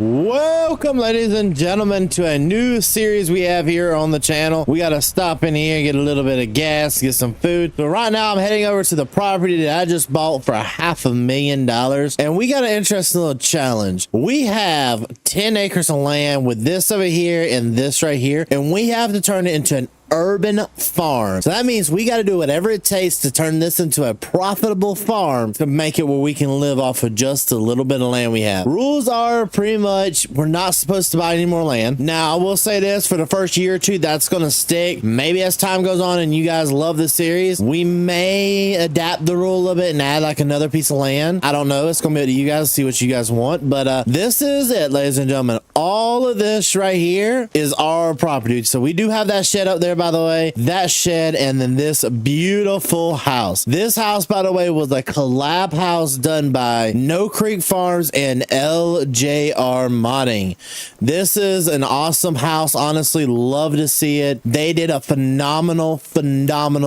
Welcome, ladies and gentlemen, to a new series we have here on the channel. We got to stop in here, get a little bit of gas, get some food. So right now I'm heading over to the property that I just bought for $500,000, and we got an interesting little challenge. We have 10 acres of land with this over here and this right here, and we have to turn it into an urban farm. So that means we got to do whatever it takes to turn this into a profitable farm to make it where we can live off of just a little bit of land we have. Rules are pretty much we're not supposed to buy any more land. Now I will say this, for the first year or two that's going to stick. Maybe as time goes on and you guys love the series, we may adapt the rule a little bit and add like another piece of land. I don't know, it's gonna be up to you guys, see what you guys want, but this is it, ladies and gentlemen. All of this right here is our property. So we do have that shed up there, by the way, that shed, and then this beautiful house. This house, by the way, was a collab house done by No Creek Farms and LJR Modding. This is an awesome house. Honestly, love to see it. They did a phenomenal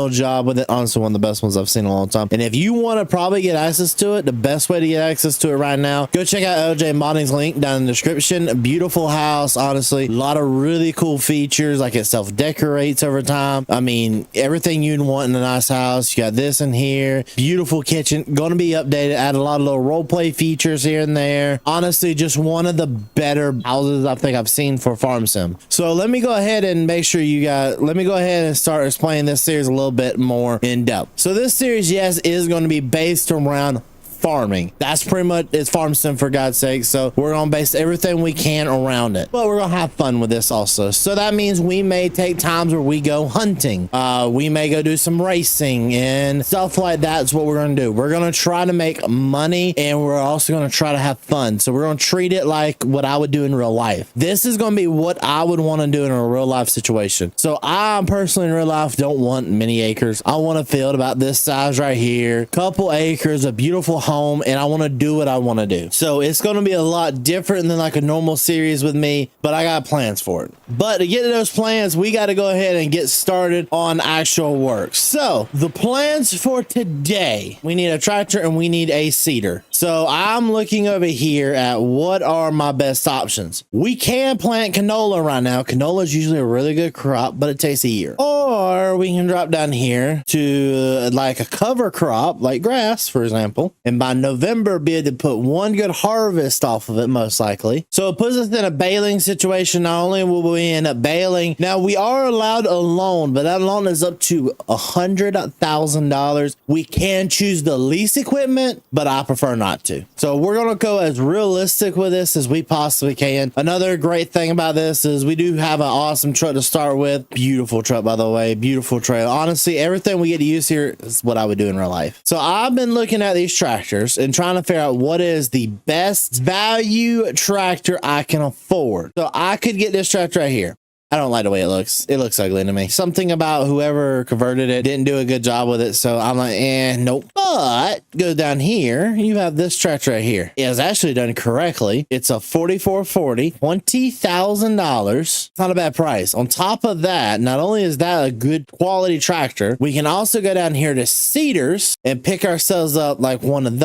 job with it. Honestly, one of the best ones I've seen in a long time. And if you want to probably get access to it, the best way to get access to it right now, go check out LJ Modding's link down in the description. Beautiful house, honestly, a lot of really cool features, like it self-decorates over time. I mean, everything you'd want in a nice house. You got this in here, beautiful kitchen, going to be updated, add a lot of little role play features here and there. Honestly, just one of the better houses I think I've seen for farm sim. So let me go ahead and make sure you guys, let me go ahead and start explaining this series a little bit more in depth. So this series, yes, is going to be based around farming. That's pretty much, it's farm sim for God's sake. So we're gonna base everything we can around it, but we're gonna have fun with this also. So that means we may take times where we go hunting, we may go do some racing and stuff like that. That's what we're gonna do. We're gonna try to make money, and we're also gonna try to have fun. So we're gonna treat it like what I would do in real life. This is gonna be what I would want to do in a real life situation. So I personally in real life don't want many acres. I want a field about this size right here, couple acres, a beautiful home, and I want to do what I want to do. So it's going to be a lot different than like a normal series with me, but I got plans for it. But to get to those plans, we got to go ahead and get started on actual work. So the plans for today, we need a tractor and we need a seeder. So I'm looking over here at what are my best options. We can plant canola right now. Canola is usually a really good crop, but it takes a year. Or we can drop down here to like a cover crop, like grass, for example, and by November be able to put one good harvest off of it, most likely. So it puts us in a baling situation. Not only will we end up baling, now we are allowed a loan, but that loan is up to $100,000. We can choose the lease equipment, but I prefer not to. So we're going to go as realistic with this as we possibly can. Another great thing about this is we do have an awesome truck to start with. Beautiful truck, by the way, beautiful trailer. Honestly, everything we get to use here is what I would do in real life. So I've been looking at these tractors and trying to figure out what is the best value tractor I can afford. So I could get this tractor right here. I don't like the way it looks. It looks ugly to me. Something about whoever converted it didn't do a good job with it. So I'm like, nope. But go down here. You have this tractor right here. It is actually done correctly. It's a 4440, $20,000. It's not a bad price. On top of that, not only is that a good quality tractor, we can also go down here to seeders and pick ourselves up like one of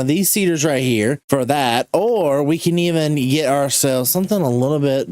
these seeders right here for that. Or we can even get ourselves something a little bit,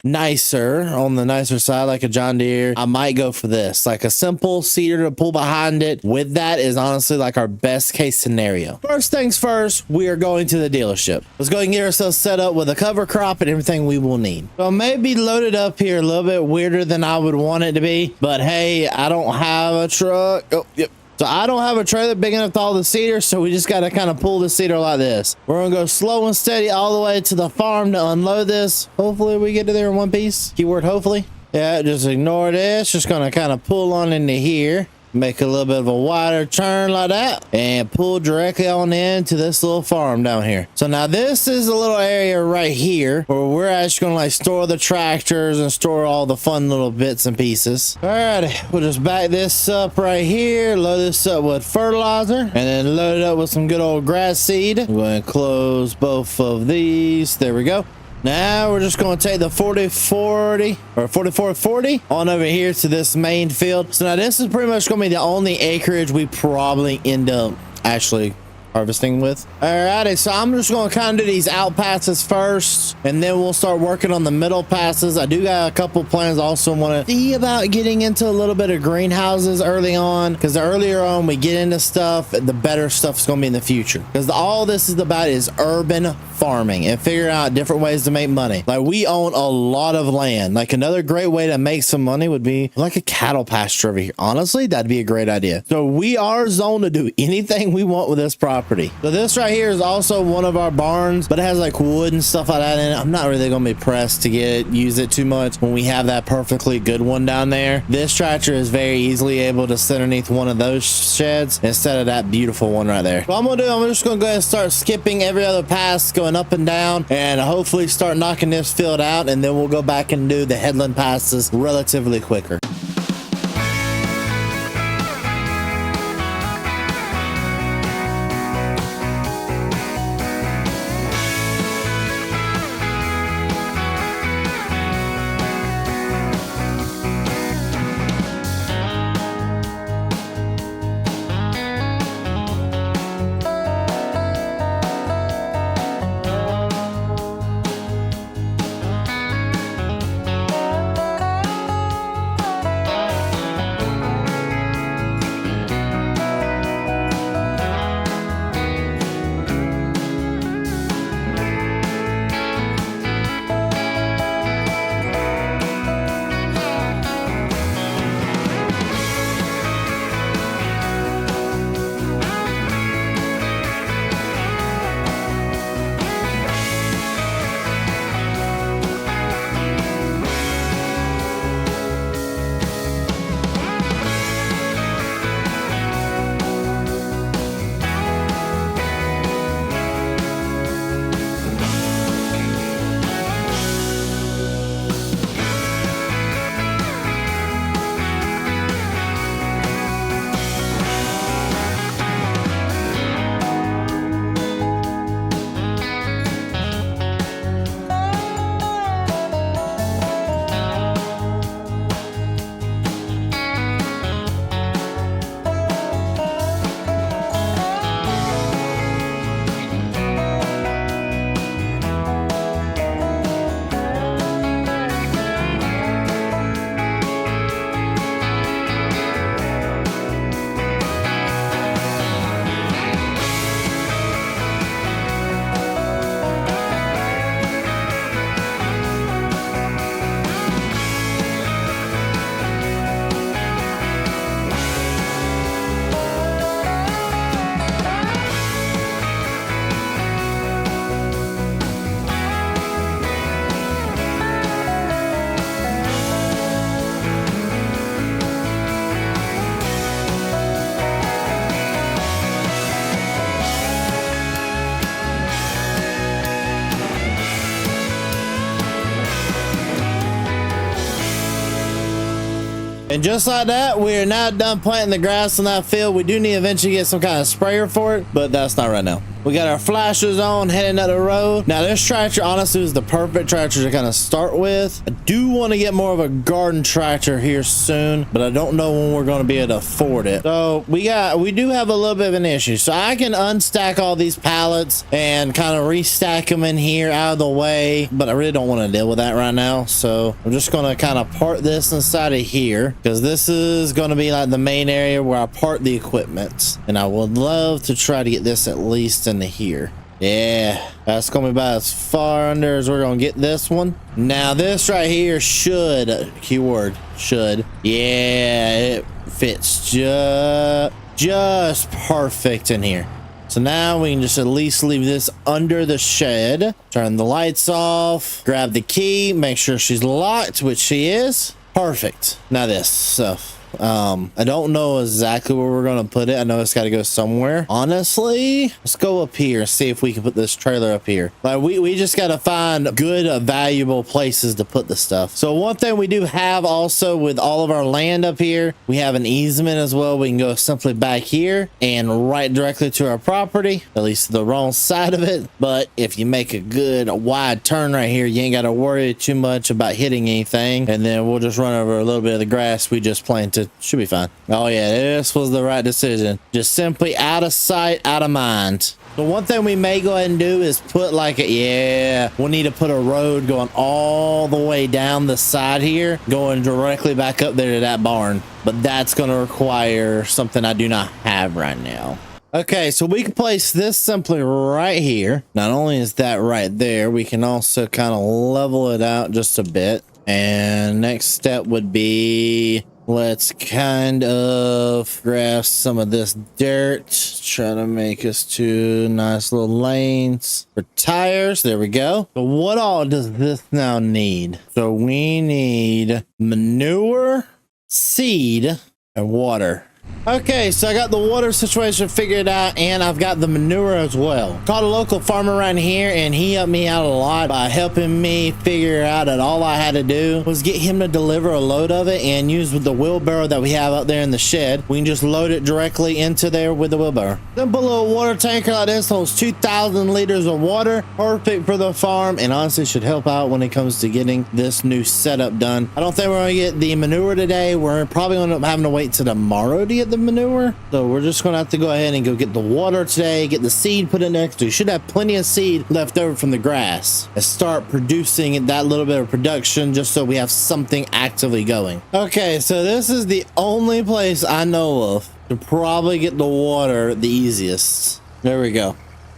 nicer, on the nicer side, like a John Deere. I might go for this, like a simple seeder to pull behind it. With that is honestly like our best case scenario. First things first, we are going to the dealership. Let's go and get ourselves set up with a cover crop and everything we will need. So maybe loaded up here a little bit weirder than I would want it to be, but hey, I don't have a truck. Oh, yep. So I don't have a trailer big enough to all the seeders, so we just got to kind of pull the seeder like this. We're going to go slow and steady all the way to the farm to unload this. Hopefully we get to there in one piece. Keyword hopefully. Yeah, just ignore this. Just going to kind of pull on into here. Make a little bit of a wider turn like that and pull directly on into this little farm down here. So now this is a little area right here where we're actually going to like store the tractors and store all the fun little bits and pieces. All right, we'll just back this up right here, load this up with fertilizer, and then load it up with some good old grass seed. We're going to close both of these. There we go. Now we're just going to take the 4040 or 4440 on over here to this main field. So now this is pretty much going to be the only acreage we probably end up actually harvesting with. Alrighty, so I'm just going to kind of do these out passes first, and then we'll start working on the middle passes. I do got a couple plans. Also want to see about getting into a little bit of greenhouses early on, because the earlier on we get into stuff, the better stuff's going to be in the future. Because all this is about is urban farming and figuring out different ways to make money. Like, we own a lot of land. Like, another great way to make some money would be like a cattle pasture over here. Honestly, that'd be a great idea. So we are zoned to do anything we want with this property. So this right here is also one of our barns, but it has like wood and stuff like that in it. I'm not really going to be pressed to use it too much when we have that perfectly good one down there. This tractor is very easily able to sit underneath one of those sheds instead of that beautiful one right there. What I'm going to do, I'm just going to go ahead and start skipping every other pass, going up and down, and hopefully start knocking this field out, and then we'll go back and do the headland passes relatively quicker. And just like that, we are now done planting the grass in that field. We do need to eventually get some kind of sprayer for it, but that's not right now. We got our flashers on, heading up the road. Now, this tractor honestly is the perfect tractor to kind of start with. I do want to get more of a garden tractor here soon, but I don't know when we're going to be able to afford it. So we do have a little bit of an issue. So I can unstack all these pallets and kind of restack them in here out of the way, but I really don't want to deal with that right now. So I'm just going to kind of park this inside of here, because this is going to be like the main area where I park the equipment. And I would love to try to get this at least into here. Yeah, that's gonna be about as far under as we're gonna get this one. Now this right here should, keyword should, yeah, it fits just perfect in here. So now we can just at least leave this under the shed, turn the lights off, grab the key, make sure she's locked, which she is. Perfect. Now this stuff. I don't know exactly where we're gonna put it. I know it's got to go somewhere. Honestly, let's go up here and see if we can put this trailer up here. Like we just got to find good, valuable places to put the stuff. So one thing we do have also with all of our land up here, we have an easement as well. We can go simply back here and right directly to our property, at least the wrong side of it. But if you make a good wide turn right here, you ain't got to worry too much about hitting anything. And then we'll just run over a little bit of the grass we just planted should be fine. Oh yeah, this was the right decision. Just simply out of sight, out of mind. The one thing we may go ahead and do is put like we'll need to put a road going all the way down the side here, going directly back up there to that barn. But that's going to require something I do not have right now. Okay, so we can place this simply right here. Not only is that right there, we can also kind of level it out just a bit. And next step would be, let's kind of grab some of this dirt, try to make us two nice little lanes for tires. There we go. So what all does this now need? So we need manure, seed, and water. Okay, so I got the water situation figured out, and I've got the manure as well. Called a local farmer around here, and he helped me out a lot by helping me figure out that all I had to do was get him to deliver a load of it and use with the wheelbarrow that we have out there in the shed. We can just load it directly into there with the wheelbarrow. Simple little water tanker like this holds 2,000 liters of water, perfect for the farm, and honestly should help out when it comes to getting this new setup done. I don't think we're gonna get the manure today. We're probably gonna end up having to wait till tomorrow to get the manure, so we're just gonna have to go ahead and go get the water today, get the seed put in there, because we should have plenty of seed left over from the grass, and start producing that little bit of production just so we have something actively going. Okay, so this is the only place I know of to probably get the water the easiest. There we go.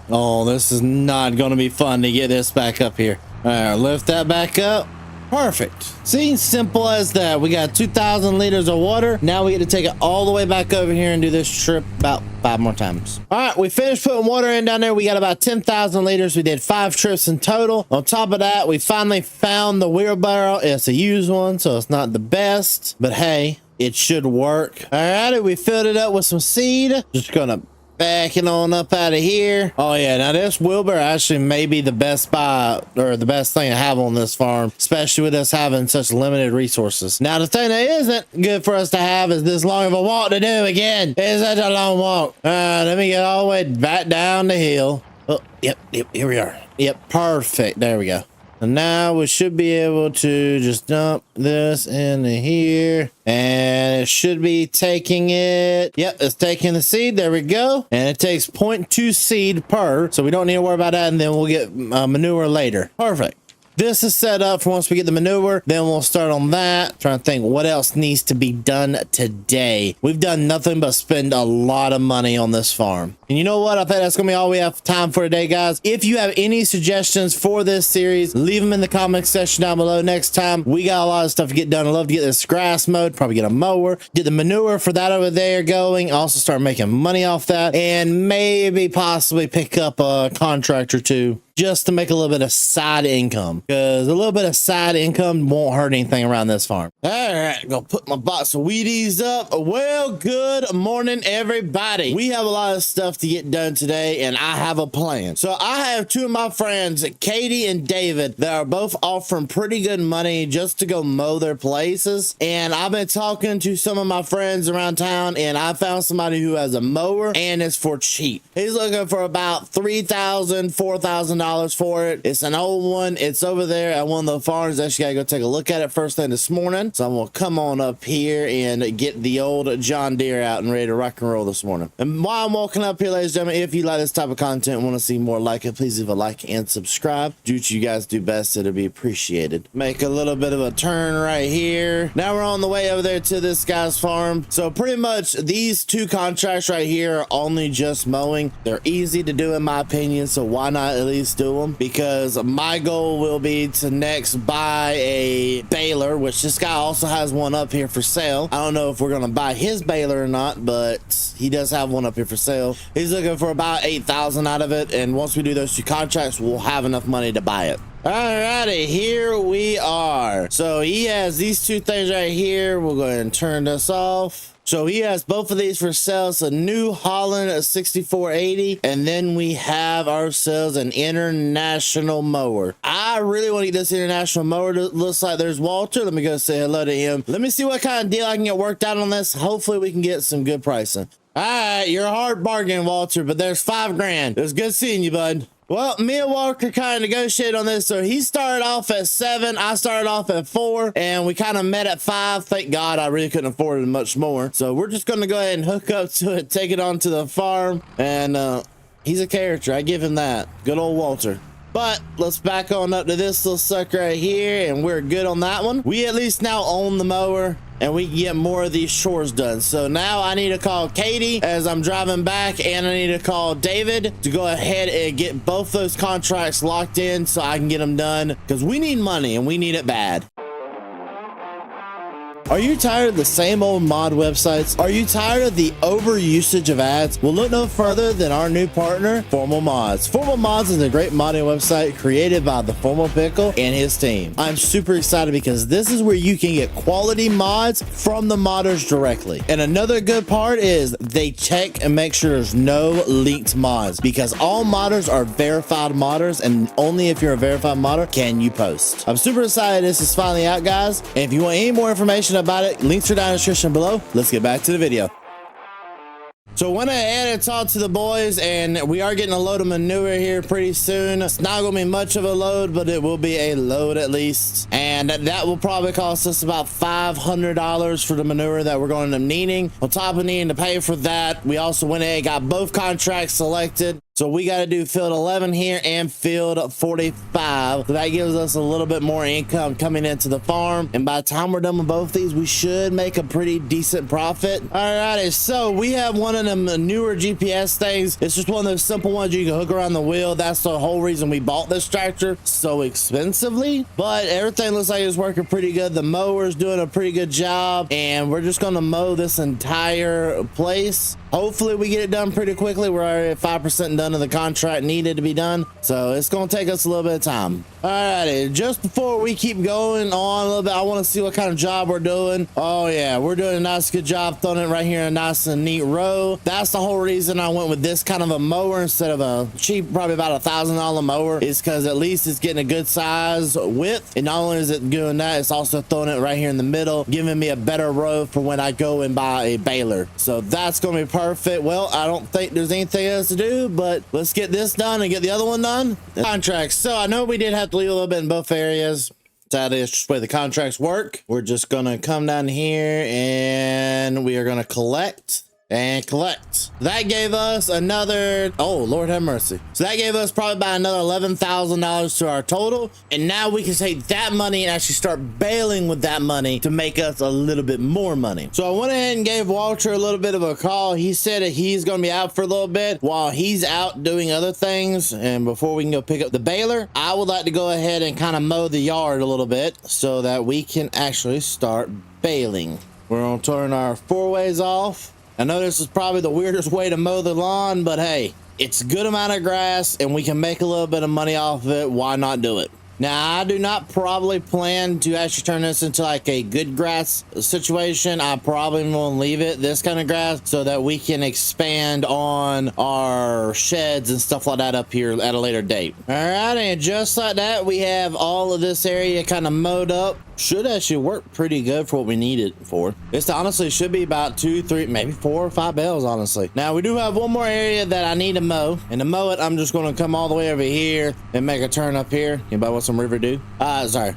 Oh, this is not gonna be fun to get this back up here. All right, lift that back up. Perfect. See, simple as that. We got 2,000 liters of water. Now we get to take it all the way back over here and do this trip about 5 more times. All right, we finished putting water in down there. We got about 10,000 liters. We did 5 trips in total. On top of that, we finally found the wheelbarrow. It's a used one, so it's not the best, but hey, it should work. All righty, we filled it up with some seed. Just gonna backing on up out of here. Oh yeah, now this wheelbarrow actually may be the best buy, or the best thing to have on this farm, especially with us having such limited resources. Now the thing that isn't good for us to have is this long of a walk to do again. It's such a long walk. Let me get all the way back down the hill. Oh, yep, here we are. Yep, perfect. There we go. And now we should be able to just dump this into here, and it should be taking it. Yep, it's taking the seed. There we go. And it takes 0.2 seed per, so we don't need to worry about that, and then we'll get manure later. Perfect. This is set up for once we get the manure, then we'll start on that. Trying to think what else needs to be done today. We've done nothing but spend a lot of money on this farm. And you know what? I think that's gonna be all we have time for today, guys. If you have any suggestions for this series, leave them in the comment section down below. Next time, we got a lot of stuff to get done. I'd love to get this grass mowed, probably get a mower, get the manure for that over there going, also start making money off that, and maybe possibly pick up a contract or two just to make a little bit of side income, because a little bit of side income won't hurt anything around this farm. All right, gonna put my box of Wheaties up. Well, good morning, everybody. We have a lot of stuff to get done today, and I have a plan. So I have 2 of my friends, Katie and David, that are both offering pretty good money just to go mow their places. And I've been talking to some of my friends around town, and I found somebody who has a mower, and it's for cheap. He's looking for about $3,000, $4,000 for it. It's an old one. It's over there at one of the farms. Actually, gotta go take a look at it first thing this morning. So I'm gonna come on up here and get the old John Deere out and ready to rock and roll this morning. And while I'm walking up here, ladies and gentlemen, if you like this type of content and want to see more like it, please leave a like and subscribe. Do what you guys do best. It'll be appreciated. Make a little bit of a turn right here. Now we're on the way over there to this guy's farm. So pretty much these 2 contracts right here are only just mowing. They're easy to do in my opinion, so why not at least do them? Because my goal will be to next buy a baler, which this guy also has one up here for sale. I don't know if we're gonna buy his baler or not, but he does have one up here for sale. He's looking for about 8,000 out of it, and once we do those 2 contracts, we'll have enough money to buy it. Alrighty, here we are. So he has these 2 things right here. We'll go ahead and turn this off. So he has both of these for sale. It's a New Holland 6480, and then we have ourselves an international mower. I really want to get this international mower. It looks like there's Walter. Let me go say hello to him. Let me see what kind of deal I can get worked out on this. Hopefully we can get some good pricing. All right, you're a hard bargain, Walter, but there's $5 grand. It was good seeing you, bud. Well, me and Walker kind of negotiated on this. So he started off at 7. I started off at 4, and we kind of met at 5. Thank God I really couldn't afford it much more. So we're just going to go ahead and hook up to it, take it onto the farm. And he's a character. I give him that. Good old Walter. But let's back on up to this little sucker right here, and we're good on that one. We at least now own the mower, and we can get more of these chores done. So now I need to call Katie as I'm driving back, and I need to call David to go ahead and get both those contracts locked in so I can get them done, because we need money and we need it bad. Are you tired of the same old mod websites? Are you tired of the overusage of ads? Well, look no further than our new partner, Formal Mods. Formal Mods is a great modding website created by the Formal Pickle and his team. I'm super excited because this is where you can get quality mods from the modders directly. And another good part is they check and make sure there's no leaked mods, because all modders are verified modders, and only if you're a verified modder can you post. I'm super excited this is finally out, guys. And if you want any more information about it, links are down in the description below. Let's get back to the video. So went ahead and talked to the boys, and we are getting a load of manure here pretty soon. It's not gonna be much of a load, but it will be a load at least, and that will probably cost us about $500 for the manure that we're going to end up needing. On top of needing to pay for that, we also went ahead and got both contracts selected. So we got to do field 11 here and field 45. So that gives us a little bit more income coming into the farm. And by the time we're done with both these, we should make a pretty decent profit. Alrighty, so we have one of them newer GPS things. It's just one of those simple ones you can hook around the wheel. That's the whole reason we bought this tractor so expensively. But everything looks like it's working pretty good. The mower's doing a pretty good job. And we're just going to mow this entire place. Hopefully we get it done pretty quickly. We're already at 5% done of the contract needed to be done, so it's going to take us a little bit of time. Alrighty, just before we keep going on a little bit, I want to see what kind of job we're doing. Oh yeah, we're doing a nice good job throwing it right here in a nice and neat row. That's the whole reason I went with this kind of a mower instead of a cheap, probably about $1,000 mower, is because at least it's getting a good size width, and not only is it doing that, it's also throwing it right here in the middle, giving me a better row for when I go and buy a baler. So that's going to be perfect. Well, I don't think there's anything else to do, but let's get this done and get the other one done. Contracts. So I know we did have to leave a little bit in both areas. That is just the way the contracts work. We're just going to come down here and we are going to collect and collect. That gave us another, oh Lord have mercy, so that gave us probably about another $11,000 to our total, and now we can take that money and actually start bailing with that money to make us a little bit more money. So I went ahead and gave Walter a little bit of a call. He said that he's going to be out for a little bit while he's out doing other things, and before we can go pick up the baler, I would like to go ahead and kind of mow the yard a little bit so that we can actually start baling. We're going to turn our 4-ways off. I know this is probably the weirdest way to mow the lawn, but hey, it's a good amount of grass and we can make a little bit of money off of it. Why not do it? Now, I do not probably plan to actually turn this into like a good grass situation. I probably will leave it this kind of grass so that we can expand on our sheds and stuff like that up here at a later date. All right, and just like that, we have all of this area kind of mowed up. Should actually work pretty good for what we need it for. This honestly should be about 2, 3, maybe 4 or 5 bales, honestly. Now we do have one more area that I need to mow, and to mow it, I'm just going to come all the way over here and make a turn up here. Anybody want some river dew? Sorry.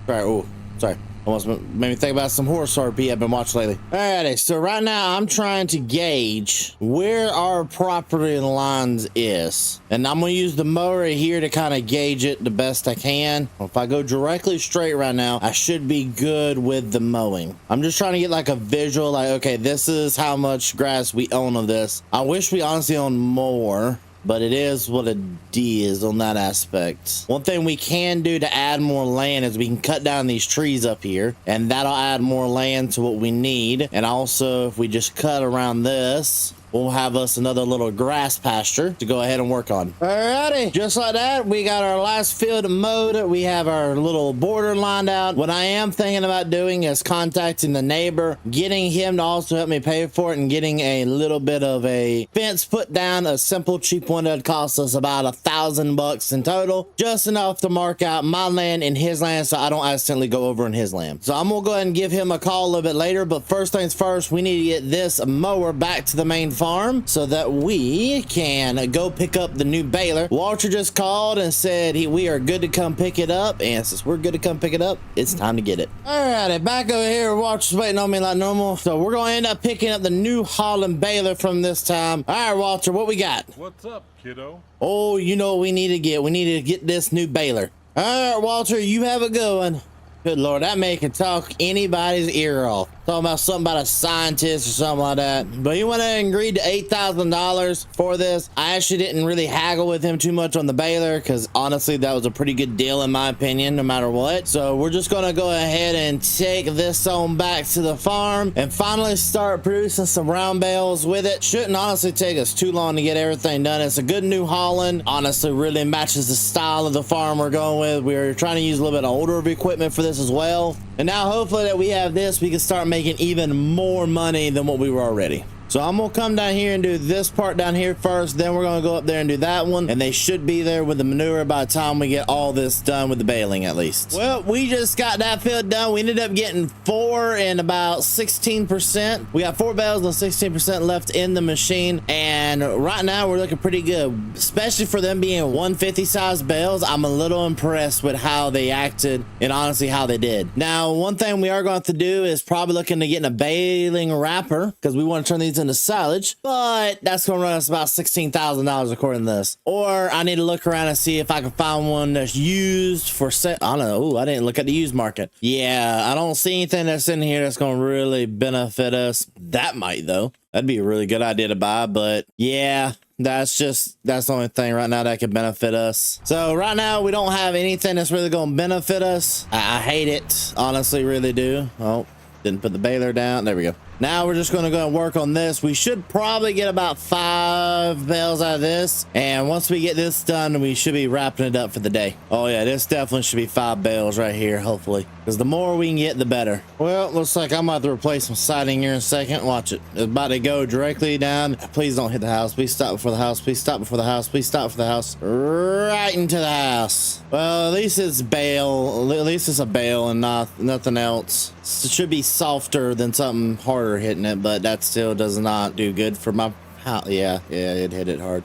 Oh, sorry. Almost made me think about some horse RP I've been watching lately. Alrighty, so right now I'm trying to gauge where our property lines is. And I'm gonna use the mower here to kind of gauge it the best I can. If I go directly straight right now, I should be good with the mowing. I'm just trying to get like a visual, like, okay, this is how much grass we own of this. I wish we honestly owned more, but it is what it is on that aspect. One thing we can do to add more land is we can cut down these trees up here, and that'll add more land to what we need. And also, if we just cut around this, we'll have us another little grass pasture to go ahead and work on. Alrighty, just like that, we got our last field mowed. We have our little border lined out. What I am thinking about doing is contacting the neighbor, getting him to also help me pay for it, and getting a little bit of a fence put down, a simple cheap one that cost us about $1,000 in total, just enough to mark out my land and his land so I don't accidentally go over in his land. So I'm gonna go ahead and give him a call a little bit later, but first things first, we need to get this mower back to the main farm Farm so that we can go pick up the new baler. Walter just called and said we are good to come pick it up, and since we're good to come pick it up, it's time to get it. Alrighty, back over here. Walter's waiting on me like normal, so we're gonna end up picking up the New Holland baler from this time. All right, Walter, what we got? What's up, kiddo? Oh, you know what we need to get? We need to get this new baler. All right, Walter, you have a good one. Good Lord, that man can talk anybody's ear off. Talking about something about a scientist or something like that. But he went ahead and agreed to $8,000 for this. I actually didn't really haggle with him too much on the baler because honestly, that was a pretty good deal in my opinion, no matter what. So we're just gonna go ahead and take this on back to the farm and finally start producing some round bales with it. Shouldn't honestly take us too long to get everything done. It's a good New Holland. Honestly, really matches the style of the farm we're going with. We're trying to use a little bit of older equipment for this as well. And now hopefully that we have this, we can start making even more money than what we were already. So I'm gonna come down here and do this part down here first, then we're gonna go up there and do that one, and they should be there with the manure by the time we get all this done with the baling at least. Well, we just got that field done. We ended up getting 4 and about 16%. We got 4 bales and 16% left in the machine, and right now we're looking pretty good, especially for them being 150 size bales. I'm a little impressed with how they acted and honestly how they did. Now, one thing we are going to do is probably looking to getting a baling wrapper because we want to turn these into silage, but that's gonna run us about $16,000 according to this. Or I need to look around and see if I can find one that's used for sale. I don't know. Ooh, I didn't look at the used market. Yeah, I don't see anything that's in here that's gonna really benefit us. That might though. That'd be a really good idea to buy, but yeah, that's the only thing right now that could benefit us. So right now we don't have anything that's really gonna benefit us. I hate it, honestly, really do. Oh, didn't put the baler down. There we go. Now we're just going to go and work on this. We should probably get about 5 bales out of this. And once we get this done, we should be wrapping it up for the day. Oh yeah, this definitely should be 5 bales right here, hopefully. Because the more we can get, the better. Well, looks like I'm about to replace some siding here in a second. Watch it. It's about to go directly down. Please don't hit the house. Please stop before the house. Please stop before the house. Please stop before the house. Right into the house. Well, at least it's bale. At least it's a bale and nothing else. It should be softer than something harder hitting it, but that still does not do good for my house. Yeah, it hit it hard.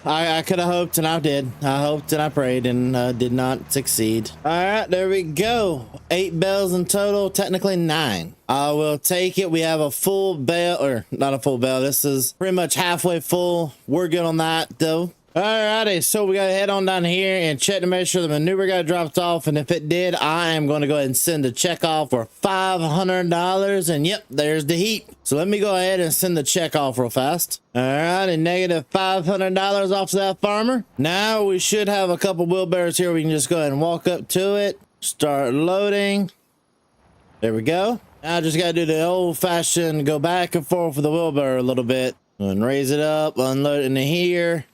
I could have hoped and I did. I hoped and I prayed and did not succeed. All right, there we go. 8 bales in total, technically 9. I will take it. We have a full bale, or not a full bale. This is pretty much halfway full. We're good on that though. Alrighty, so we gotta head on down here and check to make sure the manure got dropped off, and if it did, I am going to go ahead and send a check off for $500, and yep, there's the heat. So let me go ahead and send the check off real fast. Alright, and negative $500 off to that farmer. Now we should have a couple wheelbarrows here. We can just go ahead and walk up to it, start loading. There we go. Now I just gotta do the old-fashioned go back and forth with the wheelbarrow a little bit and raise it up, unload it into here.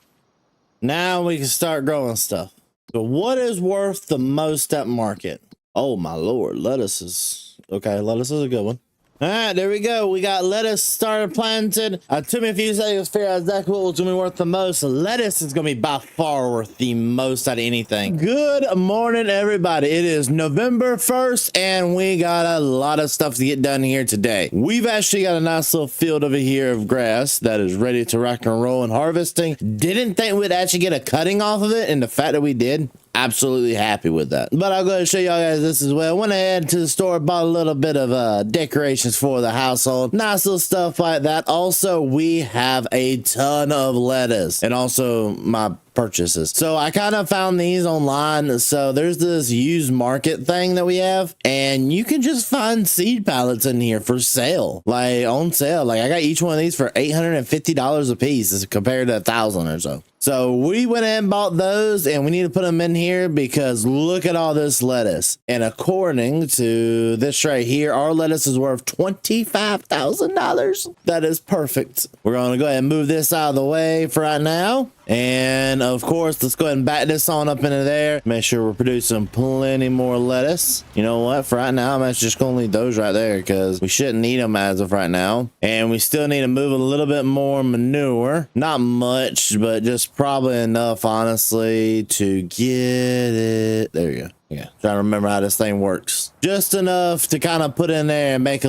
Now we can start growing stuff. So what is worth the most at market? Oh my Lord, lettuce is okay. Lettuce is a good one. All right, there we go. We got lettuce started planted. It took me a few seconds to figure out exactly what was going to be worth the most. Lettuce is going to be by far worth the most out of anything. Good morning, everybody. It is November 1st, and we got a lot of stuff to get done here today. We've actually got a nice little field over here of grass that is ready to rock and roll and harvesting. Didn't think we'd actually get a cutting off of it, and the fact that we did, absolutely happy with that. But I'll go ahead and show y'all guys this as well. Went ahead to the store, bought a little bit of decorations for the household, nice little stuff like that. Also, we have a ton of lettuce and also my purchases. So I kind of found these online. So there's this used market thing that we have, and you can just find seed pallets in here for sale, like on sale. Like I got each one of these for $850 a piece as compared to 1,000 or so. So we went ahead and bought those, and we need to put them in here because look at all this lettuce. And according to this right here, our lettuce is worth $25,000. That is perfect. We're going to go ahead and move this out of the way for right now. And of course, let's go ahead and back this on up into there. Make sure we're producing plenty more lettuce. You know what? For right now, I'm actually just going to leave those right there because we shouldn't need them as of right now. And we still need to move a little bit more manure. Not much, but just probably enough, honestly, to get it. There you go. Yeah, trying to remember how this thing works. Just enough to kind of put in there and make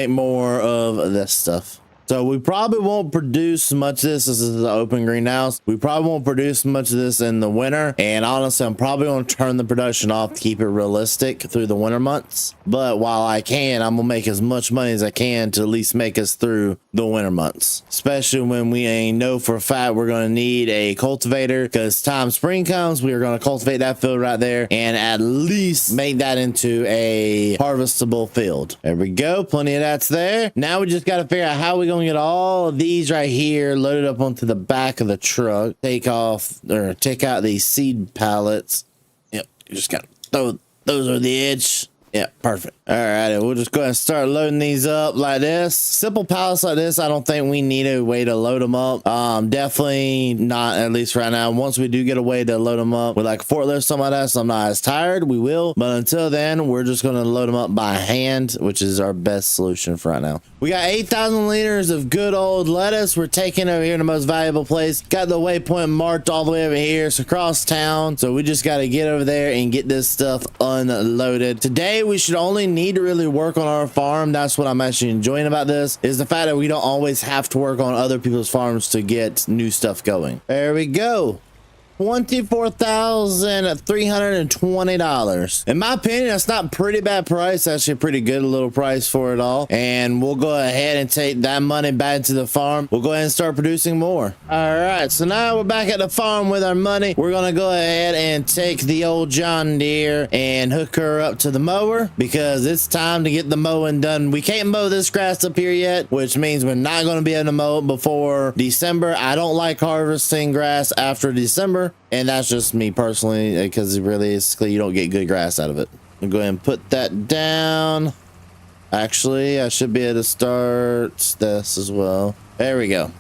more of this stuff. So we probably won't produce much of this. This is an open greenhouse. We probably won't produce much of this in the winter. And honestly, I'm probably going to turn the production off to keep it realistic through the winter months. But while I can, I'm going to make as much money as I can to at least make us through the winter months. Especially when we ain't know for a fact we're going to need a cultivator, because time spring comes, we are going to cultivate that field right there and at least make that into a harvestable field. There we go. Plenty of that's there. Now we just got to figure out how we're going to get all of these right here loaded up onto the back of the truck. Take out these seed pallets. Yep. You just got to throw those over the edge. Yeah, perfect. All right, we'll just go ahead and start loading these up like this. Simple pallets like this, I don't think we need a way to load them up. Definitely not, at least right now. Once we do get a way to load them up with like a forklift or something like that, so I'm not as tired, we will. But until then, we're just going to load them up by hand, which is our best solution for right now. We got 8,000 liters of good old lettuce. We're taking over here in the most valuable place. Got the waypoint marked all the way over here. It's across town. So we just got to get over there and get this stuff unloaded. Today, we should only need to really work on our farm. That's what I'm actually enjoying about this, is the fact that we don't always have to work on other people's farms to get new stuff going. There we go. $24,320. In my opinion, that's not a pretty bad price. Actually a pretty good little price for it all. And we'll go ahead and take that money back to the farm. We'll go ahead and start producing more. All right, so now we're back at the farm with our money. We're gonna go ahead and take the old John Deere and hook her up to the mower, because it's time to get the mowing done. We can't mow this grass up here yet, which means we're not gonna be able to mow it before December. I don't like harvesting grass after December. And that's just me personally, because realistically you don't get good grass out of it. I'll go ahead and put that down. Actually, I should be able to start this as well. There we go.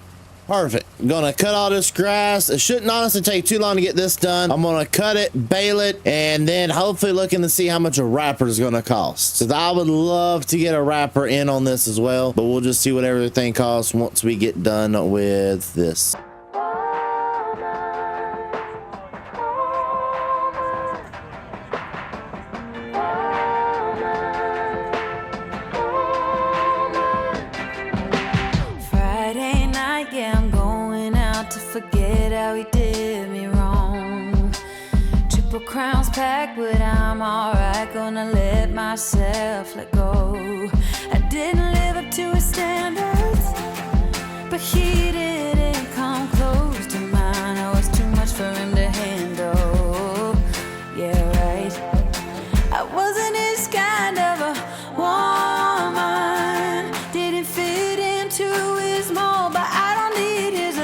Perfect. I'm gonna cut all this grass. It shouldn't honestly take too long to get this done. I'm gonna cut it, bale it, and then hopefully looking to see how much a wrapper is gonna cost. So I would love to get a wrapper in on this as well, but we'll just see what everything costs once we get done with this. Forget how he did me wrong. Triple crowns packed, but I'm alright. Gonna let myself let go. I didn't live up to his standards, but he didn't come close to mine. I was too much for him to handle. Yeah, right. I wasn't his kind of a woman. Didn't fit into his mold, but I don't need his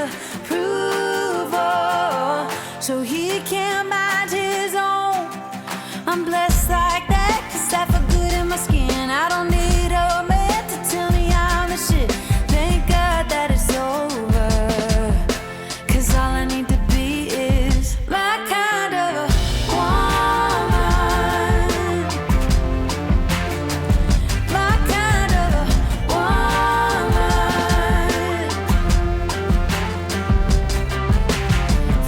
so he can't mind his own. I'm blessed like that, 'cause I feel good in my skin. I don't need a man to tell me I'm the shit. Thank God that it's over, 'cause all I need to be is my kind of a woman. My kind of a woman.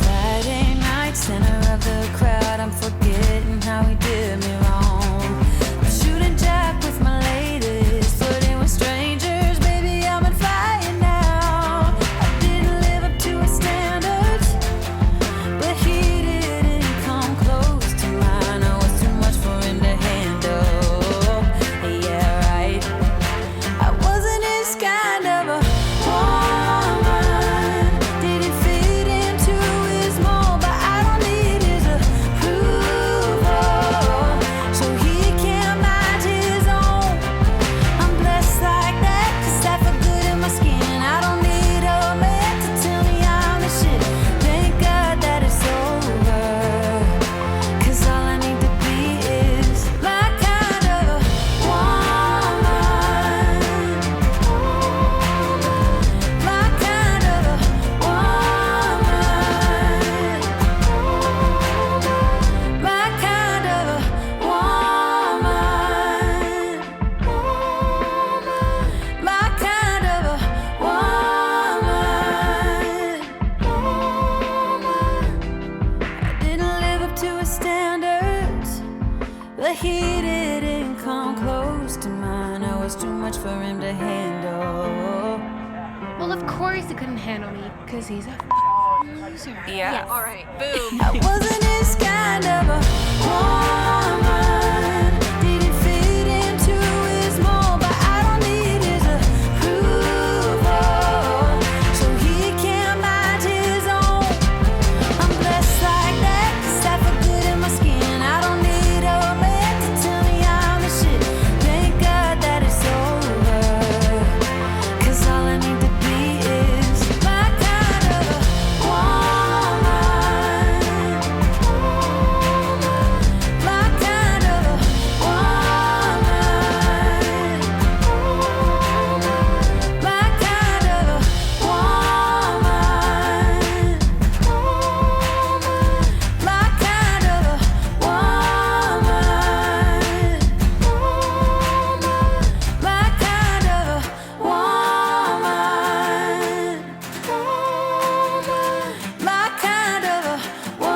Friday night, center of the crowd, I'm forgetting how he did me wrong. I'm shooting jack with my ladies, flirting with strangers, baby, I'm on fire now. I didn't live up to his standards, but he didn't come close to mine. I was too much for him to handle. Yeah, right. I wasn't his kind of a woman. Didn't fit into his mold, but I don't need his approval, so he can't mind his own. I'm blessed like that, 'cause I feel good in my skin. I don't need a man to tell me I'm the shit. Thank God that it's over, 'cause all I need to be is my kind of a woman. My kind of a woman. My kind of a woman. My kind of a woman. I didn't live up to his standards, but he didn't come close to mine. I was too much for him to handle. Well, of course he couldn't handle me, because he's a loser. Yeah. All right. Boom. I wasn't his kind of a woman. Didn't fit into his mold, but I don't need his approval, so he can't mind his own. I'm blessed like that, 'cause I feel good in my skin. I don't need a man to tell me I'm the shit. Thank God that it's over, 'cause all I need to be is my kind of a woman. My kind of a woman. My kind of a woman. My kind of a woman. My kind of a woman. My kind of a woman.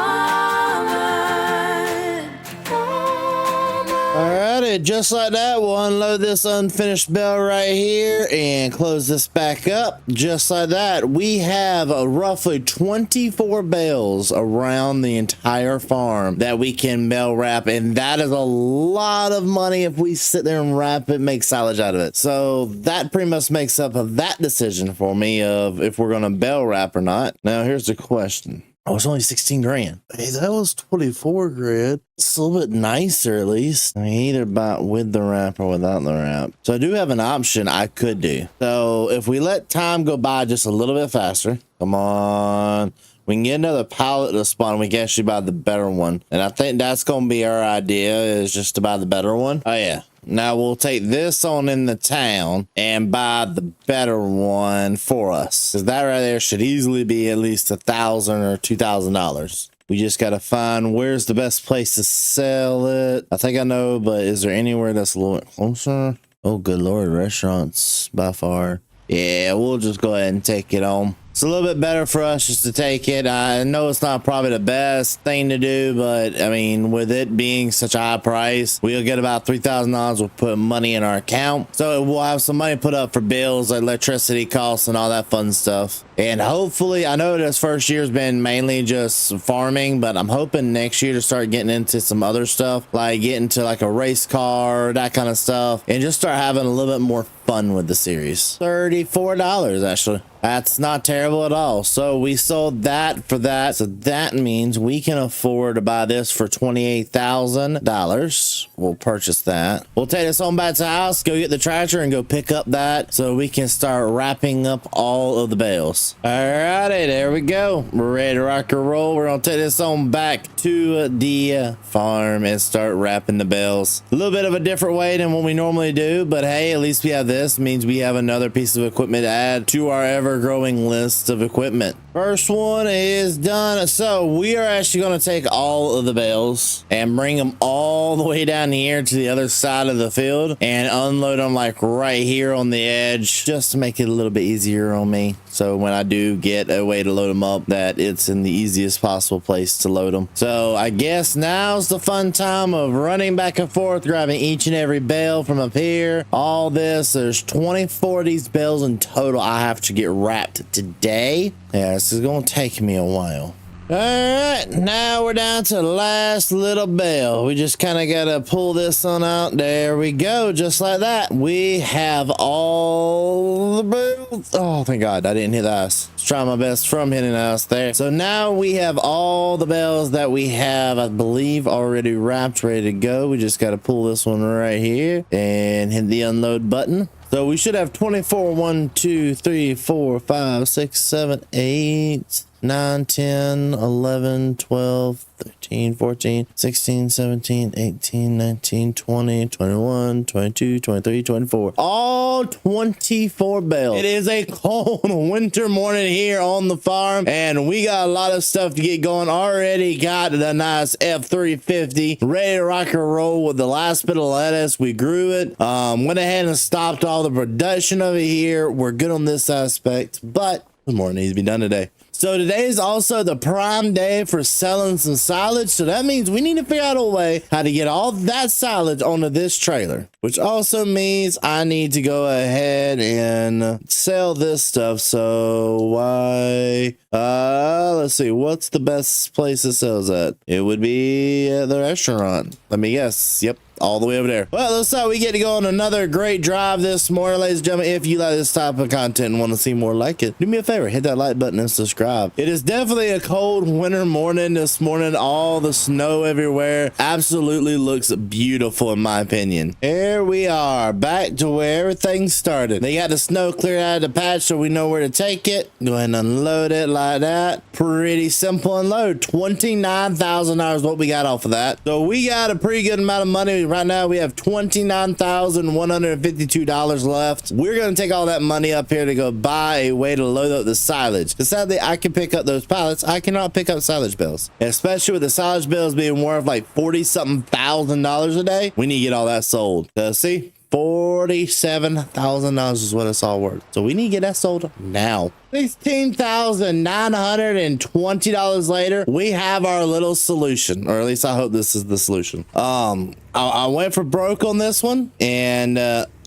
Alrighty, just like that, we'll unload this unfinished bale right here and close this back up. Just like that, we have roughly 24 bales around the entire farm that we can bale wrap, and that is a lot of money if we sit there and wrap it, make silage out of it. So that pretty much makes up of that decision for me of if we're gonna bale wrap or not. Now here's the question. Oh, it's only 16 grand. Hey, that was 24 grand. It's a little bit nicer, at least. I mean, either buy it with the wrap or without the wrap. So I do have an option I could do. So if we let time go by just a little bit faster, come on, we can get another pallet to spawn. We can actually buy the better one. And I think that's going to be our idea, is just to buy the better one. Oh, yeah. Now we'll take this on in the town and buy the better one for us, because that right there should easily be at least $1,000 or $2,000. We just got to find where's the best place to sell it. I think I know, but is there anywhere that's a little bit closer? Oh, good Lord, restaurants by far. Yeah, we'll just go ahead and take it on. It's a little bit better for us just to take it. I know it's not probably the best thing to do, but I mean, with it being such a high price, we'll get about $3,000. We'll put money in our account, so we'll have some money put up for bills like electricity costs and all that fun stuff. And hopefully, I know this first year's been mainly just farming, but I'm hoping next year to start getting into some other stuff, like get into like a race car, that kind of stuff, and just start having a little bit more fun with the series. $34 actually. That's not terrible at all. So we sold that for that. So that means we can afford to buy this for $28,000. We'll purchase that. We'll take this home back to the house, go get the tractor and go pick up that so we can start wrapping up all of the bales. Alrighty, there we go. We're ready to rock and roll. We're gonna take this on back to the farm and start wrapping the bales. A little bit of a different way than what we normally do, but hey, at least we have this. Means we have another piece of equipment to add to our ever-growing list of equipment. First one is done. So we are actually going to take all of the bales and bring them all the way down here to the other side of the field and unload them like right here on the edge, just to make it a little bit easier on me. So when I do get a way to load them up, that it's in the easiest possible place to load them. So I guess now's the fun time of running back and forth, grabbing each and every bale from up here. All this, there's 24 of these bales in total I have to get wrapped today. Yeah, this is gonna take me a while. All right, now we're down to the last little bale. We just kind of got to pull this one out. There we go, just like that. We have all the bales. Oh, thank God, I didn't hit the ice. Let's try my best from hitting the ice there. So now we have all the bales that we have, I believe, already wrapped, ready to go. We just got to pull this one right here and hit the unload button. So we should have 24, 1, 2, 3, 4, 5, 6, 7, 8, 9, 10, 11, 12, 13, 14, 16, 17, 18, 19, 20, 21, 22, 23, 24. All 24 bales. It is a cold winter morning here on the farm, and we got a lot of stuff to get going. Already got the nice F350 ready to rock and roll with the last bit of lettuce. We grew it. Went ahead and stopped all the production of it here. We're good on this aspect, but more needs to be done today. So today is also the prime day for selling some silage. So that means we need to figure out a way how to get all that silage onto this trailer, which also means I need to go ahead and sell this stuff. So why, let's see, what's the best place to sell at? It would be at the restaurant. Let me guess. Yep. All the way over there. Well, looks like we get to go on another great drive this morning, ladies and gentlemen. If you like this type of content and want to see more like it, do me a favor, hit that like button and subscribe. It is definitely a cold winter morning this morning. All the snow everywhere absolutely looks beautiful in my opinion. Here we are back to where everything started. They got the snow cleared out of the patch so we know where to take it. Go ahead and unload it like that. Pretty simple unload. $29,000 what we got off of that. So we got a pretty good amount of money. Right now we have $29,152 left. We're going to take all that money up here to go buy a way to load up the silage. Because sadly, I can pick up those pallets. I cannot pick up silage bills. Especially with the silage bills being worth like 40-something thousand dollars a day. We need to get all that sold. See? $47,000 is what it's all worth. So we need to get that sold now. $16,920 later, we have our little solution, or at least I hope this is the solution. I went for broke on this one, and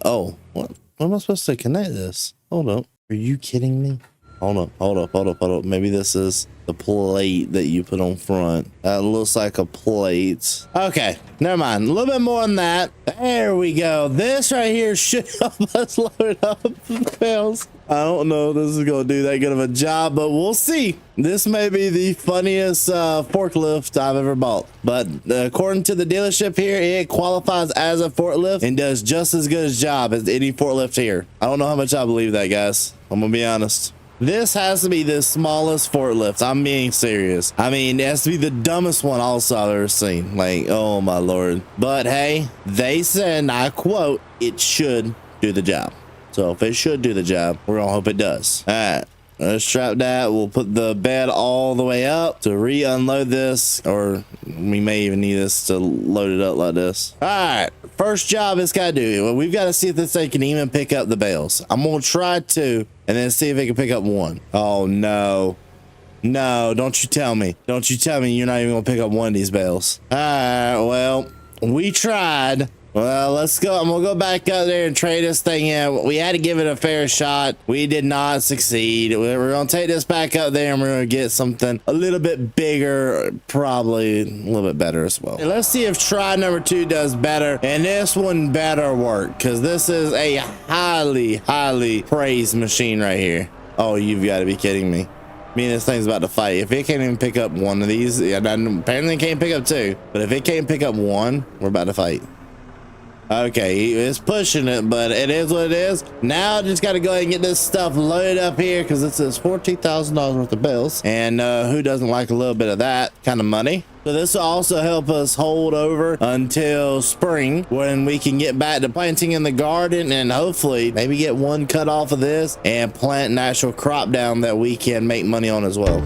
oh, what am I supposed to connect this? Hold up, are you kidding me? Hold up. Maybe this is the plate that you put on front. That looks like a plate. Okay, never mind. A little bit more than that. There we go. This right here should help us load up the bales. I don't know if this is going to do that good of a job, but we'll see. This may be the funniest forklift I've ever bought. But according to the dealership here, it qualifies as a forklift and does just as good a job as any forklift here. I don't know how much I believe that, guys. I'm going to be honest. This has to be the smallest forklift. I'm being serious. I mean, it has to be the dumbest one also I've ever seen. Like, oh my Lord. But hey, they said, and I quote, it should do the job. So if it should do the job, we're gonna hope it does. All right, let's strap that. We'll put the bed all the way up to re-unload this, or we may even need this to load it up like this. All right, first job it's gotta do. Well, we've got to see if this thing can even pick up the bales. I'm gonna try two and then see if it can pick up one. Oh no. No, don't you tell me. Don't you tell me you're not even gonna pick up one of these bales. All right, well, we tried. Well, let's go. I'm gonna go back up there and trade this thing in. We had to give it a fair shot. We did not succeed. We're gonna take this back up there and we're gonna get something a little bit bigger, probably a little bit better as well. And let's see if try number 2 does better, and this one better work, because this is a highly praised machine right here. Oh, you've got to be kidding me. I mean, this thing's about to fight. If it can't even pick up one of these, apparently it can't pick up 2, but if it can't pick up 1, we're about to fight. Okay, it's pushing it, but it is what it is. Now I just got to go ahead and get this stuff loaded up here, because it says $14,000 worth of bills, and who doesn't like a little bit of that kind of money? So this will also help us hold over until spring, when we can get back to planting in the garden and hopefully maybe get one cut off of this and plant an actual crop down that we can make money on as well.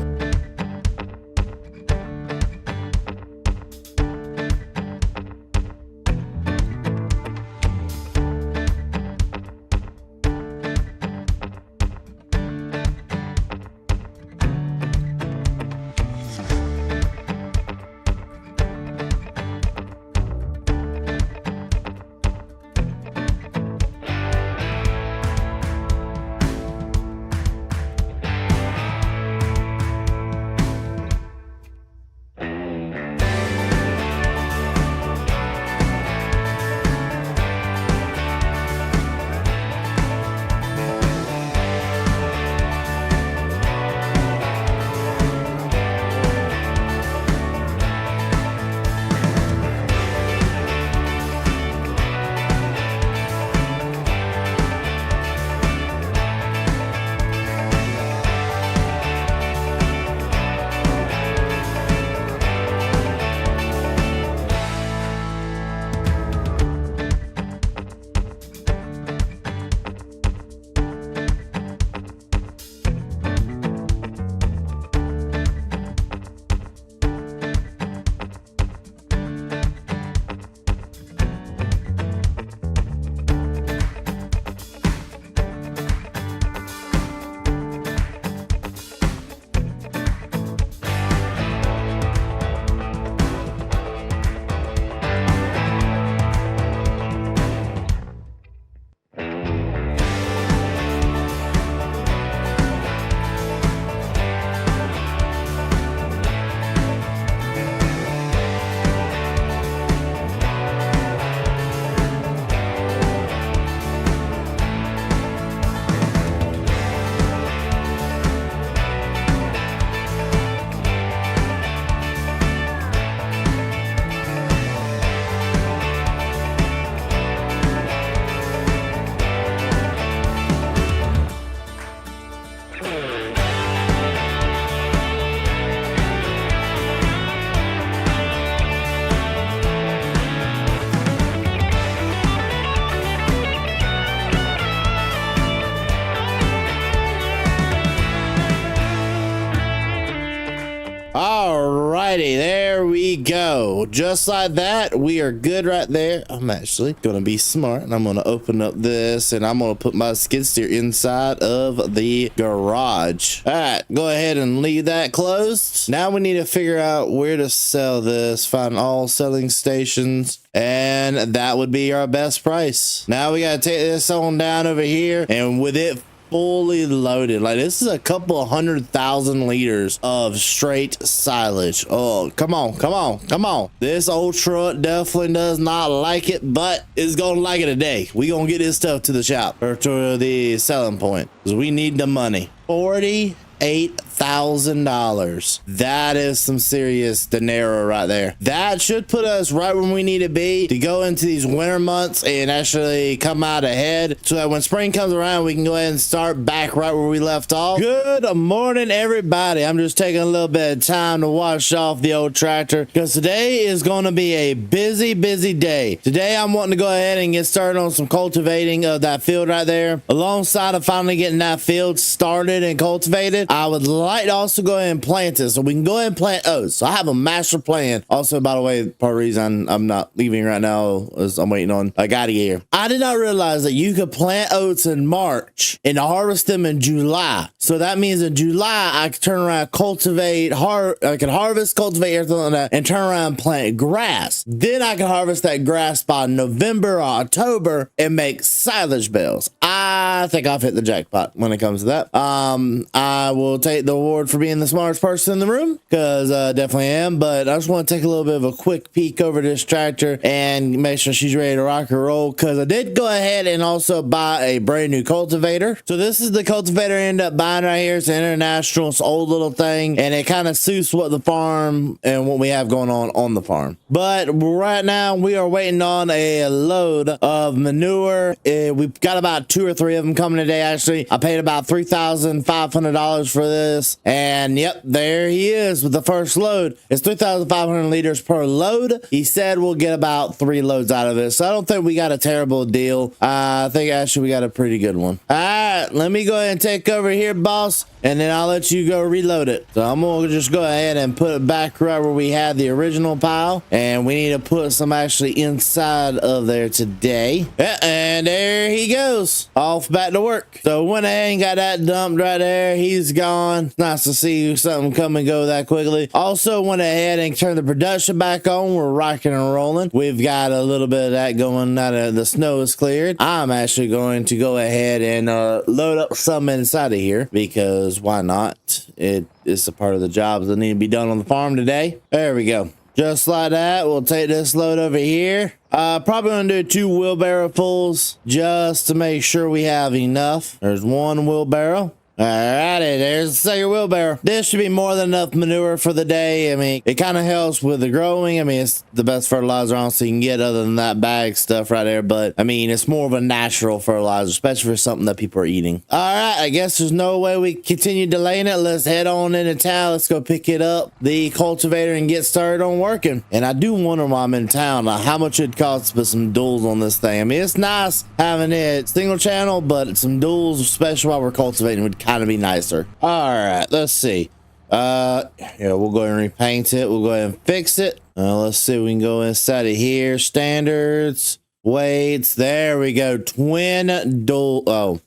Well, just like that, we are good right there. I'm actually gonna be smart and I'm gonna open up this and I'm gonna put my skid steer inside of the garage. All right, go ahead and leave that closed. Now we need to figure out where to sell this, find all selling stations, and that would be our best price. Now we gotta take this on down over here, and with it fully loaded, like this is a couple of 100,000 liters of straight silage. Oh, come on, come on, come on. This old truck definitely does not like it, but it's gonna like it today. We gonna get this stuff to the shop, or to the selling point, because we need the money. $48,000. That is some serious dinero right there. That should put us right when we need to be to go into these winter months and actually come out ahead, so that when spring comes around, we can go ahead and start back right where we left off. Good morning, everybody. I'm just taking a little bit of time to wash off the old tractor, because today is going to be a busy day. Today I'm wanting to go ahead and get started on some cultivating of that field right there. Alongside of finally getting that field started and cultivated, I would like to also go ahead and plant it, so we can go ahead and plant oats. So I have a master plan. Also, by the way, part of the reason I'm not leaving right now is I'm waiting on a guy here. I did not realize that you could plant oats in March and harvest them in July. So that means in July I could turn around, cultivate, I can harvest, cultivate, everything like that, and turn around and plant grass. Then I can harvest that grass by November or October and make silage bales. I think I've hit the jackpot when it comes to that. I will take the award for being the smartest person in the room, because definitely am, but I just want to take a little bit of a quick peek over this tractor and make sure she's ready to rock and roll, because I did go ahead and also buy a brand new cultivator. So this is the cultivator I ended up buying right here. It's an International, it's an old little thing, and it kind of suits what the farm and what we have going on the farm. But right now we are waiting on a load of manure. We've got about 2 or 3 of them coming today. Actually, I paid about $3,500 for this, and yep, there he is with the first load. It's 3,500 liters per load. He said we'll get about 3 loads out of it, so I don't think we got a terrible deal. I think actually we got a pretty good one. All right, let me go ahead and take over here, boss, and then I'll let you go reload it. So I'm gonna just go ahead and put it back right where we had the original pile, and we need to put some actually inside of there today. Yeah, and there he goes, off back to work. So went ahead and got that dumped right there. He's gone. It's nice to see something come and go that quickly. Also went ahead and turned the production back on. We're rocking and rolling. We've got a little bit of that going now that the snow is cleared. I'm actually going to go ahead and load up some inside of here, because why not? It is a part of the jobs that need to be done on the farm today. There we go. Just like that, we'll take this load over here. Probably gonna do 2 wheelbarrow fulls just to make sure we have enough. There's 1 wheelbarrow. Alrighty, there's the second wheelbarrow. This should be more than enough manure for the day. I mean, it kind of helps with the growing. I mean, it's the best fertilizer honestly you can get other than that bag stuff right there. But I mean, it's more of a natural fertilizer, especially for something that people are eating. All right, I guess there's no way we continue delaying it. Let's head on into town. Let's go pick it up, the cultivator, and get started on working. And I do wonder while I'm in town how much it costs to put some duals on this thing. I mean, it's nice having it single channel, but some duals, especially while we're cultivating, would kind of be nicer. All right, let's see. Yeah, we'll go ahead and repaint it. We'll go ahead and fix it. Let's see, we can go inside of here. Standards, weights. There we go. Twin dual. Oh,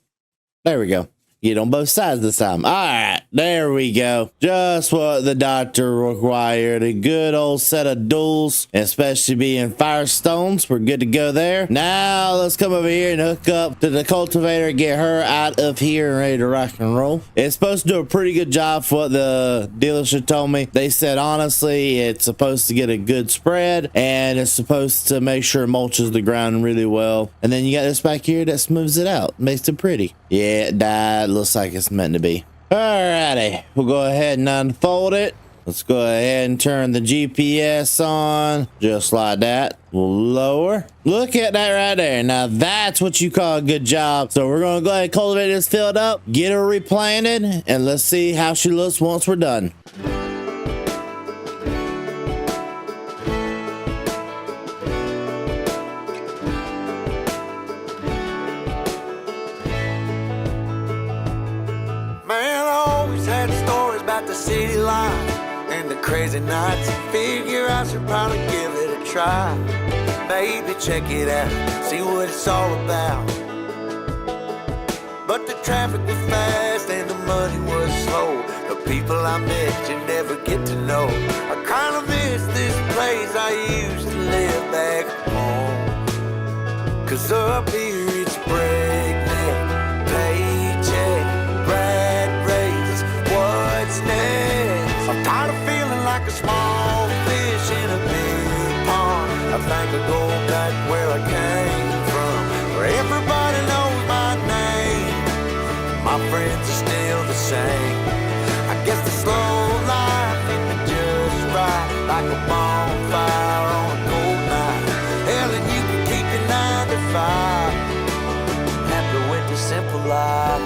there we go. Get on both sides this time. All right, there we go. Just what the doctor required. A good old set of duals, especially being Firestones. We're good to go there. Now let's come over here and hook up to the cultivator, get her out of here and ready to rock and roll. It's supposed to do a pretty good job for what the dealership told me. They said, honestly, it's supposed to get a good spread, and it's supposed to make sure it mulches the ground really well. And then you got this back here that smooths it out, makes it pretty. Yeah, that looks like it's meant to be. Alrighty, we'll go ahead and unfold it. Let's go ahead and turn the GPS on, just like that. We'll lower. Look at that right there. Now that's what you call a good job. So we're gonna go ahead and cultivate this field up, get her replanted, and let's see how she looks once we're done. Man, I always had stories about the city life and into crazy nights. Figure I should probably give it a try. Maybe check it out, see what it's all about. But the traffic was fast and the money was slow. The people I met you never get to know. I kinda miss this place I used to live back home. 'Cause up here it's breakneck, paycheck, rat race, what's next? I'm tired of feeling like a small fish in a big pond. I think I'll go back where I came from, where everybody knows my name. My friends are still the same. I guess the slow life hit me just right, like a bonfire on a cold night. Hell, and you can keep your 9 to 5. Happy with the simple life.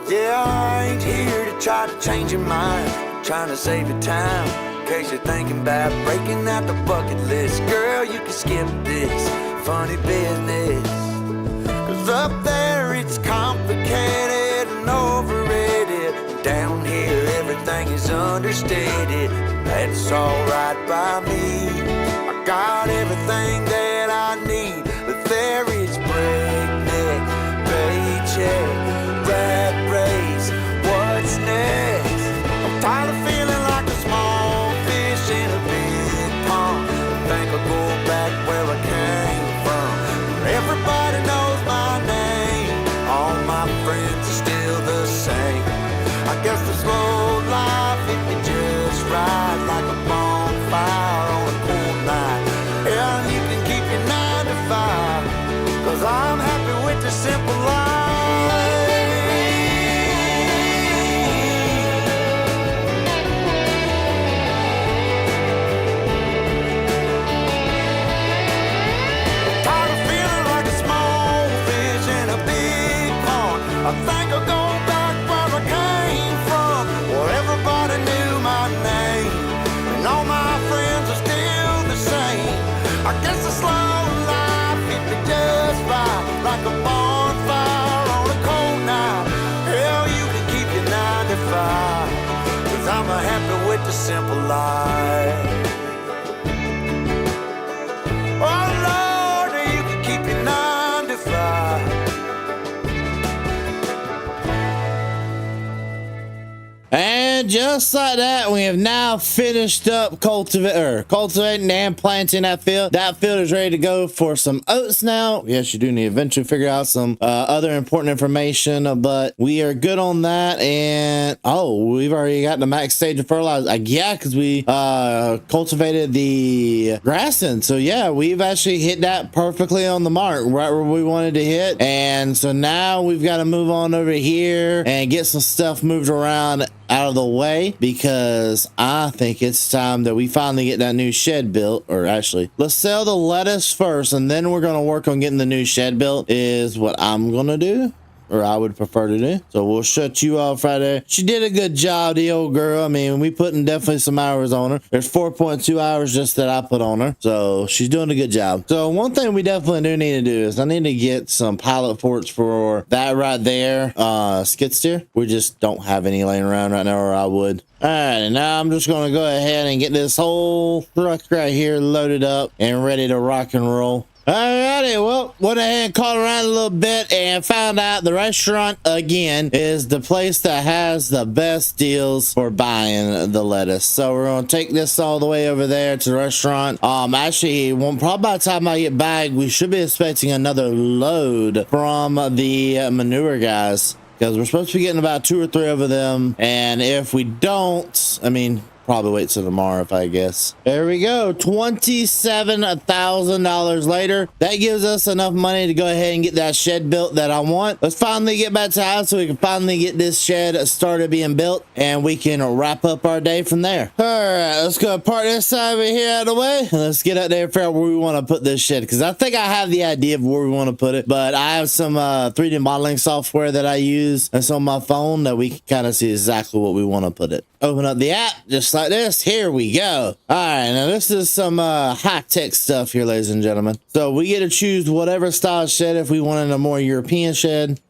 Yeah, I ain't here to try to change your mind, trying to save your time. In case you're thinking about breaking out the bucket list, girl, you can skip this funny business. 'Cause up there it's complicated and overrated. Down here everything is understated. That's alright by me. I got everything that I need, but there is breakneck, paycheck, rat race, what's next? I'm tired of feeling like a small fish in a big pond. I think I'll go back where I came from. Everybody knows my name. All my friends are still the same. I guess the slow life hit me just right, like a bonfire on a cool night. Yeah, you can keep your 9 to 5, 'cause I'm happy with the simple life. I think I'll go back where I came from, where everybody knew my name, and all my friends are still the same. I guess the slow life hit me just right, like a bonfire on a cold night. Hell, you can keep your 9 to 5, 'cause I'm happy with the simple life. Oh Lord, you can keep your 9 to 5. And just like that, we have now finished up cultivating and planting that field. That field is ready to go for some oats now. Yes, you do need to eventually figure out some other important information, but we are good on that. And we've already got the max stage of fertilizer. Yeah, because we cultivated the grass in. So yeah, we've actually hit that perfectly on the mark, right where we wanted to hit. And so now we've got to move on over here and get some stuff moved around out of the way, because I think it's time that we finally get that new shed built. Or actually, let's sell the lettuce first, and then we're going to work on getting the new shed built, is what I'm going to do, or I would prefer to do. So we'll shut you off right there. She did a good job, the old girl. I mean, we putting definitely some hours on her. There's 4.2 hours just that I put on her, so she's doing a good job. So one thing we definitely do need to do is I need to get some pilot forts for that right there, skid steer. We just don't have any laying around right now, or I would. All right, and now I'm just going to go ahead and get this whole truck right here loaded up and ready to rock and roll. Alrighty, well, went ahead and called around a little bit and found out the restaurant, again, is the place that has the best deals for buying the lettuce. So we're going to take this all the way over there to the restaurant. Actually, probably by the time I get back, we should be expecting another load from the manure guys, because we're supposed to be getting about 2 or 3 of them. And if we don't, I mean, probably wait till tomorrow, if I guess. There we go. $27,000 later. That gives us enough money to go ahead and get that shed built that I want. Let's finally get back to the house so we can finally get this shed started being built, and we can wrap up our day from there. All right, let's go park this side over here out of the way. Let's get out there and figure out where we want to put this shed, because I think I have the idea of where we want to put it, but I have some 3D modeling software that I use, and it's on my phone, that we can kind of see exactly what we want to put it. Open up the app just like this. Here we go. All right, now this is some high-tech stuff here, ladies and gentlemen. So we get to choose whatever style shed. If we wanted a more European shed,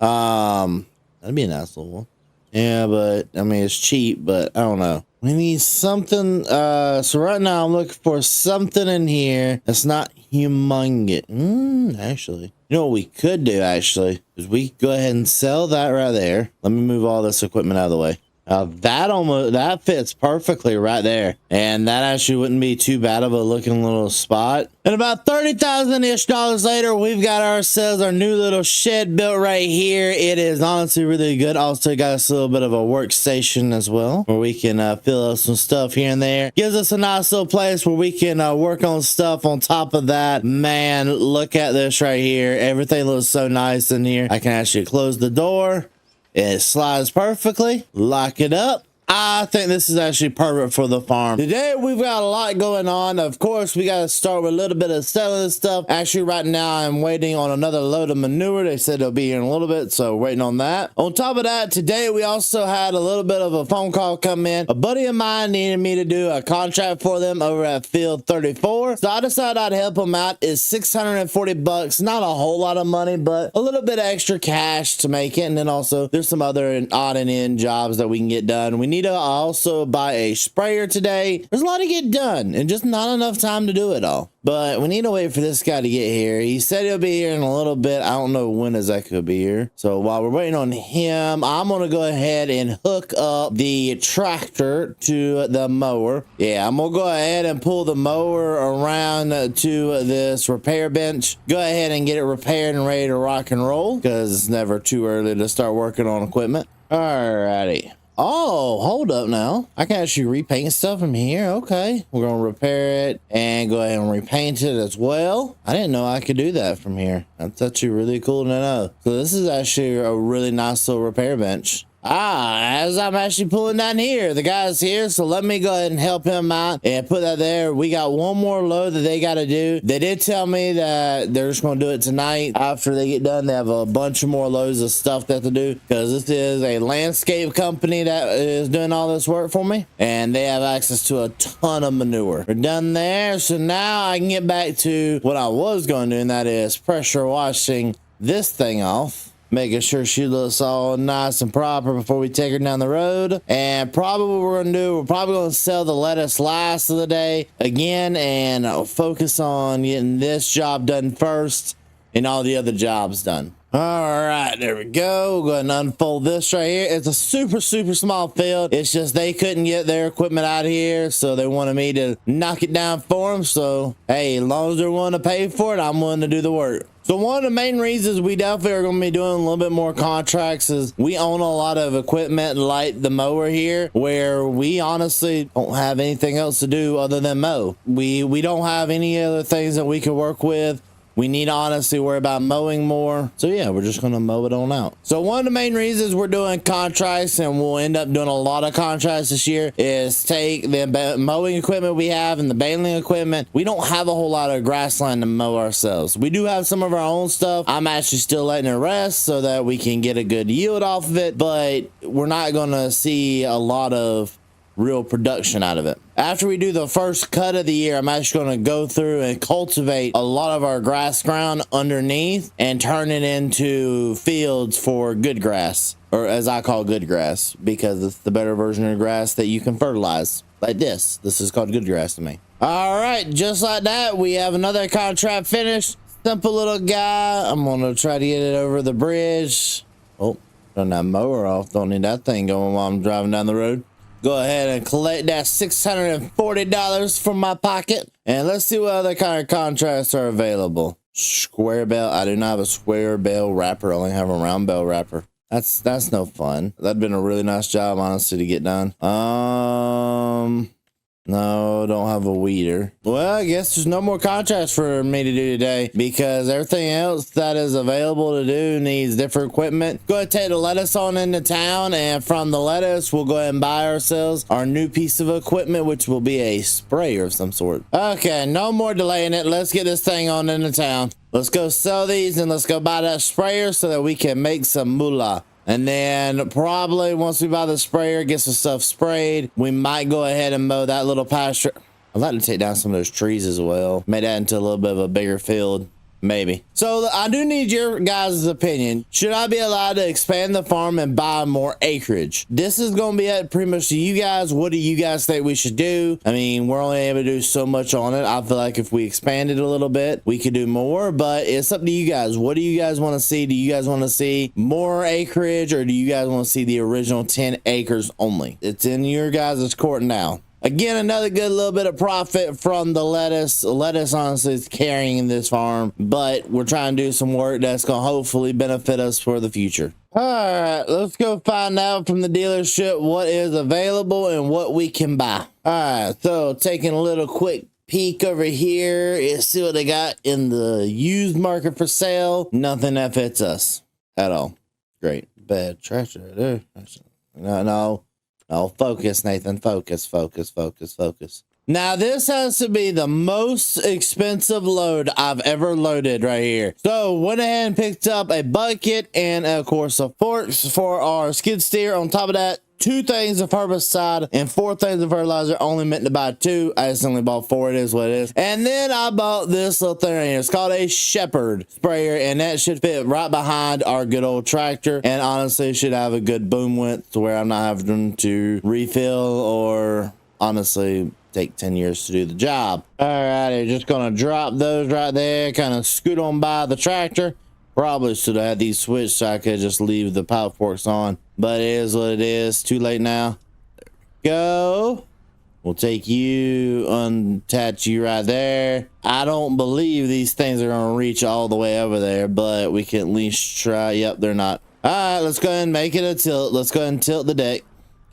That'd be a nice little one. Yeah, but I mean, it's cheap, but I don't know. We need something. So right now I'm looking for something in here that's not humongous. Actually, you know what we could do actually is we could go ahead and sell that right there. Let me move all this equipment out of the way. That fits perfectly right there, and that actually wouldn't be too bad of a looking little spot. And about $30,000-ish later, we've got ourselves our new little shed built right here. It is honestly really good. Also got us a little bit of a workstation as well, where we can fill up some stuff here and there. Gives us a nice little place where we can work on stuff. On top of that, man, look at this right here. Everything looks so nice in here. I can actually close the door. It slides perfectly. Lock it up. I think this is actually perfect for the farm. Today, we've got a lot going on. Of course, we got to start with a little bit of selling this stuff. Actually, right now, I'm waiting on another load of manure. They said it'll be here in a little bit, so waiting on that. On top of that, today, we also had a little bit of a phone call come in. A buddy of mine needed me to do a contract for them over at Field 34. So I decided I'd help them out. It's 640 bucks. Not a whole lot of money, but a little bit of extra cash to make it. And then also, there's some other odd and end jobs that we can get done. We need to also buy a sprayer today. There's a lot to get done and just not enough time to do it all. But we need to wait for this guy to get here. He said he'll be here in a little bit. I don't know when exactly he'll be here. So while we're waiting on him, I'm going to go ahead and hook up the tractor to the mower. Yeah, I'm going to go ahead and pull the mower around to this repair bench. Go ahead and get it repaired and ready to rock and roll, because it's never too early to start working on equipment. Alrighty. Oh, hold up now. I can actually repaint stuff from here. Okay. We're going to repair it and go ahead and repaint it as well. I didn't know I could do that from here. That's actually really cool to know. So this is actually a really nice little repair bench. As I'm actually pulling down here, the guy's here, so let me go ahead and help him out and put that there. We got one more load that they got to do. They did tell me that they're just going to do it tonight. After they get done, they have a bunch of more loads of stuff that to do, because this is a landscape company that is doing all this work for me, and they have access to a ton of manure. We're done there, so now I can get back to what I was going to do, and that is pressure washing this thing off, making sure she looks all nice and proper before we take her down the road. And probably what we're gonna do, we're probably gonna sell the lettuce last of the day again and focus on getting this job done first and all the other jobs done. All right, there we go. We're going to unfold this right here. It's a super small field. It's just they couldn't get their equipment out here, so they wanted me to knock it down for them. So, hey, as long as they're willing to pay for it, I'm willing to do the work. So one of the main reasons we definitely are going to be doing a little bit more contracts is we own a lot of equipment like the mower here, where we honestly don't have anything else to do other than mow. We don't have any other things that we could work with. We need to honestly worry about mowing more. So yeah, we're just going to mow it on out. So one of the main reasons we're doing contracts, and we'll end up doing a lot of contracts this year, is take the mowing equipment we have and the baling equipment. We don't have a whole lot of grassland to mow ourselves. We do have some of our own stuff. I'm actually still letting it rest so that we can get a good yield off of it, but we're not going to see a lot of real production out of it. After we do the first cut of the year, I'm actually going to go through and cultivate a lot of our grass ground underneath and turn it into fields for good grass, or as I call good grass, because it's the better version of grass that you can fertilize. Like this is called good grass to me. All right, just like that, we have another contract finished. Simple little guy. I'm going to try to get it over the bridge. Oh, turn that mower off. Don't need that thing going while I'm driving down the road. Go ahead and collect that $640 from my pocket. And let's see what other kind of contracts are available. Square bell. I do not have a square bell wrapper. I only have a round bell wrapper. That's no fun. That'd been a really nice job, honestly, to get done. No, don't have a weeder. Well, I guess there's no more contracts for me to do today, because everything else that is available to do needs different equipment. Go ahead and take the lettuce on into town, and from the lettuce, we'll go ahead and buy ourselves our new piece of equipment, which will be a sprayer of some sort. Okay, no more delaying it. Let's get this thing on into town. Let's go sell these, and let's go buy that sprayer so that we can make some moolah. And then probably once we buy the sprayer, get some stuff sprayed, we might go ahead and mow that little pasture. I'd like to take down some of those trees as well. Make that into a little bit of a bigger field. Maybe. So I do need your guys' opinion. Should I be allowed to expand the farm and buy more acreage? This is going to be up pretty much to you guys. What do you guys think we should do? I mean, we're only able to do so much on it. I feel like if we expanded a little bit, we could do more, but it's up to you guys. What do you guys want to see? Do you guys want to see more acreage, or do you guys want to see the original 10 acres only? It's in your guys' court now. Again, another good little bit of profit from the lettuce. Lettuce honestly is carrying this farm, but we're trying to do some work that's going to hopefully benefit us for the future. All right, let's go find out from the dealership what is available and what we can buy. All right, so taking a little quick peek over here is see what they got in the used market for sale. Nothing that fits us at all. Great. Bad tractor. No, focus, Nathan. Focus. Now, this has to be the most expensive load I've ever loaded right here. So, went ahead and picked up a bucket and, of course, a forks for our skid steer. On top of that, 2 things of herbicide and 4 things of fertilizer. Only meant to buy 2. I just only bought 4. It is what it is. And then I bought this little thing right here. It's called a Shepherd sprayer, and that should fit right behind our good old tractor. And honestly, should have a good boom width to where I'm not having to refill or honestly take 10 years to do the job. All right, just gonna drop those right there, kind of scoot on by the tractor. Probably should have had these switched so I could just leave the power forks on, but it is what it is. Too late now. There we go. We'll take you, unattach you right there. I don't believe these things are gonna reach all the way over there, but we can at least try. Yep, they're not. All right, let's go ahead and make it a tilt. Let's go ahead and tilt the deck.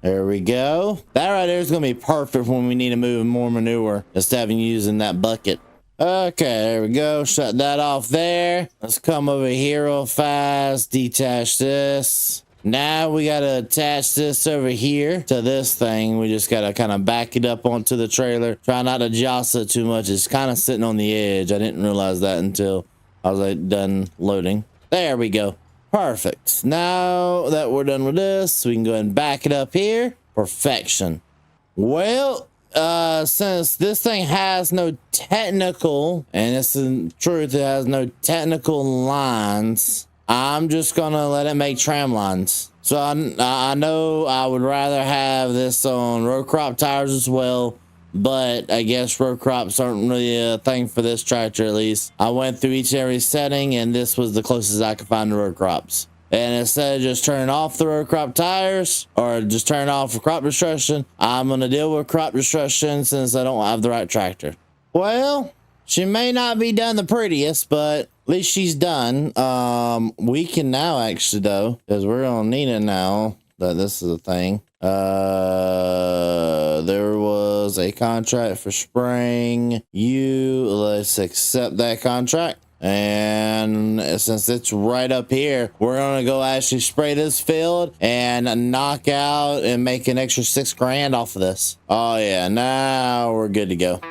There we go. That right there is gonna be perfect when we need to move more manure instead of using that bucket. Okay, there we go. Shut that off there. Let's come over here real fast. Detach this. Now we gotta attach this over here to this thing. We just gotta kind of back it up onto the trailer. Try not to jostle it too much. It's kind of sitting on the edge. I didn't realize that until I was like done loading. There we go. Perfect. Now that we're done with this, we can go ahead and back it up here. Perfection. Well, since this thing has no technical, and this is truth, it has no technical lines, I'm just gonna let it make tram lines. So I know I would rather have this on row crop tires as well, but I guess row crops aren't really a thing for this tractor. At least I went through each and every setting, and this was the closest I could find to row crops. And instead of just turning off the row crop tires or just turning off for crop destruction, I'm going to deal with crop destruction since I don't have the right tractor. Well, she may not be done the prettiest, but at least she's done. We can now actually, though, because we're going to need it now that this is a thing. There was a contract for spraying you. Let's accept that contract. And since it's right up here, we're gonna go actually spray this field and knock out and make an extra $6 grand off of this. Oh yeah, now we're good to go.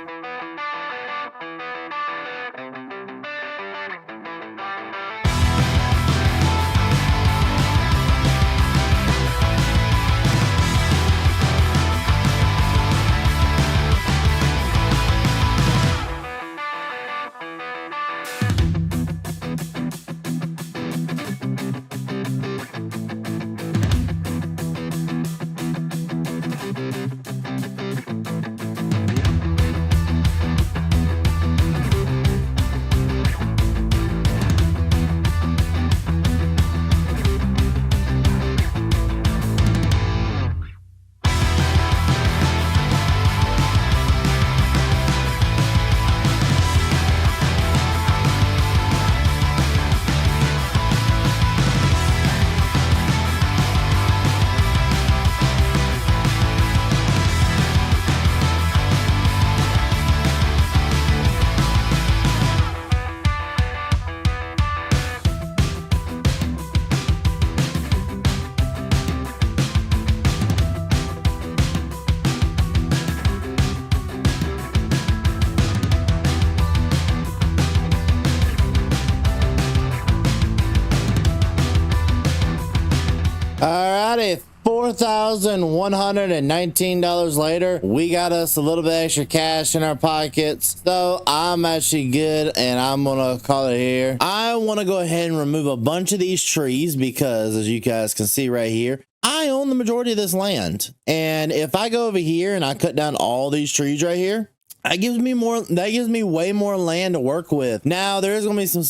Alrighty, $4,119 later, we got us a little bit extra cash in our pockets. So I'm actually good, and I'm gonna call it here. I want to go ahead and remove a bunch of these trees because, as you guys can see right here, I own the majority of this land. And if I go over here and I cut down all these trees right here, that gives me way more land to work with. Now there is gonna be some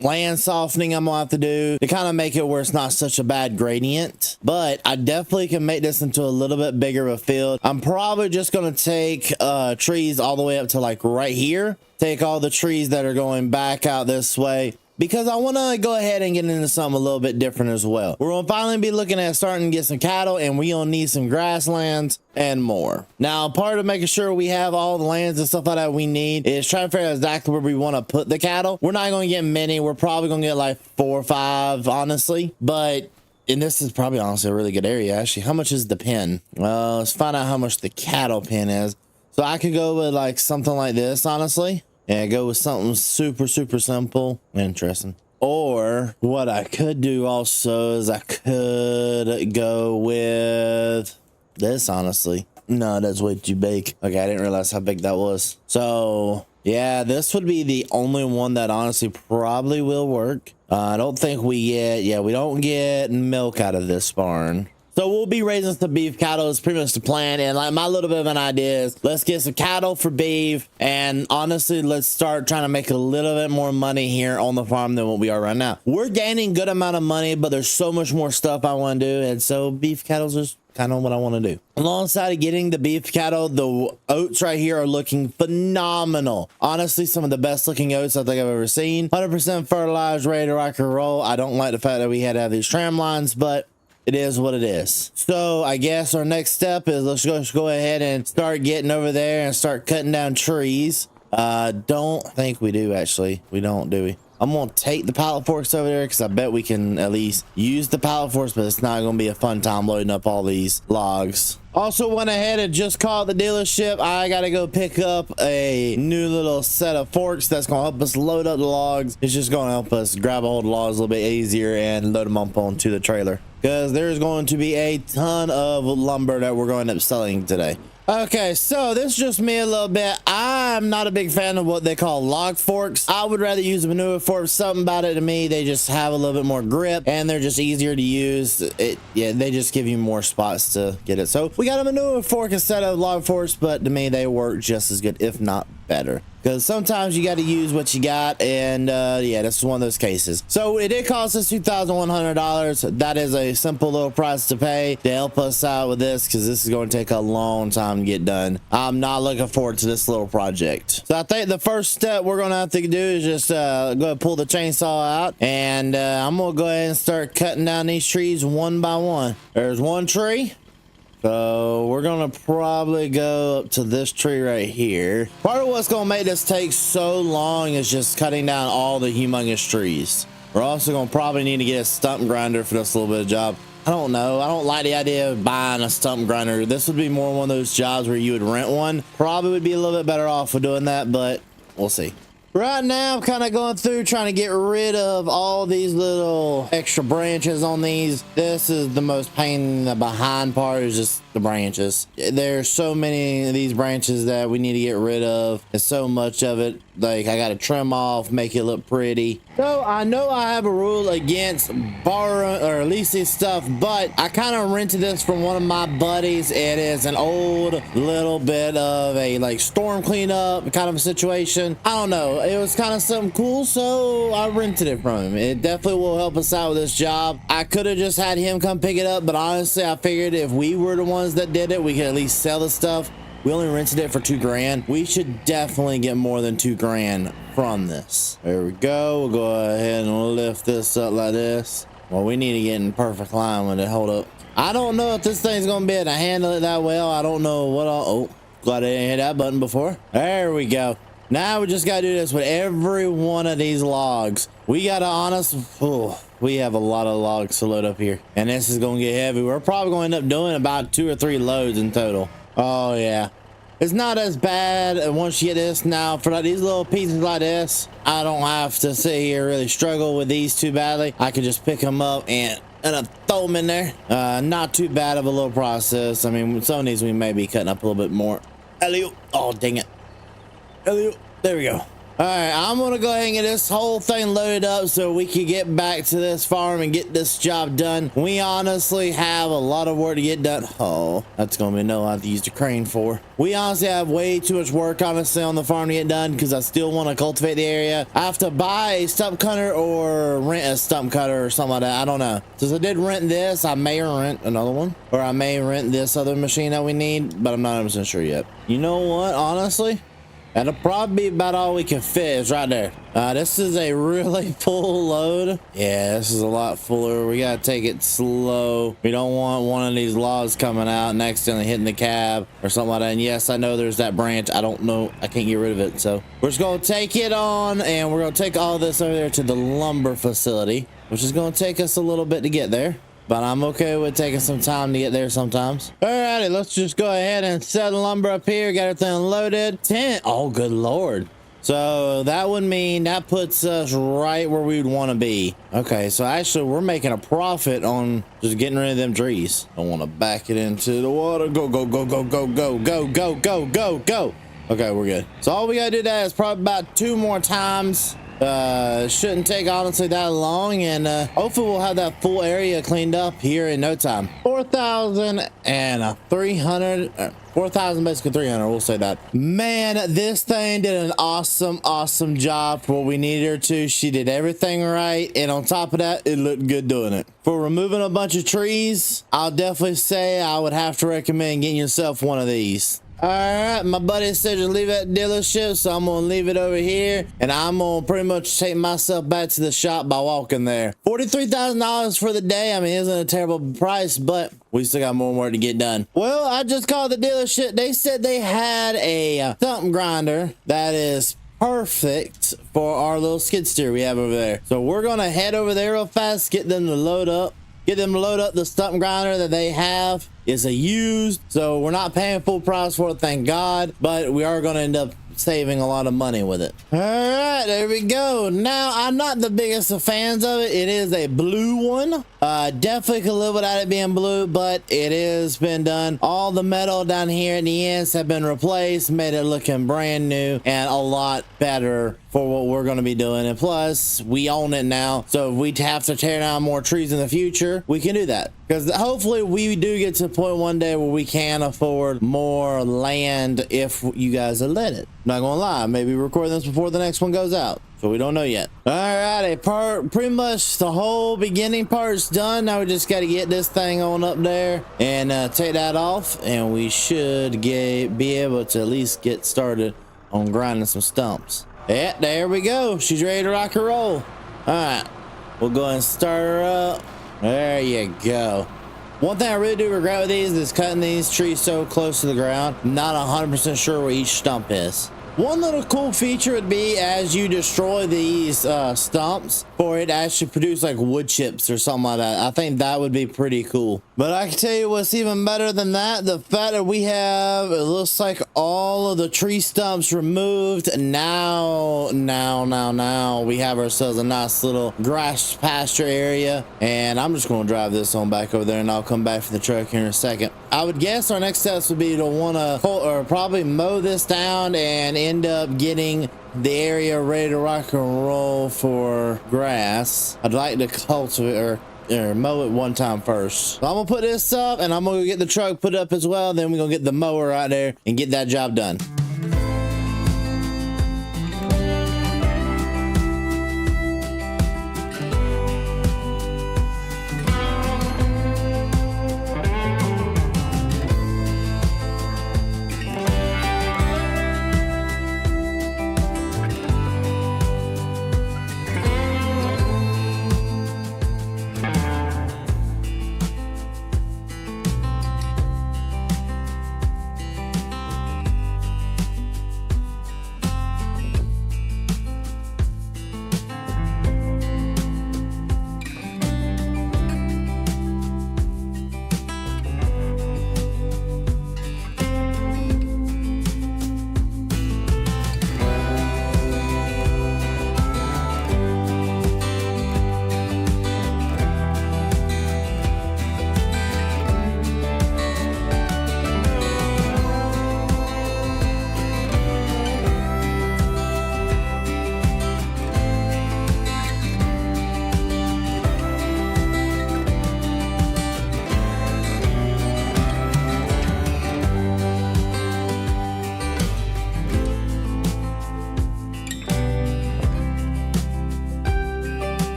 land softening I'm gonna have to do to kind of make it where it's not such a bad gradient, but I definitely can make this into a little bit bigger of a field. I'm probably just gonna take trees all the way up to like right here, take all the trees that are going back out this way, because I want to go ahead and get into something a little bit different as well. We're gonna finally be looking at starting to get some cattle, and we gonna need some grasslands and more. Now, part of making sure we have all the lands and stuff like that we need is trying to figure out exactly where we want to put the cattle. We're not going to get many. We're probably going to get like 4 or 5, honestly. And this is probably honestly a really good area. Actually, how much is the pen? Let's find out how much the cattle pen is. So I could go with like something like this, honestly. Yeah, go with something super simple. Interesting. Or what I could do also is I could go with this, honestly. No, that's way too big. Okay, I didn't realize how big that was. So yeah, this would be the only one that honestly probably will work. I don't think we don't get milk out of this barn. So we'll be raising some beef cattle is pretty much the plan. And like my little bit of an idea is let's get some cattle for beef. And honestly, let's start trying to make a little bit more money here on the farm than what we are right now. We're gaining good amount of money, but there's so much more stuff I want to do. And so beef cattle is kind of what I want to do. Alongside of getting the beef cattle, the oats right here are looking phenomenal. Honestly, some of the best looking oats I think I've ever seen. 100% fertilized, ready to rock and roll. I don't like the fact that we had to have these tram lines, but it is what it is. So I guess our next step is let's go ahead and start getting over there and start cutting down trees. Don't think we do, actually. We don't, do we? I'm gonna take the pallet forks over there because I bet we can at least use the pallet forks, but it's not gonna be a fun time loading up all these logs. Also went ahead and just called the dealership. I gotta go pick up a new little set of forks that's gonna help us load up the logs. It's just gonna help us grab a hold of the logs a little bit easier and load them up onto the trailer, because there's going to be a ton of lumber that we're going to end up selling today. Okay, so this is just me a little bit. I'm not a big fan of what they call log forks. I would rather use a manure fork. Something about it to me, they just have a little bit more grip and they're just easier to use. They just give you more spots to get it. So we got a manure fork instead of log forks, but to me they work just as good, if not better, because sometimes you got to use what you got. And yeah, this is one of those cases. So it did cost us $2,100. That is a simple little price to pay to help us out with this, because this is going to take a long time to get done. I'm not looking forward to this little project. So I think the first step we're gonna have to do is just go ahead and pull the chainsaw out, and I'm gonna go ahead and start cutting down these trees one by one. There's one tree. So we're gonna probably go up to this tree right here. Part of what's gonna make this take so long is just cutting down all the humongous trees. We're also gonna probably need to get a stump grinder for this little bit of job. I don't know. I don't like the idea of buying a stump grinder. This would be more one of those jobs where you would rent one. Probably would be a little bit better off for doing that, but we'll see. Right now, I'm kind of going through trying to get rid of all these little extra branches on these. This is the most pain in the behind part, is just the branches. There's so many of these branches that we need to get rid of. There's so much of it. Like, I got to trim off, make it look pretty. So I know I have a rule against borrowing or leasing stuff, but I kind of rented this from one of my buddies. It is an old little bit of a like storm cleanup kind of a situation. I don't know. It was kind of something cool, so I rented it from him. It definitely will help us out with this job. I could have just had him come pick it up, but honestly, I figured if we were the ones that did it, we could at least sell the stuff. We only rented it for $2,000. We should definitely get more than $2,000 from this. There we go. We'll go ahead and lift this up like this. Well, we need to get in perfect line with it. Hold up. I don't know if this thing's gonna be able to handle it that well. I don't know what oh, glad I didn't hit that button before. There we go. Now we just gotta do this with every one of these logs. We gotta we have a lot of logs to load up here, and this is gonna get heavy. We're probably gonna end up doing about 2 or 3 loads in total. Oh yeah, it's not as bad once you get this. Now for like these little pieces like this, I don't have to sit here really struggle with these too badly. I can just pick them up and and I throw them in there. Not too bad of a little process. I mean, with some of these we may be cutting up a little bit more. Elliot, oh dang it. Elliot, there we go. All right, I'm gonna go ahead and get this whole thing loaded up so we can get back to this farm and get this job done. We honestly have a lot of work to get done. Oh, that's gonna be no, I have to use the crane for. We honestly have way too much work honestly on the farm to get done because I still want to cultivate the area. I have to buy a stump cutter or rent a stump cutter or something like that. I don't know. Since I did rent this, I may rent another one, or I may rent this other machine that we need, but I'm not 100% sure yet. You know what, honestly? That'll probably be about all we can fit is right there. This is a really full load. Yeah, this is a lot fuller. We gotta take it slow. We don't want one of these logs coming out and accidentally hitting the cab or something like that. And yes, I know there's that branch. I don't know. I can't get rid of it. So we're just gonna take it on and we're gonna take all this over there to the lumber facility, which is gonna take us a little bit to get there. But I'm okay with taking some time to get there sometimes. Alrighty, let's just go ahead and set the lumber up here. Got everything loaded. 10. Oh, good Lord. So that would mean that puts us right where we would want to be. Okay, so actually we're making a profit on just getting rid of them trees. I want to back it into the water. Go, go, go, go, go, go, go, go, go, go, go. Okay, we're good. So all we got to do that is probably about 2 more times. Shouldn't take honestly that long, and hopefully we'll have that full area cleaned up here in no time. 4,300 4,000 basically 300, we'll say that. Man, this thing did an awesome job for what we needed her to. She did everything right, and on top of that, it looked good doing it. For removing a bunch of trees, I'll definitely say I would have to recommend getting yourself one of these. All right, my buddy said to leave it at the dealership, so I'm gonna leave it over here, and I'm gonna pretty much take myself back to the shop by walking there. $43,000 for the day. I mean, it isn't a terrible price, but we still got more work to get done. Well, I just called the dealership. They said they had a stump grinder that is perfect for our little skid steer we have over there. So we're gonna head over there real fast, get them to load up the stump grinder that they have. Is a used, so we're not paying full price for it, thank God, but we are going to end up saving a lot of money with it. All right, there we go. Now, I'm not the biggest of fans of it. It is a blue one. Definitely could live without it being blue, but it has been done. All the metal down here in the ends have been replaced, made it looking brand new and a lot better for what we're going to be doing. And plus, we own it now, so if we have to tear down more trees in the future, we can do that. Because hopefully we do get to the point one day where we can afford more land if you guys will let it. Not gonna lie, maybe record this before the next one goes out, so we don't know yet. All right, pretty much the whole beginning part's done. Now we just got to get this thing on up there and take that off, and we should be able to at least get started on grinding some stumps. Yeah, there we go. She's ready to rock and roll. All right, we'll go ahead and start her up. There you go. One thing I really do regret with these is cutting these trees so close to the ground. Not 100% sure where each stump is. One little cool feature would be as you destroy these stumps for it to actually produce like wood chips or something like that. I think that would be pretty cool. But I can tell you what's even better than that. The fact that we have, it looks like all of the tree stumps removed. Now we have ourselves a nice little grass pasture area. And I'm just going to drive this on back over there, and I'll come back for the truck here in a second. I would guess our next steps would be to want to or probably mow this down and end up getting the area ready to rock and roll for grass. I'd like to cultivate or mow it one time first. So I'm gonna put this up, and I'm gonna get the truck put up as well. Then we're gonna get the mower right there and get that job done.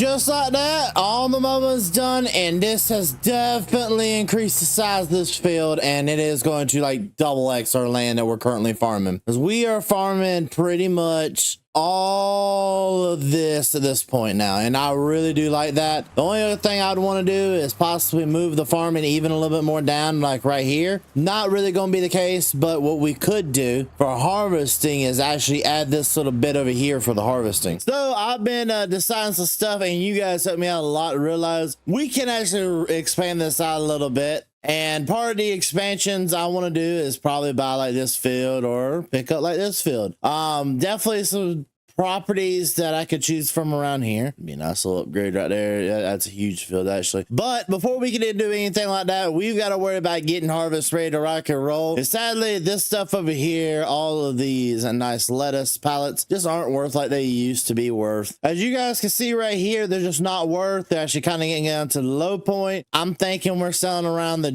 just like that, all the mowing's done, and this has definitely increased the size of this field, and it is going to like double X our land that we're currently farming, because we are farming pretty much all of this at this point now, and I really do like that. The only other thing I'd want to do is possibly move the farming even a little bit more down, like right here. Not really going to be the case, but what we could do for harvesting is actually add this little bit over here for the harvesting. So I've been deciding some stuff, and you guys helped me out a lot to realize we can actually expand this out a little bit. And part of the expansions I want to do is probably buy like this field or pick up like this field. Definitely some properties that I could choose from around here. Be a nice little upgrade right there. Yeah, that's a huge field actually. But before we can do anything like that, we've got to worry about getting harvest ready to rock and roll. And sadly, this stuff over here, all of these nice lettuce pallets just aren't worth like they used to be worth. As you guys can see right here, they're just not worth. They're actually kind of getting down to the low point. I'm thinking we're selling around the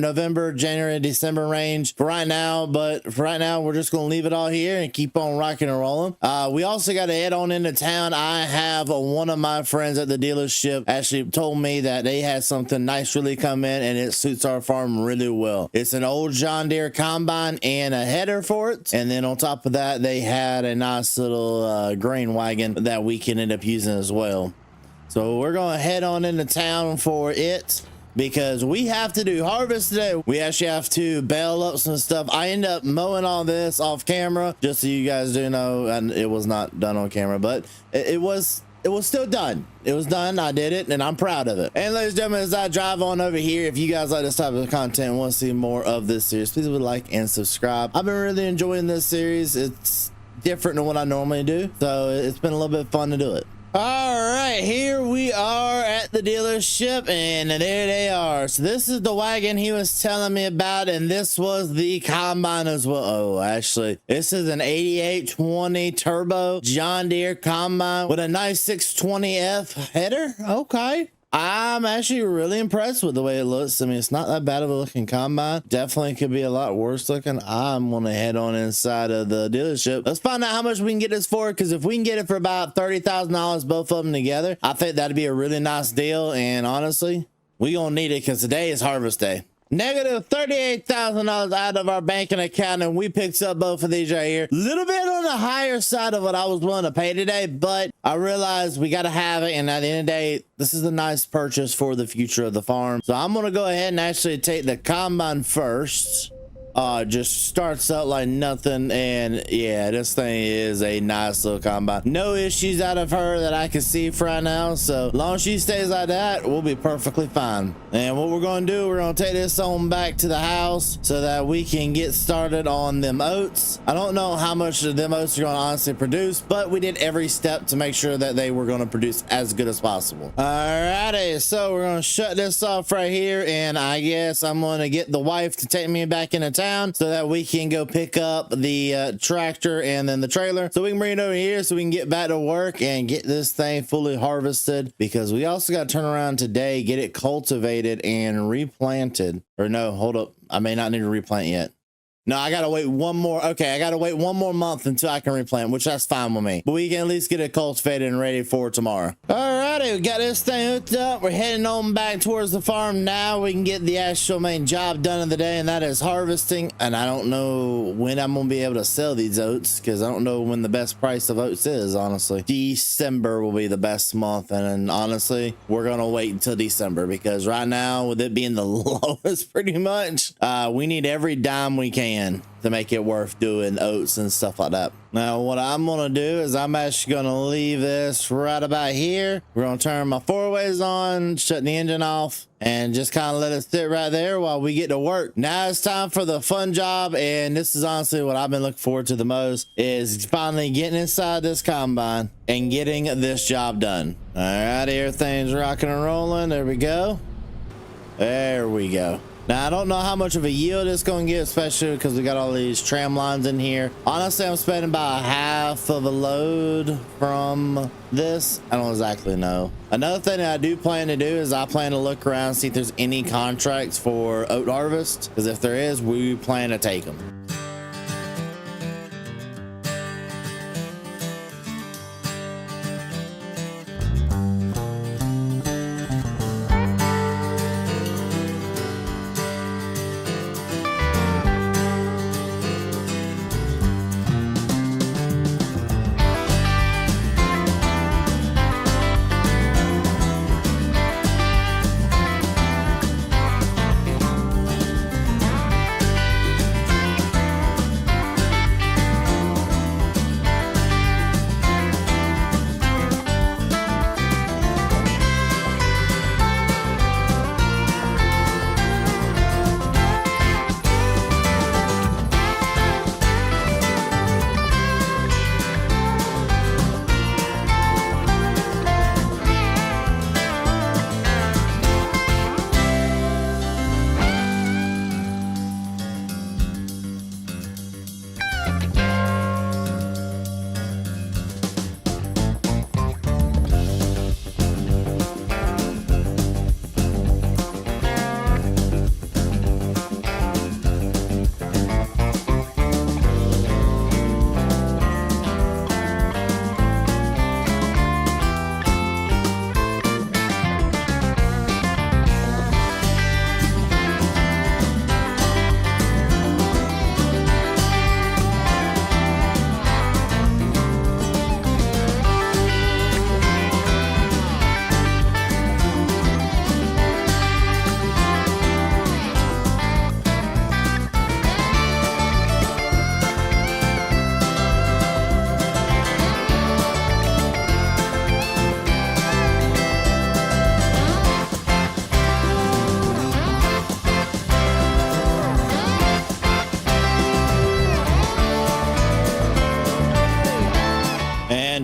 November, January, December range for right now. But for right now, we're just going to leave it all here and keep on rocking and rolling. We also got to head on into town. I have one of my friends at the dealership actually told me that they had something nice really come in, and it suits our farm really well. It's an old John Deere combine and a header for it, and then on top of that they had a nice little grain wagon that we can end up using as well. So we're going to head on into town for it, because we have to do harvest today. We actually have to bale up some stuff. I end up mowing all this off camera, just so you guys do know, and it was not done on camera, but it was still done. It was done. I did it, and I'm proud of it. And ladies and gentlemen, as I drive on over here, if you guys like this type of content and want to see more of this series, please would like and subscribe. I've been really enjoying this series. It's different than what I normally do, so it's been a little bit fun to do it. All right, here we are at the dealership, and there they are. So this is the wagon he was telling me about, and this was the combine as well. Oh, actually, this is an 8820 turbo John Deere combine with a nice 620F header. Okay. I'm actually really impressed with the way it looks. I mean, it's not that bad of a looking combine. Definitely could be a lot worse looking. I'm gonna head on inside of the dealership. Let's find out how much we can get this for, because if we can get it for about $30,000 both of them together, I think that'd be a really nice deal. And honestly, we gonna need it, because today is harvest day. Negative $38,000 out of our banking account, and we picked up both of these right here. A little bit on the higher side of what I was willing to pay today, but I realized we got to have it, and at the end of the day, this is a nice purchase for the future of the farm. So I'm going to go ahead and actually take the combine first. Just starts up like nothing, and yeah, this thing is a nice little combine. No issues out of her that I can see for right now, so long as she stays like that, we'll be perfectly fine. And what we're going to do, we're going to take this on back to the house so that we can get started on them oats. I don't know how much of them oats are going to honestly produce, but we did every step to make sure that they were going to produce as good as possible. Alrighty, so we're going to shut this off right here, and I guess I'm going to get the wife to take me back into town so that we can go pick up the tractor and then the trailer, so we can bring it over here so we can get back to work and get this thing fully harvested, because we also got to turn around today, get it cultivated and replanted. Or no, hold up, I may not need to replant yet. No, I gotta wait one more. Okay, I gotta wait one more month until I can replant, which that's fine with me. But we can at least get it cultivated and ready for tomorrow. Alrighty, we got this thing hooked up. We're heading on back towards the farm now. We can get the actual main job done of the day, and that is harvesting. And I don't know when I'm gonna be able to sell these oats, because I don't know when the best price of oats is, honestly. December will be the best month, and honestly, we're gonna wait until December, because right now, with it being the lowest pretty much, we need every dime we can to make it worth doing oats and stuff like that. Now what I'm gonna do is I'm actually gonna leave this right about here. We're gonna turn my four-ways on, shut the engine off, and just kind of let it sit right there while we get to work. Now it's time for the fun job, and this is honestly what I've been looking forward to the most, is finally getting inside this combine and getting this job done. All right, everything's rocking and rolling. There we go. There we go. Now, I don't know how much of a yield it's going to get, especially because we got all these tram lines in here. Honestly, I'm spending about half of a load from this. I don't exactly know. Another thing that I do plan to do is I plan to look around, see if there's any contracts for oat harvest, because if there is, we plan to take them.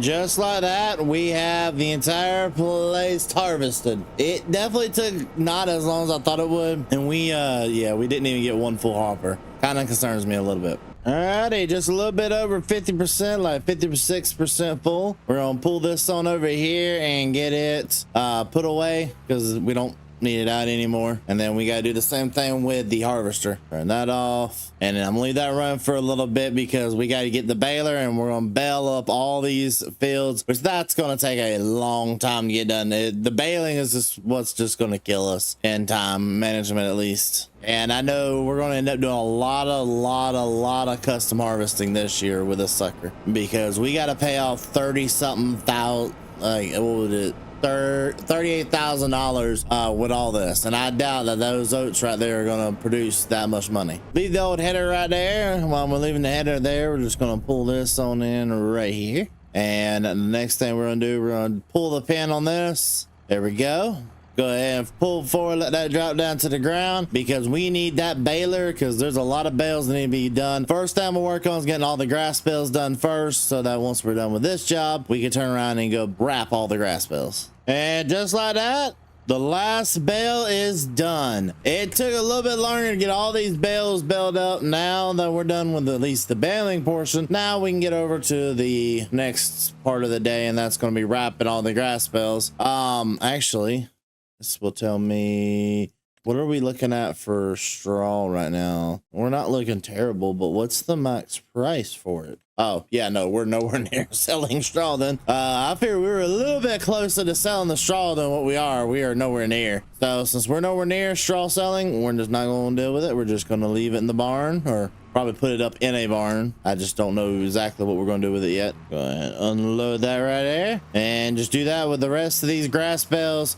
And just like that, we have the entire place harvested. It definitely took not as long as I thought it would. And yeah, we didn't even get one full hopper. Kind of concerns me a little bit. Alrighty, just a little bit over 50%, like 56% full. We're gonna pull this on over here and get it put away because we don't need it out anymore. And then we gotta do the same thing with the harvester. Turn that off, and then I'm gonna leave that run for a little bit because we gotta get the baler and we're gonna bale up all these fields, which that's gonna take a long time to get done. The baling is just what's just gonna kill us in time management, at least. And I know we're going to end up doing a lot of custom harvesting this year with this sucker, because we got to pay off 30 something thousand, like what was it, $38,000 with all this. And I doubt that those oats right there are going to produce that much money. Leave the old header right there. While we're leaving the header there, we're just going to pull this on in right here. And the next thing we're going to do, we're going to pull the pin on this. There we go. Go ahead and pull forward, let that drop down to the ground, because we need that baler, because there's a lot of bales that need to be done. First thing we'll work on is getting all the grass bales done first, so that once we're done with this job, we can turn around and go wrap all the grass bales. And just like that, the last bale is done. It took a little bit longer to get all these bales baled up. Now that we're done with at least the baling portion, now we can get over to the next part of the day, and that's going to be wrapping all the grass bales. Actually, this will tell me, what are we looking at for straw right now? We're not looking terrible, but what's the max price for it? Oh, yeah, no, we're nowhere near selling straw then. I figured we were a little bit closer to selling the straw than what we are. We are nowhere near. So since we're nowhere near straw selling, we're just not going to deal with it. We're just going to leave it in the barn, or probably put it up in a barn. I just don't know exactly what we're going to do with it yet. Go ahead and unload that right there, and just do that with the rest of these grass bales.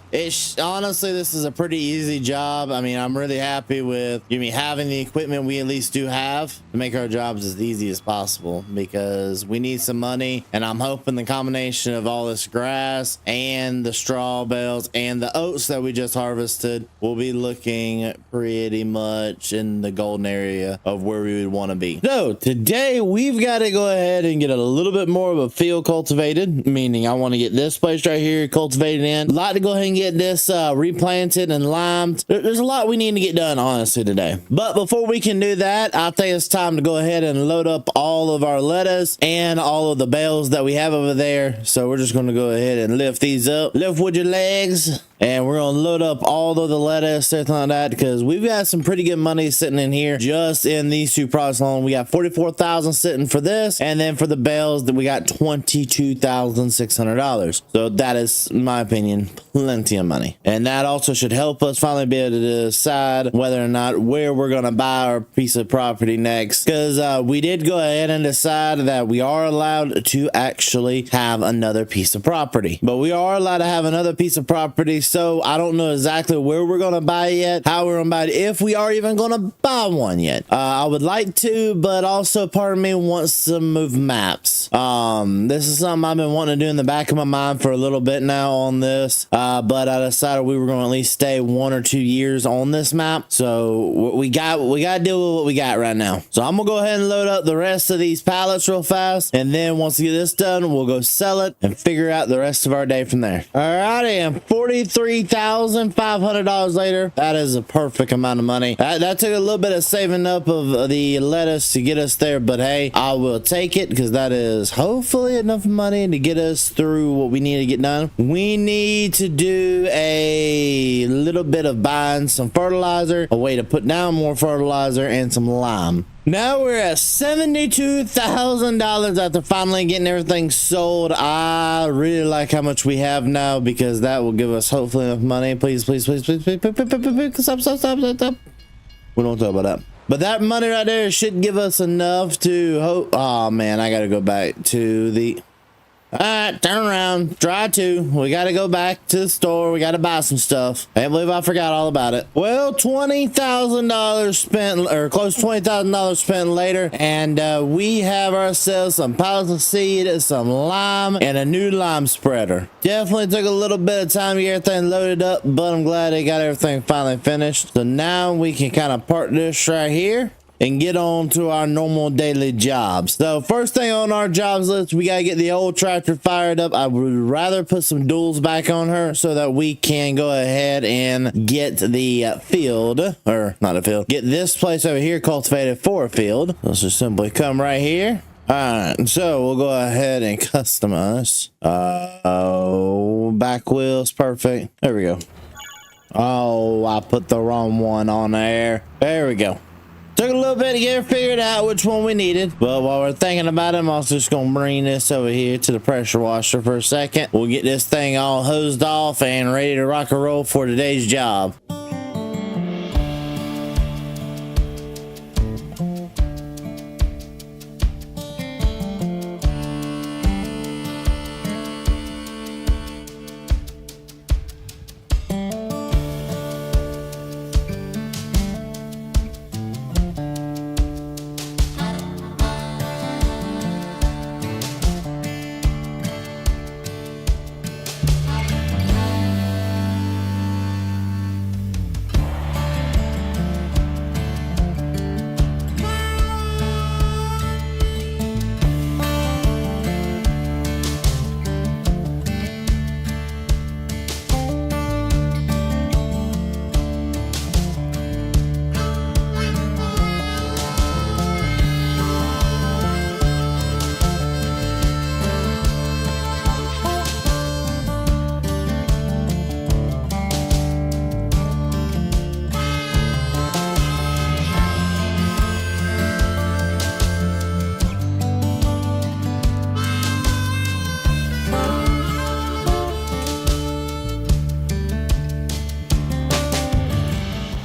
Honestly, this is a pretty easy job. I mean, I'm really happy with having the equipment we at least do have to make our jobs as easy as possible, because we need some money, and I'm hoping the combination of all this grass and the straw bales and the oats that we just harvested will be looking pretty much in the golden area of where we would want to be. So today we've got to go ahead and get a little bit more of a field cultivated, meaning I want to get this place right here cultivated in. A lot to go ahead and get this replanted and limed. There's a lot we need to get done, honestly, today. But before we can do that, I think it's time to go ahead and load up all of our lettuce and all of the bales that we have over there. So we're just going to go ahead and lift these up. Lift with your legs. And we're going to load up all of the lettuce, everything like that, because we've got some pretty good money sitting in here just in these two products alone. We got $44,000 sitting for this, and then for the bales that we got $22,600. So that is, in my opinion, plenty of money. And that also should help us finally be able to decide whether or not where we're going to buy our piece of property next, because we did go ahead and decide that we are allowed to actually have another piece of property. But we are allowed to have another piece of property. So I don't know exactly where we're going to buy it yet, how we're going to buy it, if we are even going to buy one yet. I would like to, but also part of me wants to move maps. This is something I've been wanting to do in the back of my mind for a little bit now on this. But I decided we were going to at least stay 1 or 2 years on this map. So we got to deal with what we got right now. So I'm going to go ahead and load up the rest of these pallets real fast. And then once we get this done, we'll go sell it and figure out the rest of our day from there. Alrighty, and $43,500 later, that is a perfect amount of money. That took a little bit of saving up of the lettuce to get us there, but hey, I will take it, because that is hopefully enough money to get us through what we need to get done. We need to do a little bit of buying some fertilizer, a way to put down more fertilizer, and some lime. Now we're at $72,000 after finally getting everything sold. I really like how much we have now, because that will give us hopefully enough money. Please, please, please, please, please, stop. We don't talk about that. But that money right there should give us enough to hope. Oh man, I gotta go back to the... All right, turn around, try to. We got to go back to the store. We got to buy some stuff. I can't believe I forgot all about it. Well, $20,000 spent, or close to $20,000 spent later, and we have ourselves some pallets of seed, some lime, and a new lime spreader. Definitely took a little bit of time to get everything loaded up, but I'm glad they got everything finally finished. So now we can kind of park this right here. and get on to our normal daily jobs. So first thing on our jobs list, we got to get the old tractor fired up. I would rather put some duals back on her so that we can go ahead and get the field, or not a field, get this place over here cultivated for a field. Let's just simply come right here. All right, so we'll go ahead and customize. Back wheels, perfect. There we go. Oh, I put the wrong one on there. There we go. Took a little bit to get figured out which one we needed, but while we're thinking about it, I'm also just gonna bring this over here to the pressure washer for a second. We'll get this thing all hosed off and ready to rock and roll for today's job.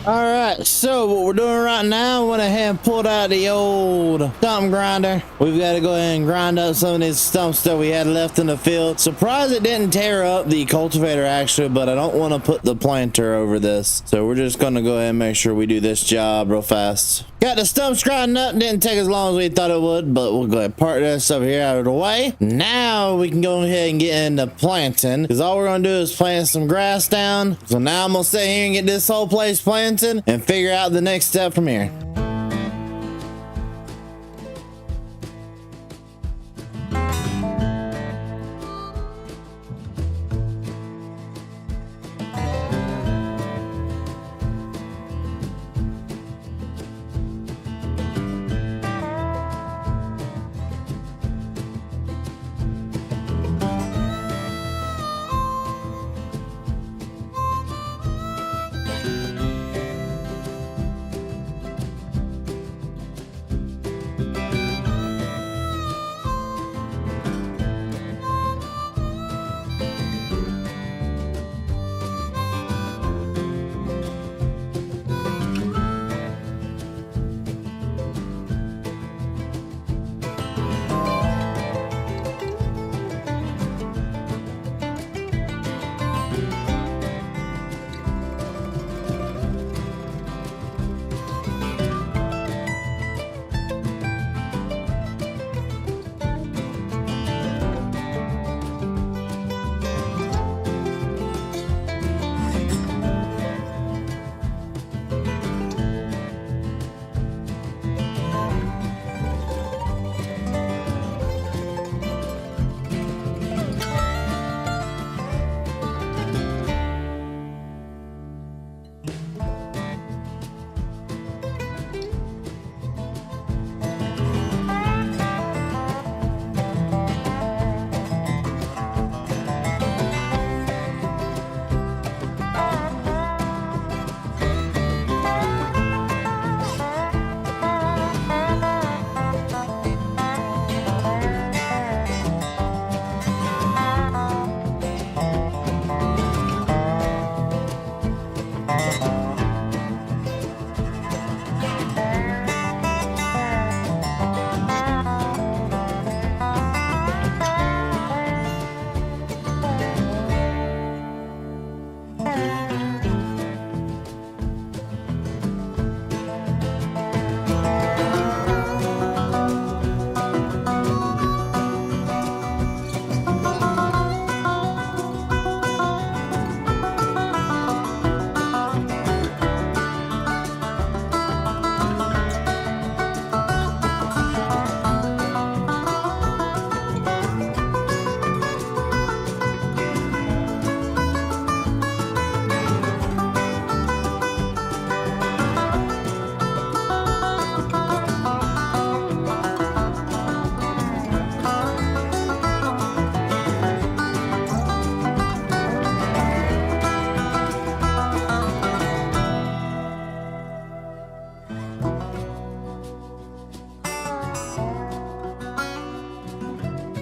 All right, so what we're doing right now, went ahead and pulled out the old stump grinder. We've got to go ahead and grind up some of these stumps that we had left in the field. Surprised it didn't tear up the cultivator actually, but I don't want to put the planter over this. So we're just going to go ahead and make sure we do this job real fast. Got the stumps grinded up, didn't take as long as we thought it would, but we'll go ahead and park this over here out of the way. Now we can go ahead and get into planting, because all we're going to do is plant some grass down. So now I'm going to sit here and get this whole place planted and figure out the next step from here.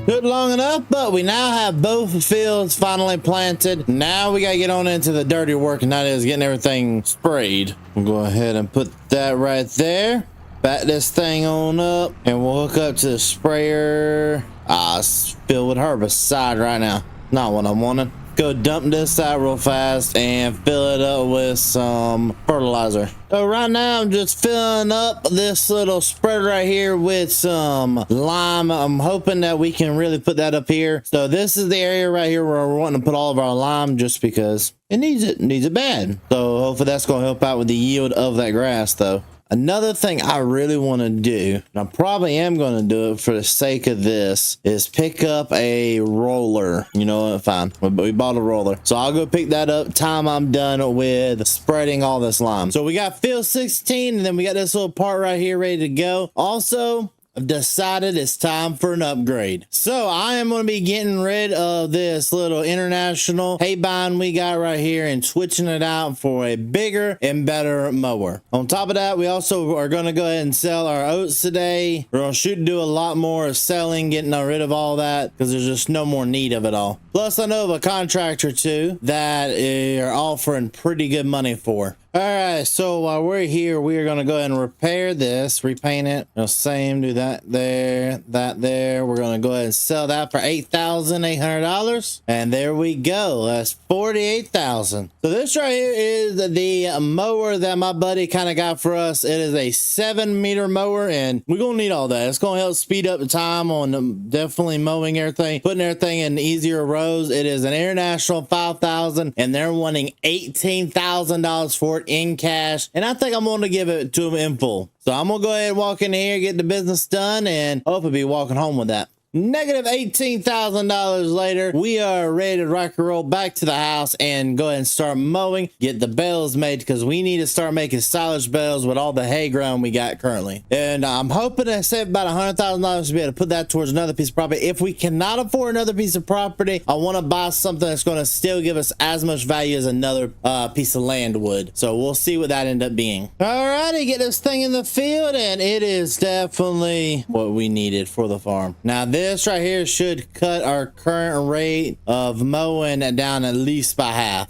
Took long enough, but we now have both fields finally planted. Now we gotta get on into the dirty work, and that is getting everything sprayed. We'll go ahead and put that right there. Back this thing on up, and we'll hook up to the sprayer. It's filled with herbicide right now. Not what I'm wanting. Go dump this out real fast and fill it up with some fertilizer. So right now I'm just filling up this little spread right here with some lime. I'm hoping that we can really put that up here. So this is the area right here where we're wanting to put all of our lime, just because it needs it bad. So hopefully that's going to help out with the yield of that grass though. Another thing I really want to do, and I probably am going to do it for the sake of this, is pick up a roller. You know what? Fine. We bought a roller. So I'll go pick that up time I'm done with spreading all this lime. So we got field 16, and then we got this little part right here ready to go. Also, I've decided it's time for an upgrade. So I am going to be getting rid of this little international hay bind we got right here and switching it out for a bigger and better mower. On top of that, we also are going to go ahead and sell our oats today. We're going to shoot to do a lot more selling, getting rid of all that, because there's just no more need of it all. Plus, I know of a contractor too that are offering pretty good money for. All right, so while we're here, we are going to go ahead and repair this, repaint it. Same, do that there, that there. We're going to go ahead and sell that for $8,800. And there we go. That's $48,000. So this right here is the mower that my buddy kind of got for us. It is a 7-meter mower, and we're going to need all that. It's going to help speed up the time on definitely mowing everything, putting everything in easier rows. It is an International 5000, and they're wanting $18,000 for it in cash, and I think I'm going to give it to them in full. So I'm going to go ahead and walk in here, get the business done, and hopefully be walking home with that. Negative $18,000 later, we are ready to rock and roll back to the house and go ahead and start mowing, get the bales made, because we need to start making silage bales with all the hay ground we got currently. And I'm hoping to save about $100,000 to be able to put that towards another piece of property. If we cannot afford another piece of property, I want to buy something that's going to still give us as much value as another piece of land would. So we'll see what that end up being. Alrighty, get this thing in the field, and it is definitely what we needed for the farm. Now this right here should cut our current rate of mowing down at least by half.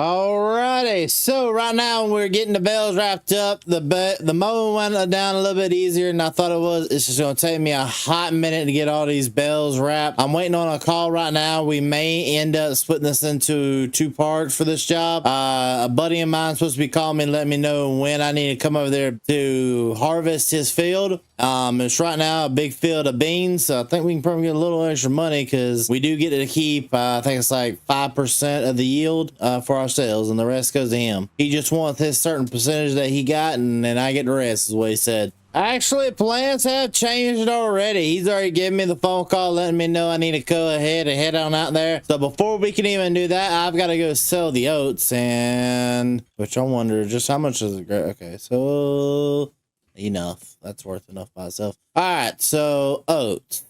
Alrighty, so right now we're getting the bales wrapped up. The mowing went down a little bit easier than I thought it was. It's just gonna take me a hot minute to get all these bales wrapped. I'm waiting on a call right now. We may end up splitting this into 2 parts for this job. A buddy of mine supposed to be calling me and letting me know when I need to come over there to harvest his field. It's right now a big field of beans, so I think we can probably get a little extra money because we do get to keep I think it's like 5% of the yield for ourselves, and the rest goes to him. He just wants his certain percentage that he got, and then I get the rest, is what he said. Actually, plans have changed already. He's already given me the phone call letting me know I need to go ahead and head on out there. So before we can even do that, I've got to go sell the oats, and which I wonder just how much is it. Okay, so enough. That's worth enough by itself. All right, so oats.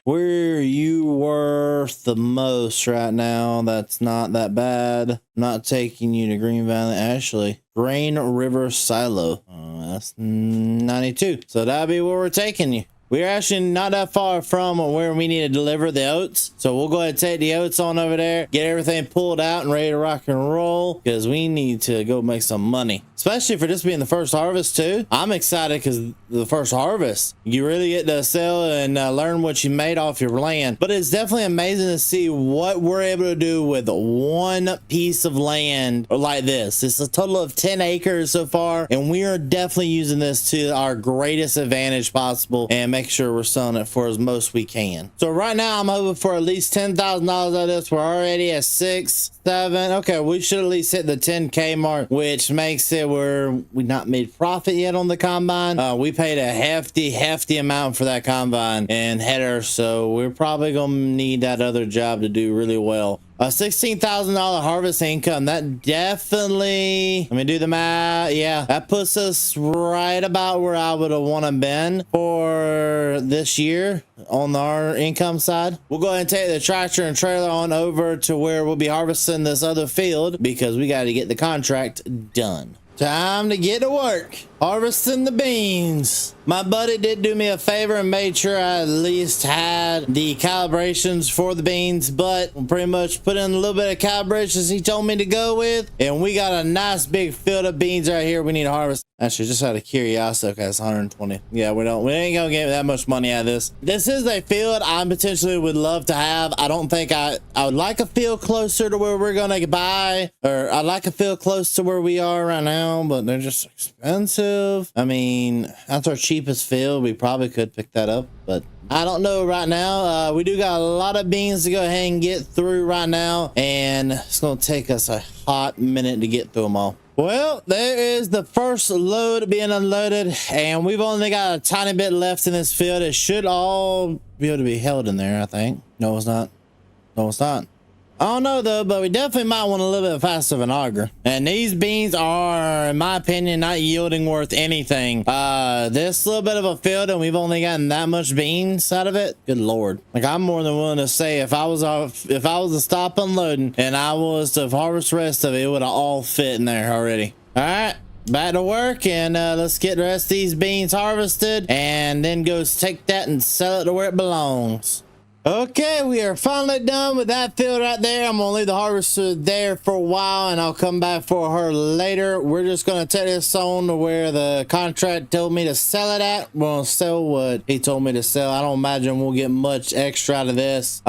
Where you worth the most right now? That's not that bad. I'm not taking you to Green Valley. Actually, Grain River Silo. That's 92. So that'll be where we're taking you. We're actually not that far from where we need to deliver the oats. So we'll go ahead and take the oats on over there, get everything pulled out and ready to rock and roll, because we need to go make some money, especially for this being the first harvest too. I'm excited because the first harvest, you really get to sell and learn what you made off your land. But it's definitely amazing to see what we're able to do with one piece of land like this. It's a total of 10 acres so far, and we are definitely using this to our greatest advantage possible and make sure we're selling it for as most we can. So right now I'm hoping for at least $10,000 out of this. We're already at 6, 7. Okay, we should at least hit the 10K mark, which makes it where we not made profit yet on the combine. We paid a hefty amount for that combine and header, so we're probably gonna need that other job to do really well. A $16,000 harvest income, that definitely, let me do the math. Yeah, that puts us right about where I would have want to been for this year on our income side. We'll go ahead and take the tractor and trailer on over to where we'll be harvesting this other field because we got to get the contract done. Time to get to work harvesting the beans. My buddy did do me a favor and made sure I at least had the calibrations for the beans, but we'll pretty much put in a little bit of calibrations he told me to go with, and we got a nice big field of beans right here we need to harvest. Actually, just out of curiosity, okay, it's 120. Yeah, we ain't gonna get that much money out of this. This is a field I potentially would love to have. I don't think I would like a field closer to where we're gonna buy, or I'd like a field close to where we are right now, but they're just expensive. I mean, that's our cheapest field. We probably could pick that up, but I don't know right now. We do got a lot of beans to go ahead and get through right now, and it's gonna take us a hot minute to get through them all. Well, there is the first load being unloaded, and we've only got a tiny bit left in this field. It should all be able to be held in there, I think. No, it's not. No, it's not. I don't know though, but we definitely might want a little bit faster of an auger. And these beans are, in my opinion, not yielding worth anything. This little bit of a field, and we've only gotten that much beans out of it. Good Lord. Like, I'm more than willing to say if I was to stop unloading and I was to harvest the rest of it, it would have all fit in there already. All right. Back to work, and let's get the rest of these beans harvested and then go take that and sell it to where it belongs. Okay, we are finally done with that field right there. I'm gonna leave the harvester there for a while, and I'll come back for her later. We're just gonna take this on to where the contract told me to sell it at. We're gonna sell what he told me to sell. I don't imagine we'll get much extra out of this.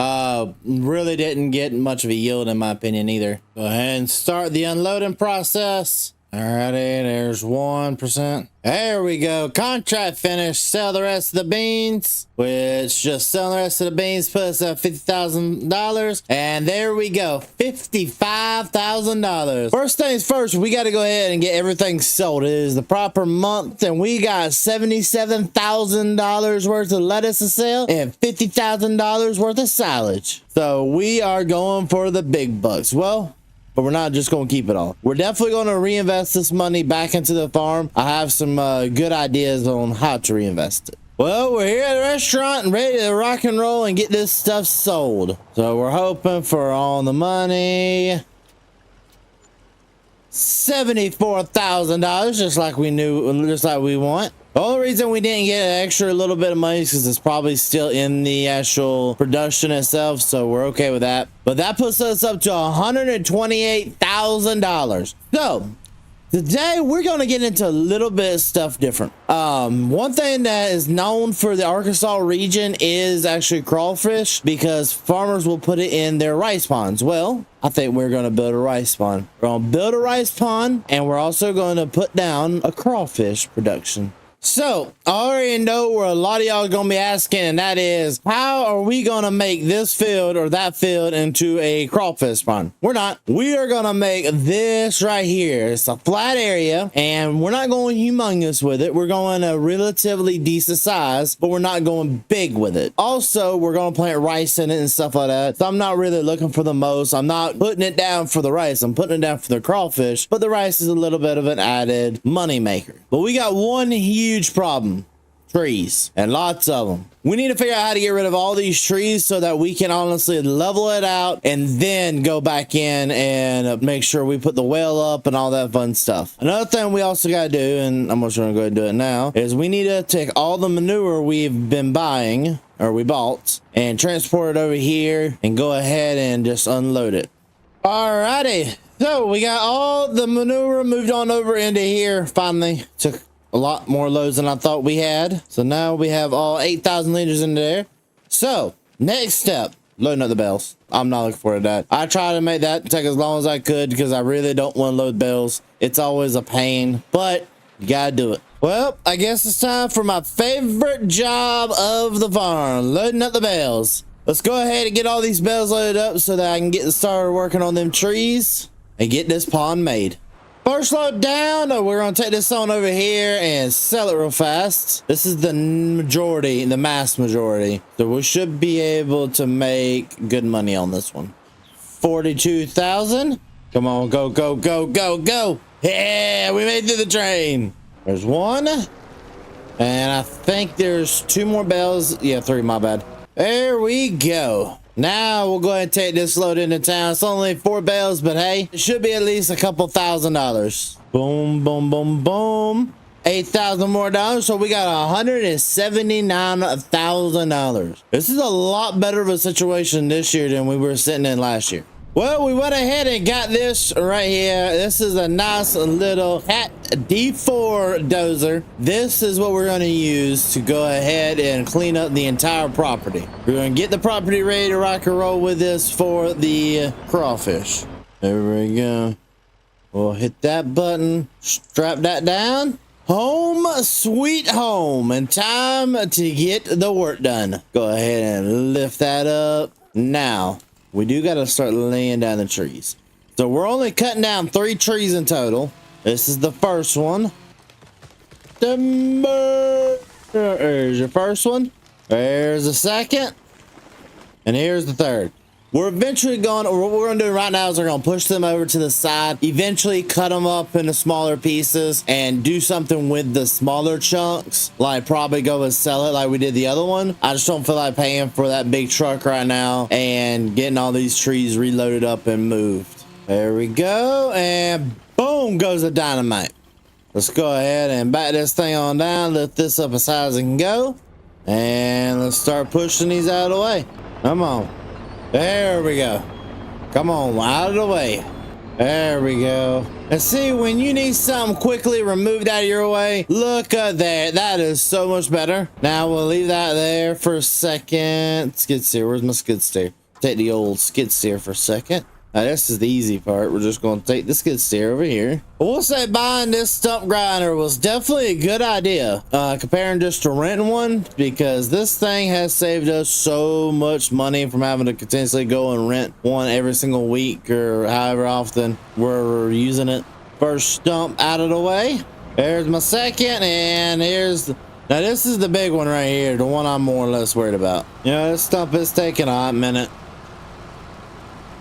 Really didn't get much of a yield in my opinion either. Go ahead and start the unloading process. Alrighty, there's 1%. There we go. Contract finished. Sell the rest of the beans, which just selling the rest of the beans puts us at $50,000. And there we go. $55,000. First things first, we got to go ahead and get everything sold. It is the proper month, and we got $77,000 worth of lettuce to sell and $50,000 worth of silage. So we are going for the big bucks. Well, but we're not just going to keep it all. We're definitely going to reinvest this money back into the farm. I have some good ideas on how to reinvest it. Well, we're here at the restaurant and ready to rock and roll and get this stuff sold. So we're hoping for all the money. $74,000, just like we want. The only reason we didn't get an extra little bit of money is because it's probably still in the actual production itself, so we're okay with that. But that puts us up to $128,000. So today we're going to get into a little bit of stuff different. One thing that is known for the Arkansas region is actually crawfish, because farmers will put it in their rice ponds. Well, I think we're going to build a rice pond. We're going to build a rice pond, and we're also going to put down a crawfish production. So I already know where a lot of y'all are going to be asking, and that is, how are we going to make this field or that field into a crawfish pond? We're not. We are going to make this right here. It's a flat area, and we're not going humongous with it. We're going a relatively decent size, but we're not going big with it. Also, we're going to plant rice in it and stuff like that. So I'm not really looking for the most. I'm not putting it down for the rice. I'm putting it down for the crawfish, but the rice is a little bit of an added money maker. But we got one huge problem: trees, and lots of them. We need to figure out how to get rid of all these trees so that we can honestly level it out and then go back in and make sure we put the well up and all that fun stuff. Another thing we also got to do, and I'm just going to go ahead and do it now, is we need to take all the manure we've been buying, or we bought, and transport it over here and go ahead and just unload it. Alrighty, so we got all the manure moved on over into here. Finally took a lot more loads than I thought we had. So now we have all 8,000 liters in there. So next step, loading up the bales. I'm not looking forward to that. I try to make that take as long as I could because I really don't want to load bales. It's always a pain, but you gotta do it. Well, I guess it's time for my favorite job of the farm, loading up the bales. Let's go ahead and get all these bales loaded up so that I can get started working on them trees and get this pond made. First load down, we're going to take this on over here and sell it real fast. This is the majority, the mass majority. So we should be able to make good money on this one. 42,000. Come on, go, go, go, go, go. Yeah, we made it through the train. There's one. And I think there's two more bales. Yeah, three, my bad. There we go. Now we'll go ahead and take this load into town. It's only 4 bales, but hey, it should be at least a couple $1,000s. Boom, boom, boom, boom. 8,000 more dollars. So we got $179,000. This is a lot better of a situation this year than we were sitting in last year. Well, we went ahead and got this right here. This is a nice little Cat D4 dozer. This is what we're going to use to go ahead and clean up the entire property. We're going to get the property ready to rock and roll with this for the crawfish. There we go. We'll hit that button, strap that down. Home sweet home, and time to get the work done. Go ahead and lift that up. Now we do got to start laying down the trees. So we're only cutting down 3 trees in total. This is the first one. There's your first one. There's the second. And here's the third. We're eventually going, or what we're going to do right now is we're going to push them over to the side, eventually cut them up into smaller pieces and do something with the smaller chunks, like probably go and sell it like we did the other one. I just don't feel like paying for that big truck right now and getting all these trees reloaded up and moved. There we go. And boom goes the dynamite. Let's go ahead and back this thing on down, lift this up as high as it can go. And let's start pushing these out of the way. Come on. There we go. Come on, out of the way. There we go. And see, when you need something quickly removed out of your way, look at that. That is so much better. Now we'll leave that there for a second. Skid steer. Where's my skid steer? Take the old skid steer for a second. Now, this is the easy part. We're just going to take the skid steer over here. We'll say buying this stump grinder was definitely a good idea, comparing just to renting one, because this thing has saved us so much money from having to continuously go and rent one every single week or however often we're using it. First stump out of the way. There's my second, and here's the... Now, this is the big one right here, the one I'm more or less worried about. You know, this stump is taking a hot minute.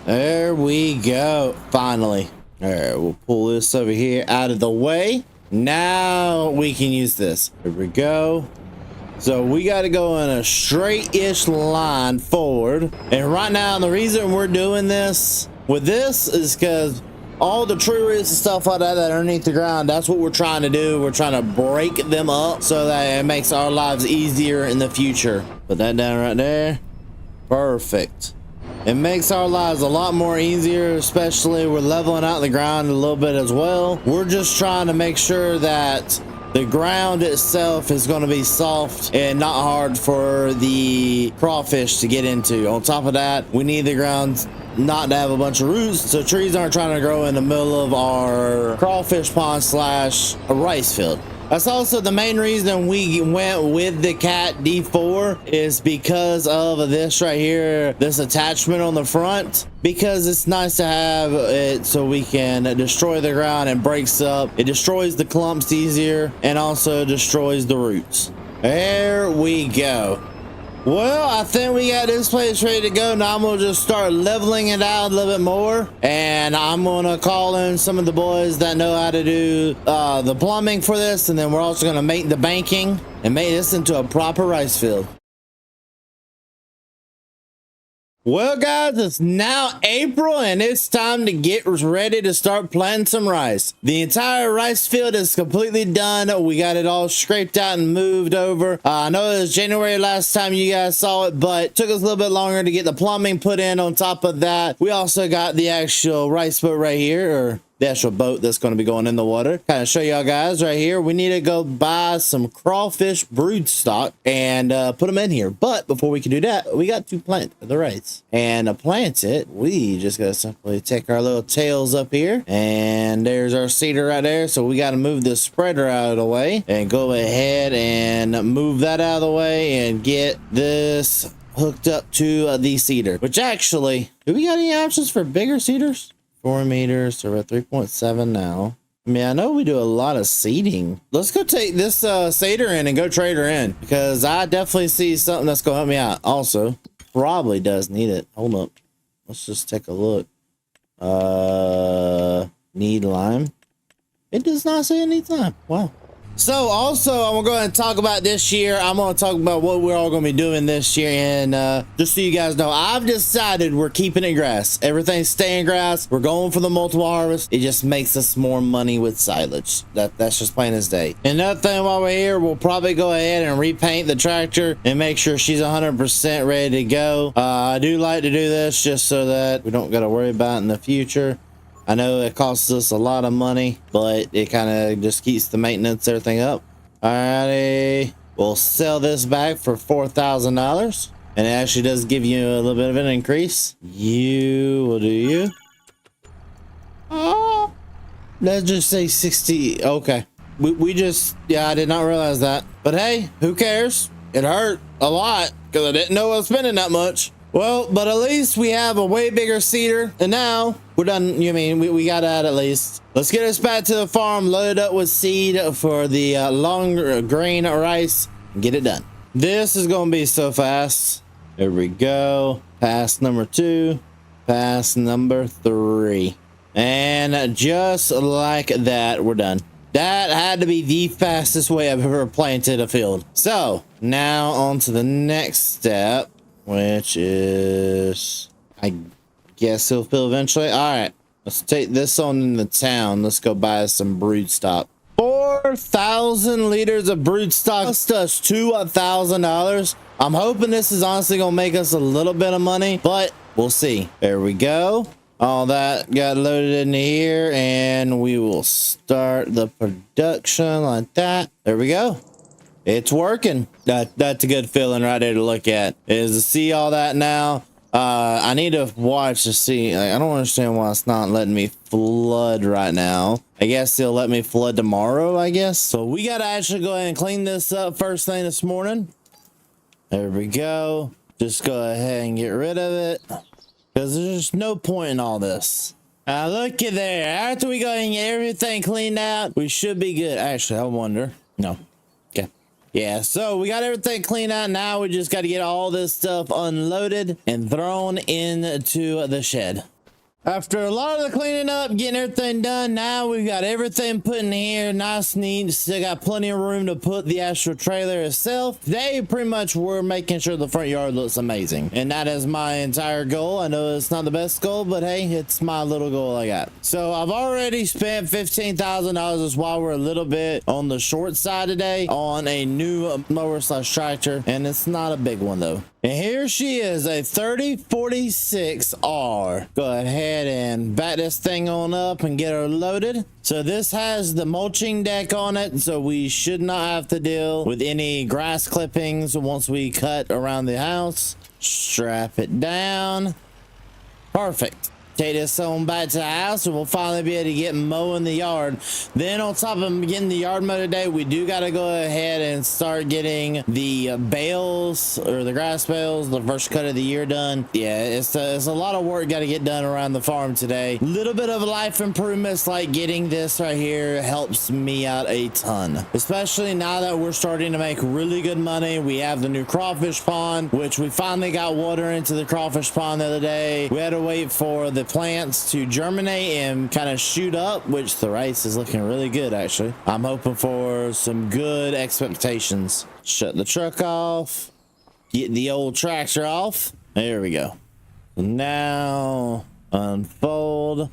There we go. Finally. All right, we'll pull this over here out of the way. Now we can use this. Here we go. So we got to go in a straight-ish line forward. And right now, the reason we're doing this with this is because all the tree roots and stuff like that that are underneath the ground. That's what we're trying to do. We're trying to break them up so that it makes our lives easier in the future. Put that down right there. Perfect. It makes our lives a lot more easier, especially we're leveling out the ground a little bit as well. We're just trying to make sure that the ground itself is going to be soft and not hard for the crawfish to get into. On top of that, we need the ground not to have a bunch of roots so trees aren't trying to grow in the middle of our crawfish pond slash a rice field. That's also the main reason we went with the Cat D4 is because of this right here, this attachment on the front, because it's nice to have it so we can destroy the ground and breaks up. It destroys the clumps easier and also destroys the roots. There we go. Well, I think we got this place ready to go. Now I'm gonna just start leveling it out a little bit more, and I'm gonna call in some of the boys that know how to do the plumbing for this, and then we're also gonna make the banking and make this into a proper rice field. Well, guys, it's now April and it's time to get ready to start planting some rice. The entire rice field is completely done. We got it all scraped out and moved over. I know it was January last time you guys saw it, but it took us a little bit longer to get the plumbing put in. On top of that, we also got the actual rice boat right here, or the actual boat that's going to be going in the water. Kind of show y'all guys right here. We need to go buy some crawfish brood stock and put them in here. But before we can do that, we got to plant the rice. And to plant it, we just got to simply take our little tails up here. And there's our seeder right there. So we got to move the spreader out of the way and go ahead and move that out of the way and get this hooked up to the seeder. Which actually, do we got any options for bigger seeders? 4 meters, so we're at 3.7 now. I mean, I know we do a lot of seeding. Let's go take this seeder in and go trade her in, because I definitely see something that's gonna help me out. Also, probably does need it. Hold up. Let's just take a look. Need lime. It does not say it needs lime. Wow. So also, I'm gonna go ahead and talk about this year. I'm gonna talk about what we're all gonna be doing this year, and just so you guys know, I've decided we're keeping it grass. Everything's staying grass. We're going for the multiple harvest. It just makes us more money with silage. That's just plain as day. Another thing, while we're here, we'll probably go ahead and repaint the tractor and make sure she's 100% ready to go. I do like to do this just so that we don't gotta worry about it in the future. I know it costs us a lot of money, but it kind of just keeps the maintenance, everything up. Alrighty, we'll sell this back for $4,000, and it actually does give you a little bit of an increase. You will do you. Oh, let's just say 60. Okay, we just, yeah, I did not realize that, but hey, who cares? It hurt a lot because I didn't know I was spending that much. Well, but at least we have a way bigger seeder, and now we're done. You mean we got that at least. Let's get us back to the farm, load up with seed for the long grain rice, and get it done. This is gonna be so fast. There we go. Pass number 2, pass number 3, and just like that, we're done. That had to be the fastest way I've ever planted a field. So now on to the next step, which is, I guess he'll fill eventually. All right, let's take this on in the town. Let's go buy some brood stock. 4,000 liters of brood stock cost us $2,000. I'm hoping this is honestly gonna make us a little bit of money, but we'll see. There we go. All that got loaded in here, and we will start the production like that. There we go. It's working. That's a good feeling right there to look at, is to see all that now. I need to watch to see. I don't understand why it's not letting me flood right now. I guess they'll let me flood tomorrow, I guess. So we got to actually go ahead and clean this up first thing this morning. There we go. Just go ahead and get rid of it, because there's just no point in all this. Look at there. After we go ahead and get everything cleaned out, we should be good. Actually, I wonder. No. Okay. Yeah, so we got everything cleaned out. Now we just got to get all this stuff unloaded and thrown into the shed. After a lot of the cleaning up, getting everything done, now we've got everything put in here, nice, neat. Still got plenty of room to put the actual trailer itself. Today, pretty much, we're making sure the front yard looks amazing, and that is my entire goal. I know it's not the best goal, but hey, it's my little goal I got. So I've already spent $15,000. Is why we're a little bit on the short side today on a new mower slash tractor, and it's not a big one though. And here she is, a 3046R. Go ahead and back this thing on up and get her loaded. So this has the mulching deck on it, so we should not have to deal with any grass clippings once we cut around the house. Strap it down. Perfect. Take this on back to the house and we'll finally be able to get mowing the yard. Then on top of getting the yard mowed today, we do got to go ahead and start getting the bales or the grass bales, the first cut of the year done. Yeah, it's a lot of work got to get done around the farm today. Little bit of life improvements like getting this right here helps me out a ton, especially now that we're starting to make really good money. We have the new crawfish pond, which we finally got water into the crawfish pond the other day. We had to wait for the plants to germinate and kind of shoot up, which the rice is looking really good actually. I'm hoping for some good expectations. Shut the truck off, get the old tractor off. There we go. Now unfold,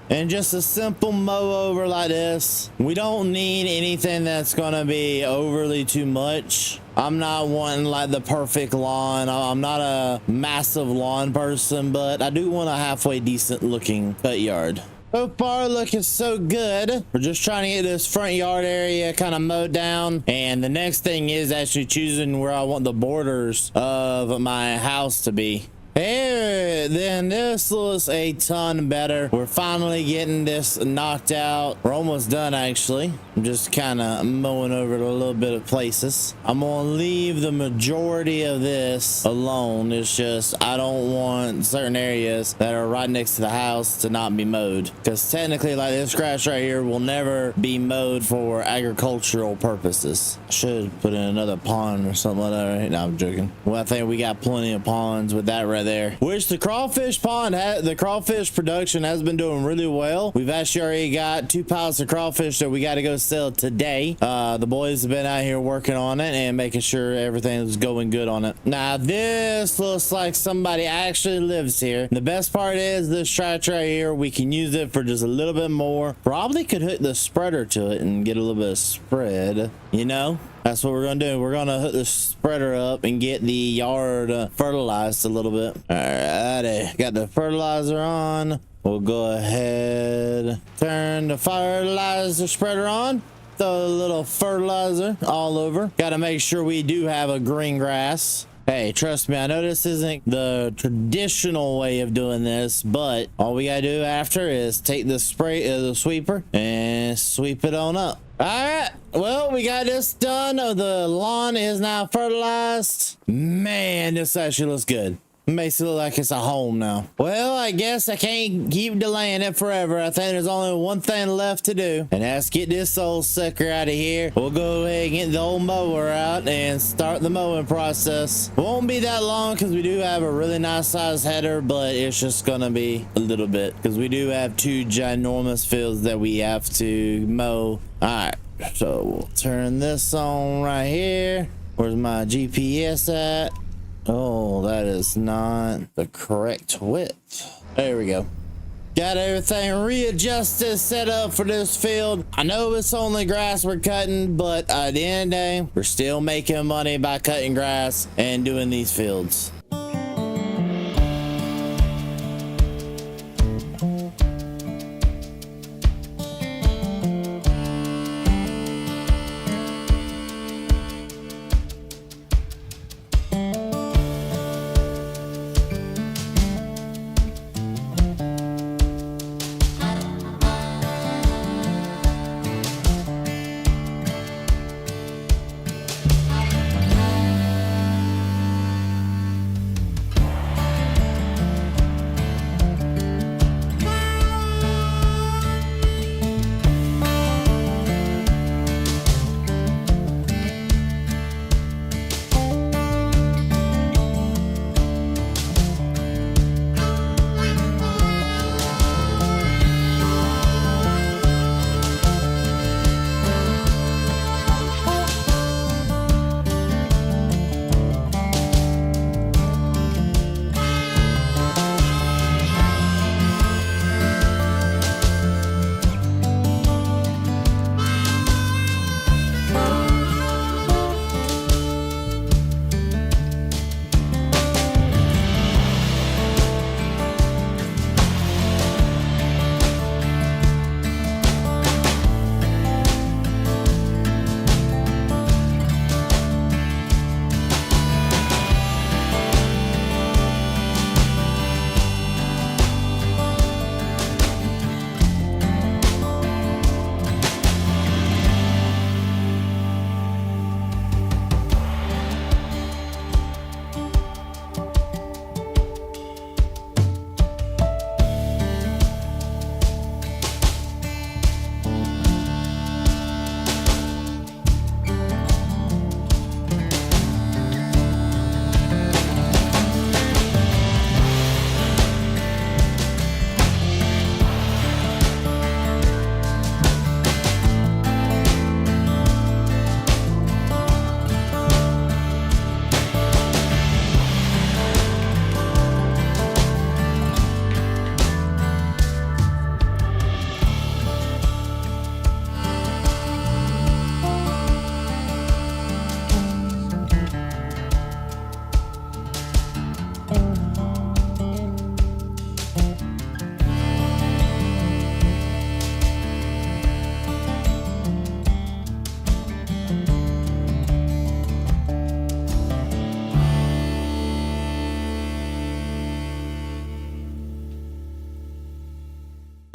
and just a simple mow over like this. We don't need anything that's gonna be overly too much. I'm not wanting like the perfect lawn. I'm not a massive lawn person, but I do want a halfway decent looking cut yard. So far looking so good. We're just trying to get this front yard area kind of mowed down, and the next thing is actually choosing where I want the borders of my house to be. Here, then this looks a ton better. We're finally getting this knocked out. We're almost done actually. I'm just kind of mowing over to a little bit of places. I'm gonna leave the majority of this alone. It's just I don't want certain areas that are right next to the house to not be mowed, because technically like this grass right here will never be mowed for agricultural purposes. I should put in another pond or something like that, right? No, I'm joking. Well, I think we got plenty of ponds with that right there, which the crawfish pond the crawfish production has been doing really well. We've actually already got 2 piles of crawfish that we got to go sell today. The boys have been out here working on it and making sure everything's going good on it. Now this looks like somebody actually lives here. The best part is this tractor right here, we can use it for just a little bit more. Probably could hook the spreader to it and get a little bit of spread, you know. That's what we're gonna do. We're gonna hook the spreader up and get the yard fertilized a little bit. Alrighty, got the fertilizer on. We'll go ahead, turn the fertilizer spreader on. Throw a little fertilizer all over. Got to make sure we do have a green grass. Hey, trust me, I know this isn't the traditional way of doing this, but all we gotta do after is take the the sweeper and sweep it on up. All right, well, we got this done. The lawn is now fertilized. Man, this actually looks good. Makes it look like it's a home now. Well, I guess I can't keep delaying it forever. I think there's only one thing left to do, and that's get this old sucker out of here. We'll go ahead and get the old mower out and start the mowing process. Won't be that long because we do have a really nice size header, but it's just gonna be a little bit because we do have 2 ginormous fields that we have to mow. All right, so we'll turn this on right here. Where's my GPS at? Oh, that is not the correct width. There we go. Got everything readjusted, set up for this field. I know it's only grass we're cutting, but at the end of the day, we're still making money by cutting grass and doing these fields.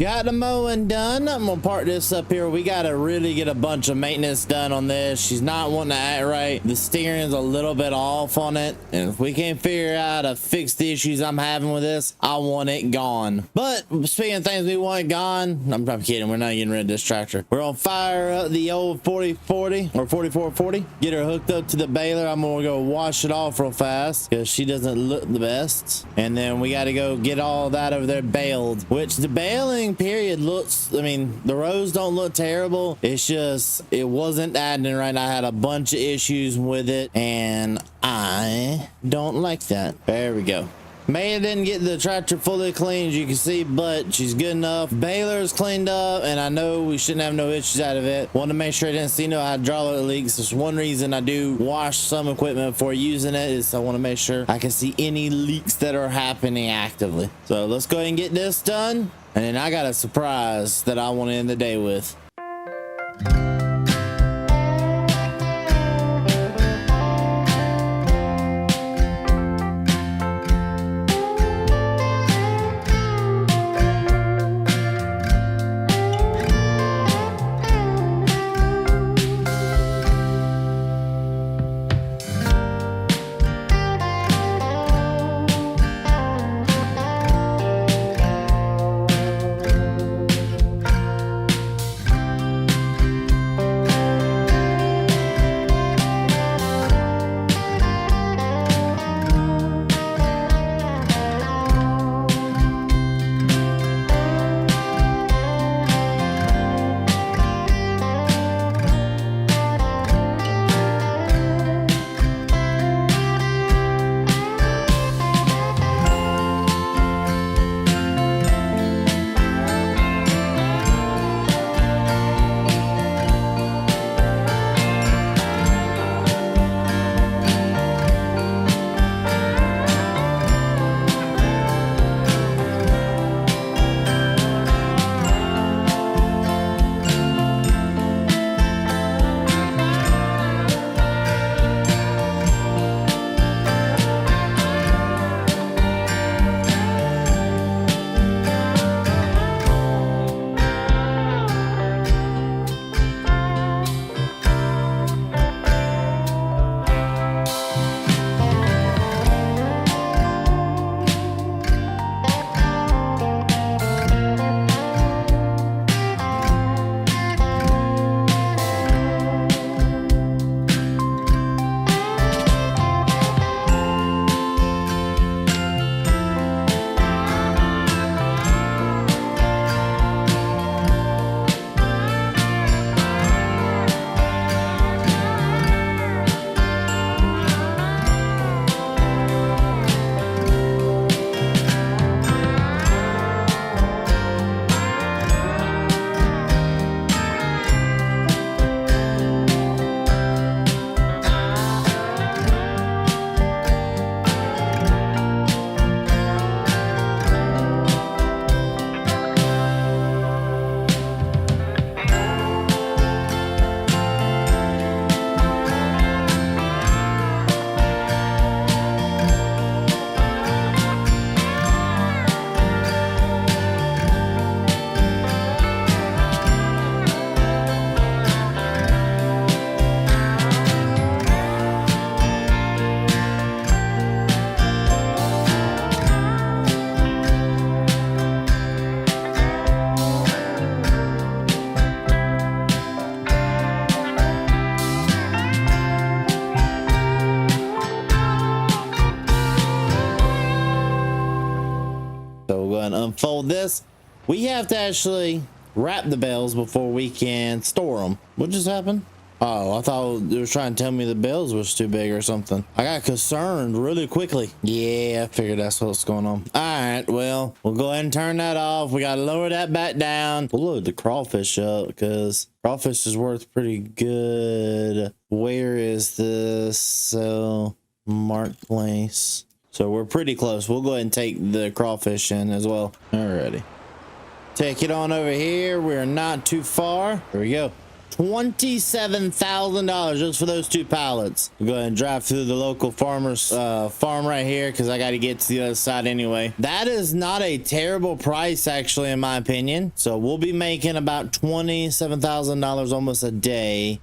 Got the mowing done. I'm gonna park this up here. We gotta really get a bunch of maintenance done on this. She's not wanting to act right. The steering's a little bit off on it, and if we can't figure out how to fix the issues I'm having with this, I want it gone. But speaking of things we want gone, I'm kidding. We're not getting rid of this tractor. We're gonna fire up the old 4040 or 4440. Get her hooked up to the baler. I'm gonna go wash it off real fast because she doesn't look the best. And then we got to go get all that over there baled, which the baling period looks, I mean, the rows don't look terrible. It's just, it wasn't adding right. I had a bunch of issues with it and I don't like that. There we go. Maya didn't get the tractor fully cleaned, as you can see, but she's good enough. Baler's cleaned up, and I know we shouldn't have no issues out of it. Want to make sure I didn't see no hydraulic leaks. There's one reason I do wash some equipment before using it is I want to make sure I can see any leaks that are happening actively. So let's go ahead and get this done, and then I got a surprise that I want to end the day with. Unfold this. We have to actually wrap the bales before we can store them. What just happened? Oh, I thought it was trying to tell me the bales was too big or something. I got concerned really quickly. Yeah, I figured that's what's going on. All right, well, we'll go ahead and turn that off. We got to lower that back down. We'll load the crawfish up because crawfish is worth pretty good. Where is this? So, marketplace. So we're pretty close. We'll go ahead and take the crawfish in as well. Alrighty. Take it on over here. We're not too far. Here we go. $27,000 just for those 2 pallets. Go ahead and drive through the local farmer's farm right here because I got to get to the other side anyway. That is not a terrible price, actually, in my opinion. So we'll be making about $27,000 almost a day.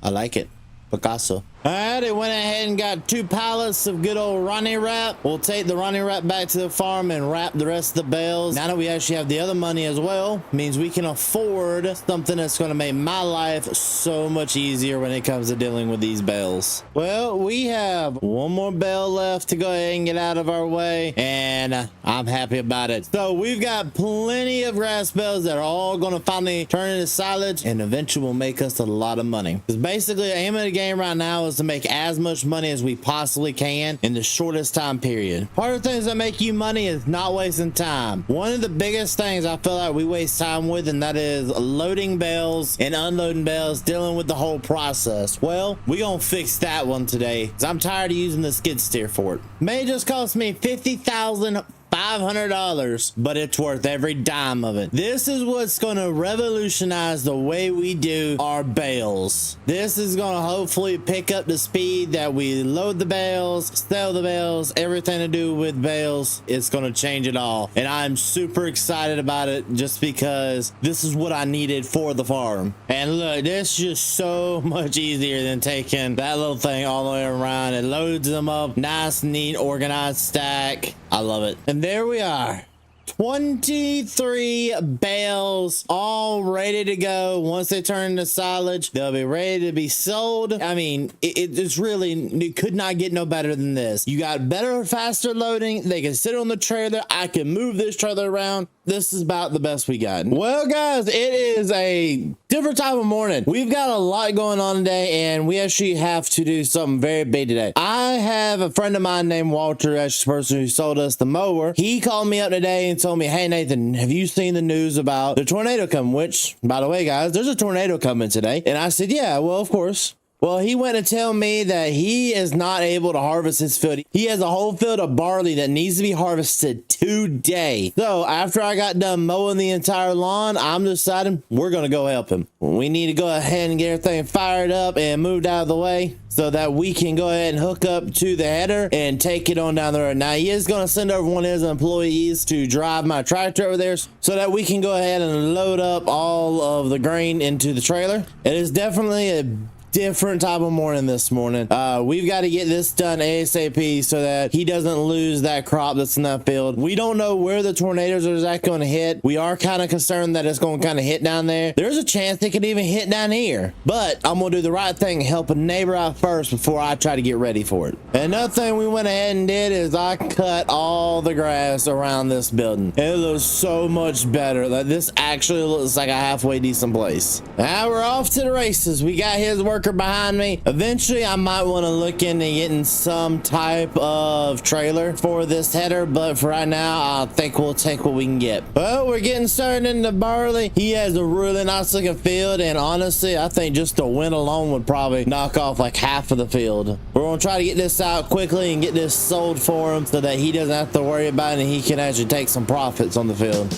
I like it. Picasso. All right, it went ahead and got 2 pallets of good old Ronnie wrap. We'll take the Ronnie wrap back to the farm and wrap the rest of the bales. Now that we actually have the other money as well, means we can afford something that's going to make my life so much easier when it comes to dealing with these bales. Well, we have 1 more bale left to go ahead and get out of our way, and I'm happy about it. So we've got plenty of grass bales that are all going to finally turn into silage, and eventually will make us a lot of money. Because basically, the aim of the game right now is to make as much money as we possibly can in the shortest time period. Part of the things that make you money is not wasting time. One of the biggest things I feel like we waste time with, and that is loading bales and unloading bales, dealing with the whole process. Well, we gonna fix that one today because I'm tired of using the skid steer for it. May just cost me $50,500, but it's worth every dime of it. This is what's going to revolutionize the way we do our bales. This is going to hopefully pick up the speed that we load the bales, sell the bales, everything to do with bales. It's going to change it all, and I'm super excited about it just because this is what I needed for the farm. And look, this is just so much easier than taking that little thing all the way around. It loads them up nice, neat, organized stack. I love it. And there we are, 23 bales all ready to go. Once they turn into silage, they'll be ready to be sold. I mean, it's really, it could not get no better than this. You got better, faster loading. They can sit on the trailer. I can move this trailer around. This is about the best we got. Well, guys, it is a different type of morning. We've got a lot going on today, and we actually have to do something very big today. I have a friend of mine named Walter, that's the person who sold us the mower. He called me up today and told me, hey, Nathan, have you seen the news about the tornado coming? Which, by the way, guys, there's a tornado coming today. And I said, yeah, well, of course. Well, he went to tell me that he is not able to harvest his field. He has a whole field of barley that needs to be harvested today. So after I got done mowing the entire lawn, I'm deciding we're going to go help him. We need to go ahead and get everything fired up and moved out of the way so that we can go ahead and hook up to the header and take it on down the road. Now, he is going to send over one of his employees to drive my tractor over there so that we can go ahead and load up all of the grain into the trailer. It is definitely a different type of morning this morning. We've got to get this done ASAP so that he doesn't lose that crop that's in that field. We don't know where the tornadoes are exactly going to hit. We are kind of concerned that it's going to kind of hit down there. There's a chance it could even hit down here, but I'm going to do the right thing and help a neighbor out first before I try to get ready for it. Another thing we went ahead and did is I cut all the grass around this building. It looks so much better. Like, this actually looks like a halfway decent place. Now we're off to the races. We got his worker behind me. Eventually, I might want to look into getting some type of trailer for this header, but for right now, I think we'll take what we can get. Well, we're getting started into barley. He has a really nice looking field, and honestly, I think just the wind alone would probably knock off like half of the field. We're gonna try to get this out quickly and get this sold for him so that he doesn't have to worry about it and he can actually take some profits on the field.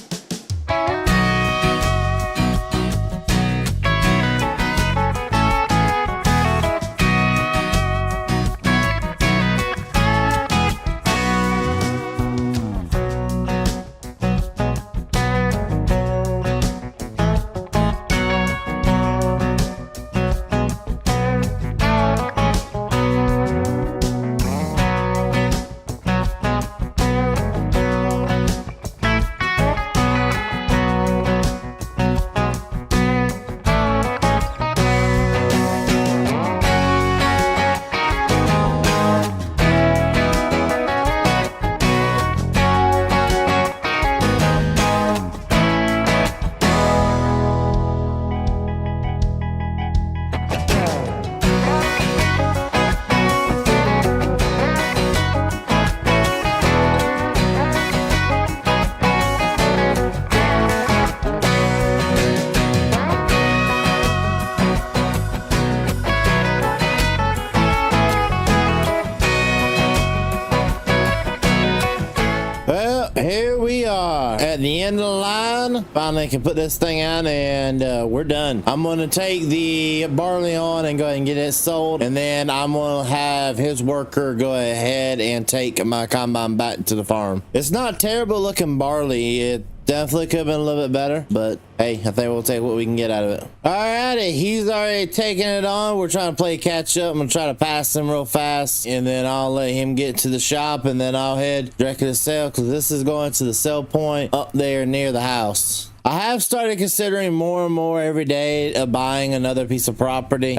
finally can put this thing out, and we're done. I'm gonna take the barley on and go ahead and get it sold, and then I'm gonna have his worker go ahead and take my combine back to the farm. It's not terrible looking barley. It definitely could have been a little bit better, but hey, I think we'll take what we can get out of it. Alrighty, he's already taking it on. We're trying to play catch up. I'm gonna try to pass him real fast, and then I'll let him get to the shop, and then I'll head directly to sell, because this is going to the sell point up there near the house. I have started considering more and more every day of buying another piece of property.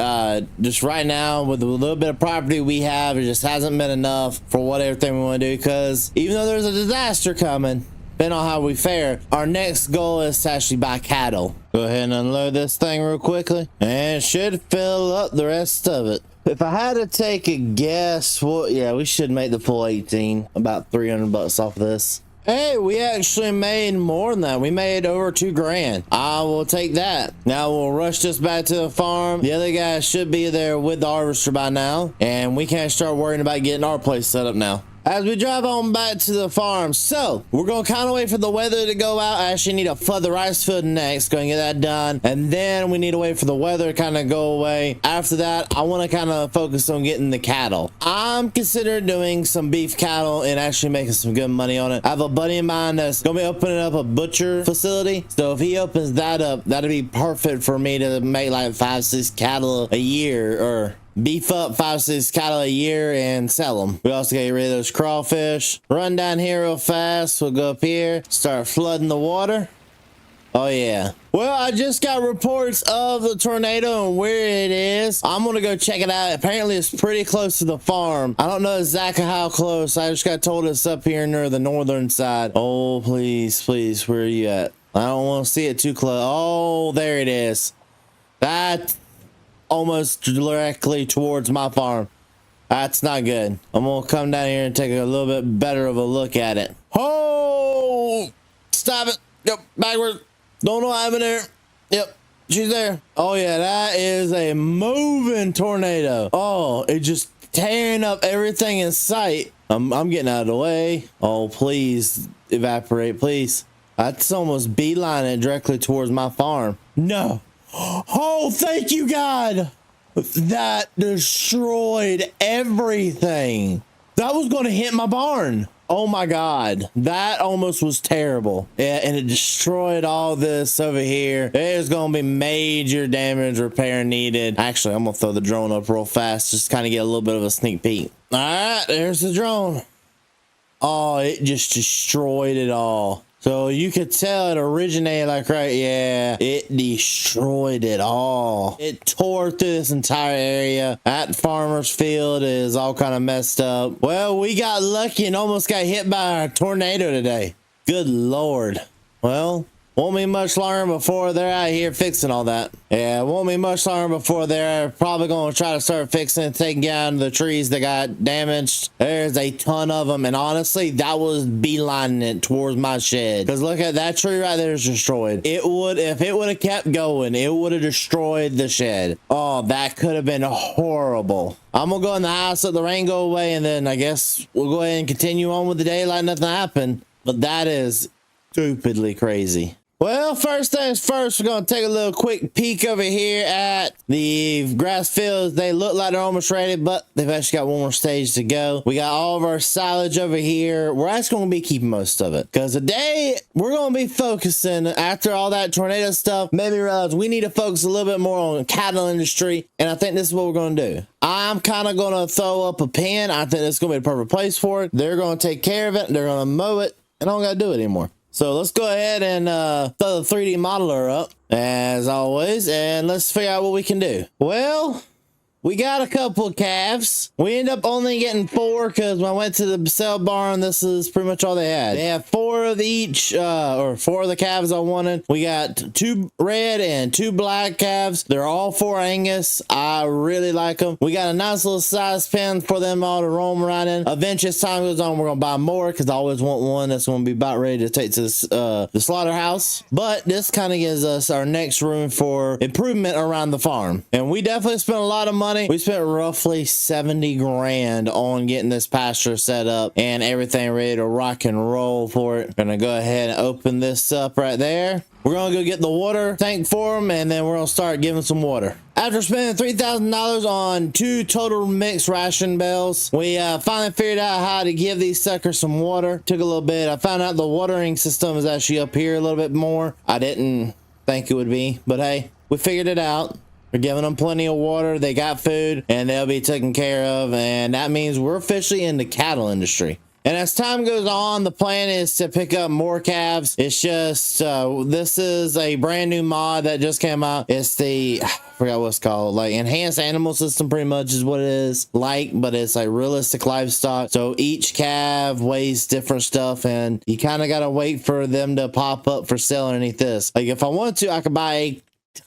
Just right now, with the little bit of property we have, it just hasn't been enough for what everything we want to do, because even though there's a disaster coming, depending on how we fare, our next goal is to actually buy cattle. Go ahead and unload this thing real quickly, and it should fill up the rest of it. If I had to take a guess, well, yeah, we should make the full 18, about 300 bucks off of this. Hey, we actually made more than that. We made over 2 grand. I will take that. Now we'll rush this back to the farm. The other guy should be there with the harvester by now, and we can't start worrying about getting our place set up now. As we drive on back to the farm, so we're gonna kind of wait for the weather to go out. I actually need to flood the rice field next, gonna get that done, and then we need to wait for the weather to kind of go away. After that, I want to kind of focus on getting the cattle. I'm considering doing some beef cattle and actually making some good money on it. I have a buddy of mine that's gonna be opening up a butcher facility, so if he opens that up, that'd be perfect for me to make like 5-6 cattle a year, or beef up 5-6 cattle a year and sell them. We also get rid of those crawfish. Run down here real fast. We'll go up here, start flooding the water. Oh yeah. Well, I just got reports of the tornado and where it is. I'm gonna go check it out. Apparently it's pretty close to the farm. I don't know exactly how close. I just got told it's up here near the northern side. Oh, please, please, where are you at? I don't want to see it too close. Oh, there it is. That almost directly towards my farm. That's not good. I'm gonna come down here and take a little bit better of a look at it. Oh, stop it. Yep, backward. Don't know what happened there. Yep, she's there. Oh yeah, that is a moving tornado. Oh, it just tearing up everything in sight. I'm getting out of the way. Oh, please evaporate, please. That's almost beelining directly towards my farm. No. Oh, thank you, God. That destroyed everything. That was going to hit my barn. Oh my God, that almost was terrible. Yeah, and it destroyed all this over here. There's gonna be major damage repair needed. Actually, I'm gonna throw the drone up real fast, just kind of get a little bit of a sneak peek. All right, there's the drone. Oh, it just destroyed it all. So you could tell it originated like right, yeah, it destroyed it all. It tore through this entire area. That farmer's field is all kind of messed up. Well, we got lucky and almost got hit by a tornado today. Good Lord. Well, won't be much longer before they're out here fixing all that. Yeah, won't be much longer before they're probably going to try to start fixing and taking down the trees that got damaged. There's a ton of them, and honestly, that was beelining it towards my shed. Because look at that tree right there is destroyed. It would, if it would have kept going, it would have destroyed the shed. Oh, that could have been horrible. I'm gonna go in the house, let the rain go away, and then I guess we'll go ahead and continue on with the day like nothing happened. But that is stupidly crazy. Well, first things first, we're going to take a little quick peek over here at the grass fields. They look like they're almost ready, but they've actually got one more stage to go. We got all of our silage over here. We're actually going to be keeping most of it because today we're going to be focusing, after all that tornado stuff, made me realize we need to focus a little bit more on the cattle industry, and I think this is what we're going to do. I'm kind of going to throw up a pen. I think it's going to be the perfect place for it. They're going to take care of it. They're going to mow it, and I don't got to do it anymore. So let's go ahead and throw the 3D modeler up as always, and let's figure out what we can do. Well, we got a couple of calves. We end up only getting 4 because when I went to the sale barn, this is pretty much all they had. They have 4 of each, or 4 of the calves I wanted. We got 2 red and 2 black calves. They're all 4 Angus. I really like them. We got a nice little size pen for them all to roam around in. Eventually, as time goes on, we're going to buy more because I always want one that's going to be about ready to take to the slaughterhouse. But this kind of gives us our next room for improvement around the farm. And we definitely spent a lot of money money. We spent roughly 70 grand on getting this pasture set up and everything ready to rock and roll for it. Gonna go ahead and open this up right there. We're gonna go get the water tank for them, and then we're gonna start giving some water. After spending $3,000 on 2 total mixed ration bales, we finally figured out how to give these suckers some water. Took a little bit. I found out the watering system is actually up here a little bit more. I didn't think it would be, but hey, we figured it out. We're giving them plenty of water. They got food, and they'll be taken care of, and that means we're officially in the cattle industry. And as time goes on, the plan is to pick up more calves. It's just, this is a brand new mod that just came out. It's the, I forgot what it's called, like enhanced animal system pretty much is what it is like, but it's like realistic livestock. So each calf weighs different stuff, and you kind of got to wait for them to pop up for sale underneath this. Like if I want to, I could buy a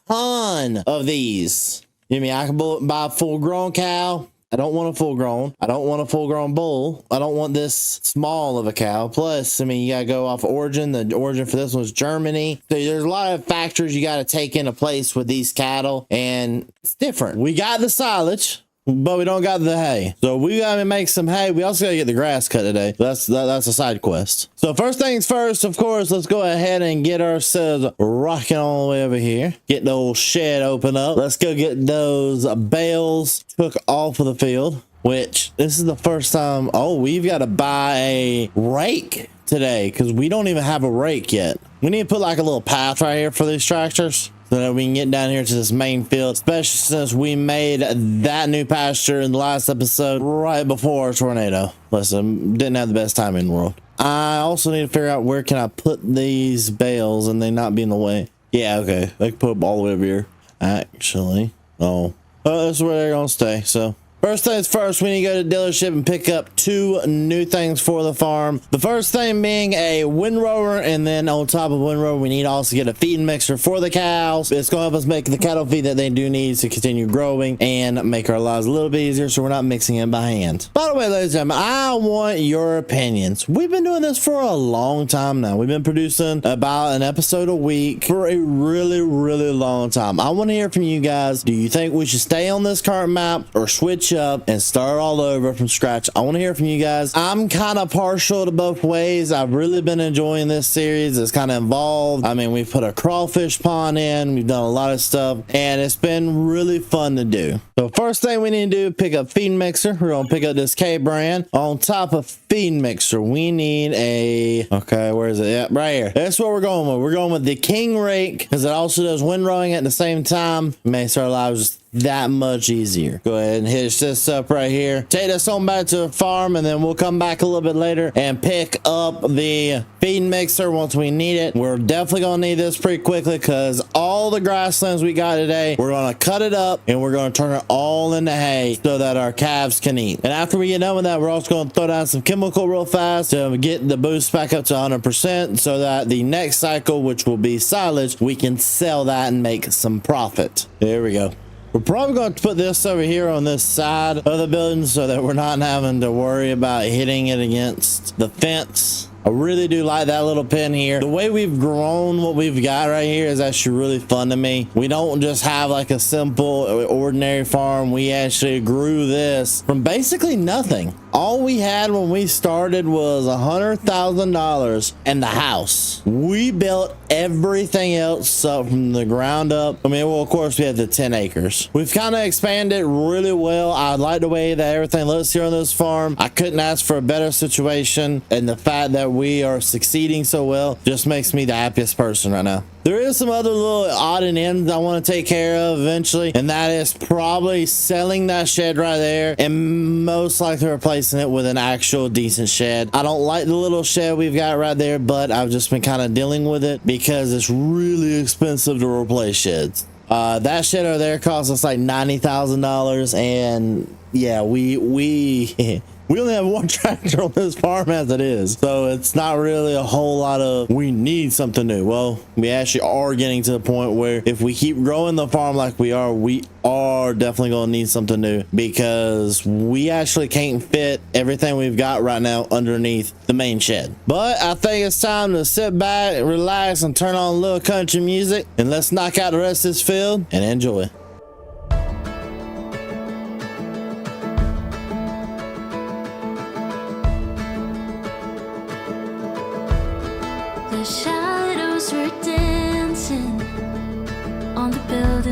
ton of these. You mean I can buy a full grown cow? I don't want a full grown. I don't want a full grown bull. I don't want this small of a cow. Plus, I mean, you gotta go off origin. The origin for this one was Germany. So there's a lot of factors you gotta take into place with these cattle, and it's different. We got the silage, but we don't got the hay. So we gotta make some hay. We also gotta get the grass cut today. That's a side quest. So first things first, of course, let's go ahead and get ourselves rocking all the way over here. Get the old shed open up. Let's go get those bales took off of the field, which this is the first time. Oh, we've got to buy a rake today because we don't even have a rake yet. We need to put like a little path right here for these tractors, so that we can get down here to this main field, especially since we made that new pasture in the last episode right before a tornado. Listen, didn't have the best time in the world. I also need to figure out where can I put these bales and they not be in the way. Yeah, okay. I can put them all the way over here. Actually, that's where they're gonna stay. So first things first, we need to go to the dealership and pick up 2 new things for the farm. The first thing being a windrower, and then on top of windrower, we need to also get a feeding mixer for the cows. It's going to help us make the cattle feed that they do need to continue growing and make our lives a little bit easier, so we're not mixing it by hand. By the way, ladies and gentlemen, I want your opinions. We've been doing this for a long time now. We've been producing about an episode a week for a really, really long time. I want to hear from you guys. Do you think we should stay on this current map or switch up and start all over from scratch? I want to hear from you guys. I'm kind of partial to both ways. I've really been enjoying this series. It's kind of involved. I mean, we've put a crawfish pond in, we've done a lot of stuff, and it's been really fun to do. So first thing we need to do, pick up feed mixer. We're gonna pick up this K brand. On top of feed mixer, we need a, okay, where is it? Yeah, right here. That's what we're going with. We're going with the King rake because it also does windrowing at the same time. It makes our lives that much easier. Go ahead and hitch this up right here. Take this on back to the farm, and then we'll come back a little bit later and pick up the feed mixer once we need it. We're definitely gonna need this pretty quickly because all the grasslands we got today, we're gonna cut it up and we're gonna turn it all into hay so that our calves can eat. And after we get done with that, we're also gonna throw down some chemical real fast to get the boost back up to 100% so that the next cycle, which will be silage, we can sell that and make some profit. There we go. We're probably going to put this over here on this side of the building so that we're not having to worry about hitting it against the fence. I really do like that little pen here. The way we've grown what we've got right here is actually really fun to me. We don't just have like a simple ordinary farm. We actually grew this from basically nothing. All we had when we started was $100,000 and the house. We built everything else up from the ground up. I mean, well, of course we had the 10 acres. We've kind of expanded really well. I like the way that everything looks here on this farm. I couldn't ask for a better situation, and the fact that we are succeeding so well just makes me the happiest person right now. There is some other little odd and ends I want to take care of eventually, and that is probably selling that shed right there and most likely replacing it with an actual decent shed. I don't like the little shed we've got right there, but I've just been kind of dealing with it because it's really expensive to replace sheds. That shed over there cost us like $90,000, and yeah, we only have one tractor on this farm as it is, so it's not really a whole lot of we need something new. Well, we actually are getting to the point where if we keep growing the farm like we are definitely going to need something new because we actually can't fit everything we've got right now underneath the main shed. But I think it's time to sit back, relax, and turn on a little country music, and let's knock out the rest of this field and enjoy.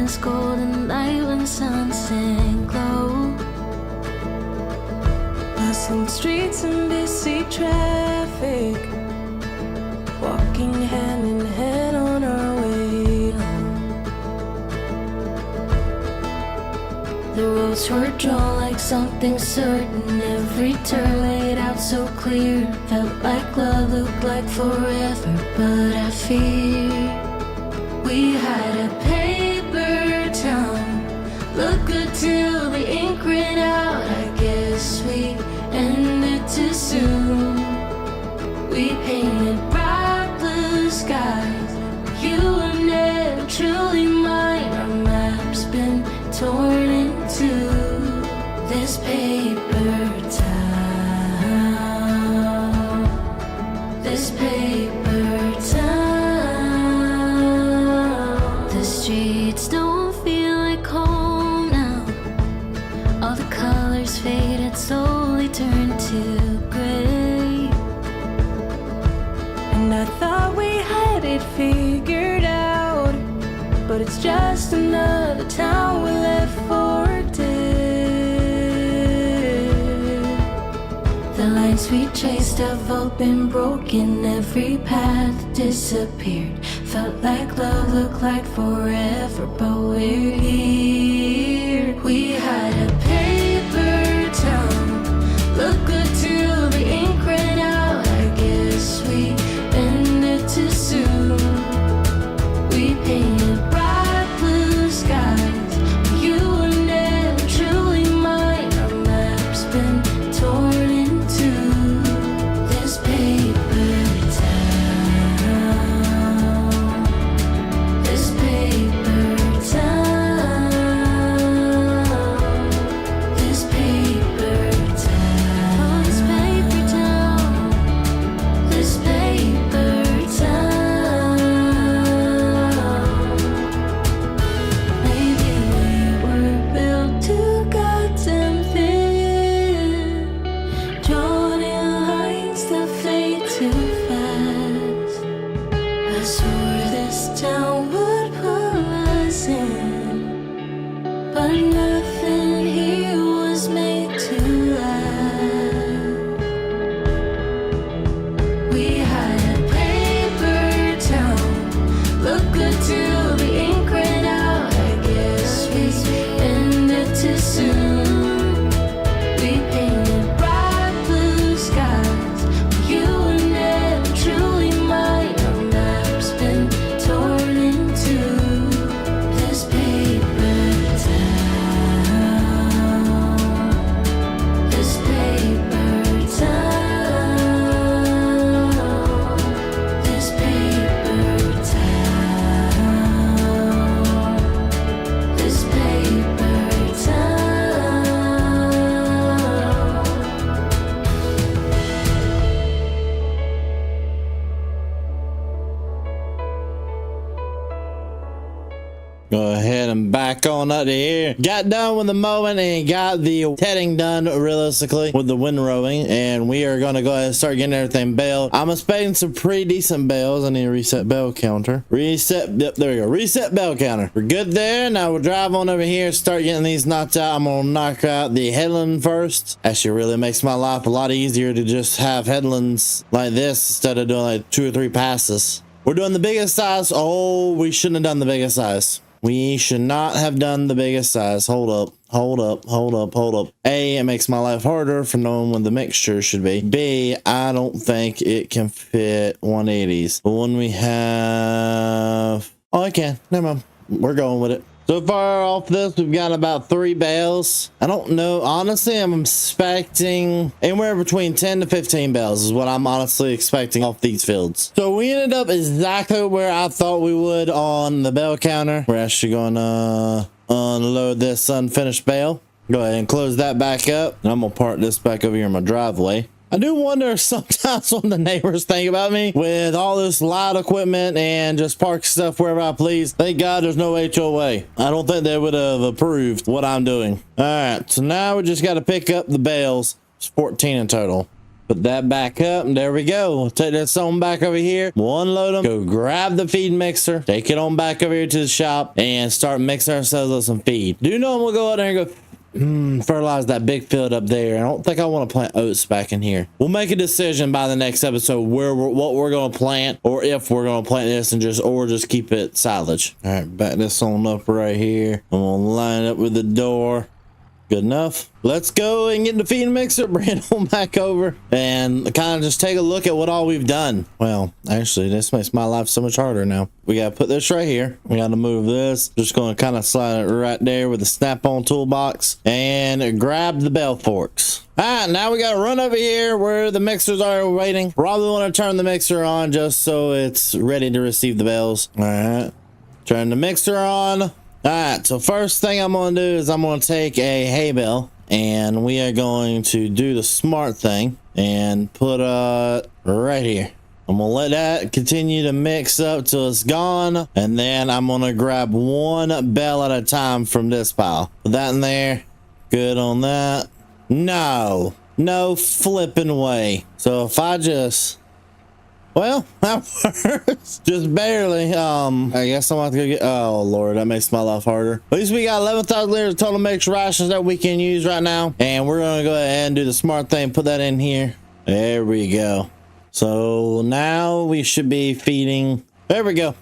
this golden light when sunset glow. Bustling streets and busy traffic, walking hand in hand on our way home. The roads were drawn like something certain, every turn laid out so clear. Felt like love, looked like forever, but I fear we had a paper town. Look good till the ink ran out. I guess we ended too soon. We painted bright blue skies. You were never truly mine. Our map's been torn into this paper town. This paper town. The streets don't feel like home now. All the colors faded, slowly turned to gray. And I thought we had it figured out, but it's just another town we left for dead. The lines we chased have all been broken. Every path disappeared. Felt like love, looked like forever, but we're here. We had a paper town. Look good till the ink ran out. I guess we ended too soon. We painted bright blue skies. You were never truly mine. Our map's been torn into this paper town. This paper town. This paper town. Oh, this paper town. This paper town. Maybe we were built too goddamn thin, drawn in lines that fade too fast. I swore this town would pull us in, but nothing here was made to last. We had a paper town. Look good till the ink ran out. I guess we ended too soon. We painted bright blue skies. You were never truly mine. Our map's been torn into this paper town. This paper town. This paper town. This paper Go ahead and back on up to here. Got done with the mowing and got the tedding done realistically with the windrowing, and we are going to go ahead and start getting everything baled. I'm expecting some pretty decent bales. I need to reset bale counter. Reset. Yep, there we go. Reset bale counter. We're good there. Now we'll drive on over here and start getting these knocked out. I'm going to knock out the headland first. Actually really makes my life a lot easier to just have headlands like this instead of doing like 2 or 3 passes. We're doing the biggest size. Oh, we shouldn't have done the biggest size. We should not have done the biggest size. Hold up. A, it makes my life harder for knowing what the mixture should be. B, I don't think it can fit 180s. But when we have... Oh, it can. Never mind. We're going with it. So far off this, we've got about 3 bales. I don't know. Honestly, I'm expecting anywhere between 10 to 15 bales is what I'm honestly expecting off these fields. So we ended up exactly where I thought we would on the bale counter. We're actually going to unload this unfinished bale. Go ahead and close that back up. And I'm going to park this back over here in my driveway. I do wonder sometimes what the neighbors think about me with all this loud equipment and just park stuff wherever I please. Thank God there's no HOA. I don't think they would have approved what I'm doing. All right, so now we just got to pick up the bales. It's 14 in total. Put that back up, and there we go. We'll take this on back over here. We'll unload them, go grab the feed mixer, take it on back over here to the shop, and start mixing ourselves with some feed. Do you know we'll go out there and go fertilize that big field up there? I don't think I want to plant oats back in here. We'll make a decision by the next episode what we're going to plant, or if we're going to plant this and just keep it silage. All right, back this on up right here. I'm gonna line it up with the door. Good enough. Let's go and get the feed mixer, bring it on back over, and kind of just take a look at what all we've done. Well, actually, this makes my life so much harder now. We got to put this right here. We got to move this. Just going to kind of slide it right there with the snap-on toolbox and grab the bell forks. All right, now we got to run over here where the mixers are waiting. Probably want to turn the mixer on just so it's ready to receive the bells. All right, turn the mixer on. All right, so first thing I'm going to do is I'm going to take a hay bale, and we are going to do the smart thing and put right here. I'm going to let that continue to mix up till it's gone, and then I'm going to grab one bell at a time from this pile. Put that in there. Good on that. No flipping way. So if I just... Well, that works. Just barely. I guess I'm about to go get... Oh, Lord, that makes my life harder. At least we got 11,000 liters of total mixed rations that we can use right now. And we're going to go ahead and do the smart thing. Put that in here. There we go. So now we should be feeding... There we go.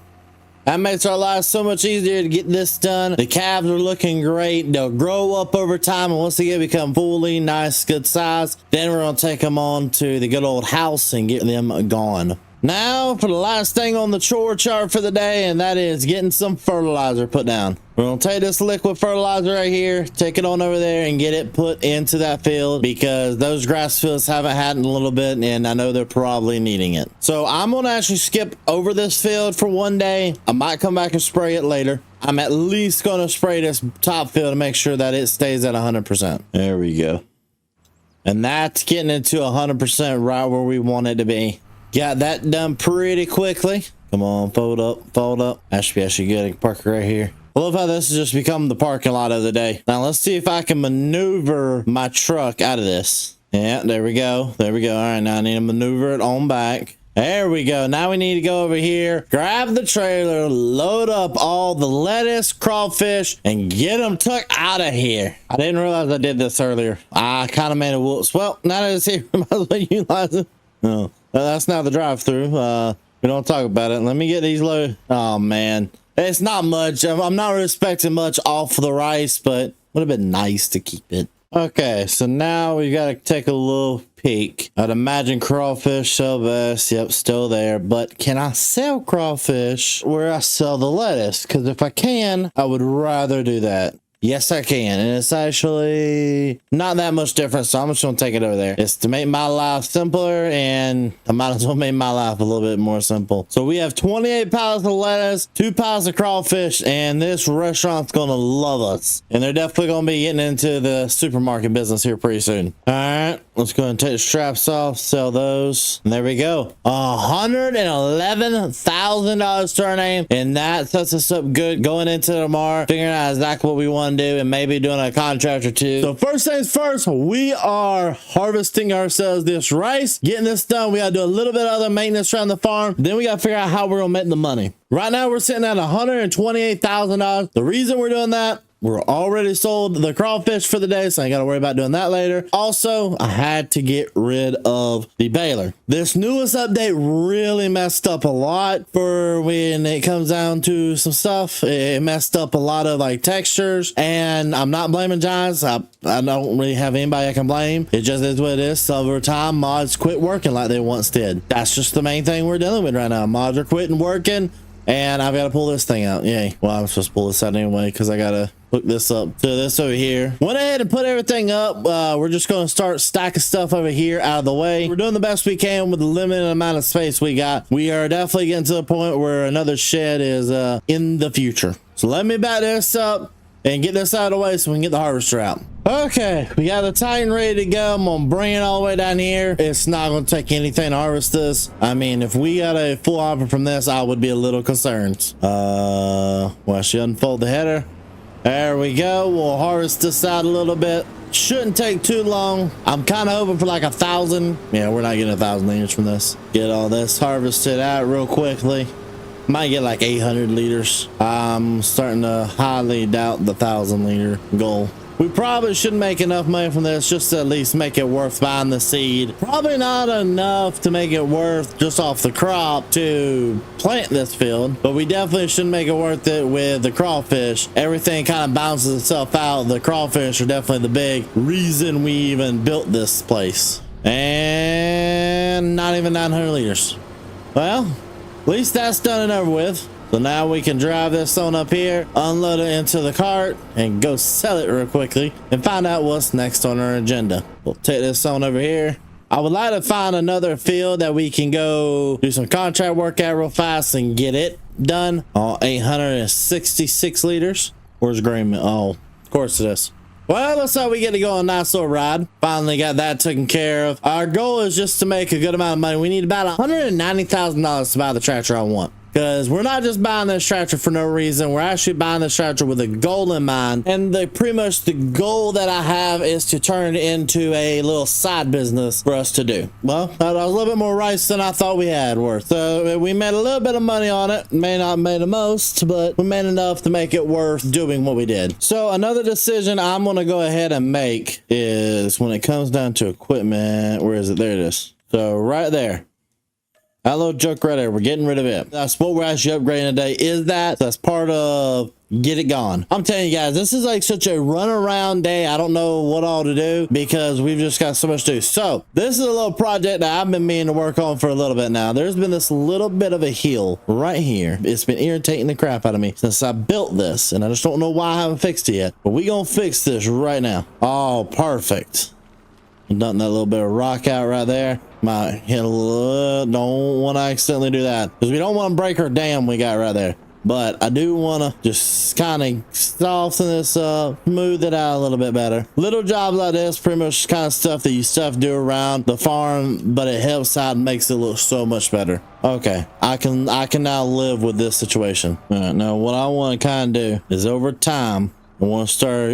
That makes our lives so much easier to get this done. The calves are looking great. They'll grow up over time, and once they become fully nice, good size, then we're going to take them on to the good old house and get them gone. Now for the last thing on the chore chart for the day, and that is getting some fertilizer put down. We're going to take this liquid fertilizer right here, take it on over there and get it put into that field, because those grass fields haven't had it in a little bit, and I know they're probably needing it. So I'm going to actually skip over this field for one day. I might come back and spray it later. I'm at least going to spray this top field to make sure that it stays at 100%. There we go. And that's getting it to 100% right where we want it to be. Got that done pretty quickly. Come on, fold up, fold up. That should be actually good. I can park it right here. I love how this has just become the parking lot of the day. Now let's see if I can maneuver my truck out of this. Yeah, there we go. There we go. All right, now I need to maneuver it on back. There we go. Now we need to go over here, grab the trailer, load up all the lettuce, crawfish, and get them tucked out of here. I didn't realize I did this earlier. I kind of made a whoops. Well, now that it's here, I might as well utilize it. No, that's now the drive-through. We don't talk about it. Let me get these low. Oh man, it's not much. I'm not really expecting much off the rice, but would have been nice to keep it. Okay, so now we got to take a little peek. I'd imagine crawfish sell best. Yep, still there. But can I sell crawfish where I sell the lettuce? Because if I can, I would rather do that. Yes, I can. And it's actually not that much different. So I'm just going to take it over there. It's to make my life simpler, and I might as well make my life a little bit more simple. So we have 28 pounds of lettuce, 2 pounds of crawfish, and this restaurant's going to love us. And they're definitely going to be getting into the supermarket business here pretty soon. All right, let's go ahead and take the straps off, sell those. And there we go. $111,000 to our name. And that sets us up good going into tomorrow, figuring out exactly what we want to do, and maybe doing a contract or two. So first things first, we are harvesting ourselves this rice, getting this done. We got to do a little bit of other maintenance around the farm. Then we got to figure out how we're gonna make the money. Right now we're sitting at $128,000. The reason we're doing that, we're already sold the crawfish for the day, so I ain't got to worry about doing that later. Also, I had to get rid of the baler. This newest update really messed up a lot for when it comes down to some stuff. It messed up a lot of like textures, and I'm not blaming Giants. I don't really have anybody I can blame. It just is what it is. So over time, mods quit working like they once did. That's just the main thing we're dealing with right now. Mods are quitting working, and I've got to pull this thing out. Yay. Well, I'm supposed to pull this out anyway because I got to hook this up to this over here. Went ahead and put everything up. We're just going to start stacking stuff over here out of the way. We're doing the best we can with the limited amount of space we got. We are definitely getting to the point where another shed is in the future. So let me back this up and get this out of the way so we can get the harvester out. Okay, we got the Titan ready to go. I'm gonna bring it all the way down here. It's not gonna take anything to harvest this. I mean, if we got a full hopper from this, I would be a little concerned. Well, she unfold the header. There we go. We'll harvest this out a little bit. Shouldn't take too long. I'm kind of hoping for like 1,000. Yeah, we're not getting 1,000 liters from this. Get all this harvested out real quickly. Might get like 800 liters. I'm starting to highly doubt the 1,000 liter goal. We probably shouldn't make enough money from this just to at least make it worth buying the seed. Probably not enough to make it worth just off the crop to plant this field, but we definitely shouldn't make it worth it with the crawfish. Everything kind of balances itself out. The crawfish are definitely the big reason we even built this place. And not even 900 liters. Well, at least that's done and over with. So now we can drive this on up here, unload it into the cart, and go sell it real quickly and find out what's next on our agenda. We'll take this on over here. I would like to find another field that we can go do some contract work at real fast and get it done. Oh, 866 liters. Where's Green? Oh, of course it is. Well, looks like we get to go on a nice little ride. Finally got that taken care of. Our goal is just to make a good amount of money. We need about $190,000 to buy the tractor I want. Because we're not just buying this tractor for no reason. We're actually buying this tractor with a goal in mind. And pretty much the goal that I have is to turn it into a little side business for us to do. Well, that was a little bit more rice than I thought we had worth. So we made a little bit of money on it. May not have made the most, but we made enough to make it worth doing what we did. So another decision I'm going to go ahead and make is when it comes down to equipment. Where is it? There it is. So right there. That little junk right there, we're getting rid of it. That's what we're actually upgrading today. Is that's part of get it gone. I'm telling you guys, this is like such a run around day. I don't know what all to do because we've just got so much to do. So this is a little project that I've been meaning to work on for a little bit now. There's been this little bit of a hill right here. It's been irritating the crap out of me since I built this, and I just don't know why I haven't fixed it yet. But we gonna fix this right now. Oh, perfect. Dumping that little bit of rock out right there. Might hit a little, don't want to accidentally do that because we don't want to break our dam we got right there. But I do want to just kind of soften this up, smooth it out a little bit better. Little jobs like this, pretty much kind of stuff that you do around the farm, but it helps out and makes it look so much better. Okay, I can now live with this situation. All right, now what I want to kind of do is over time, I want to start,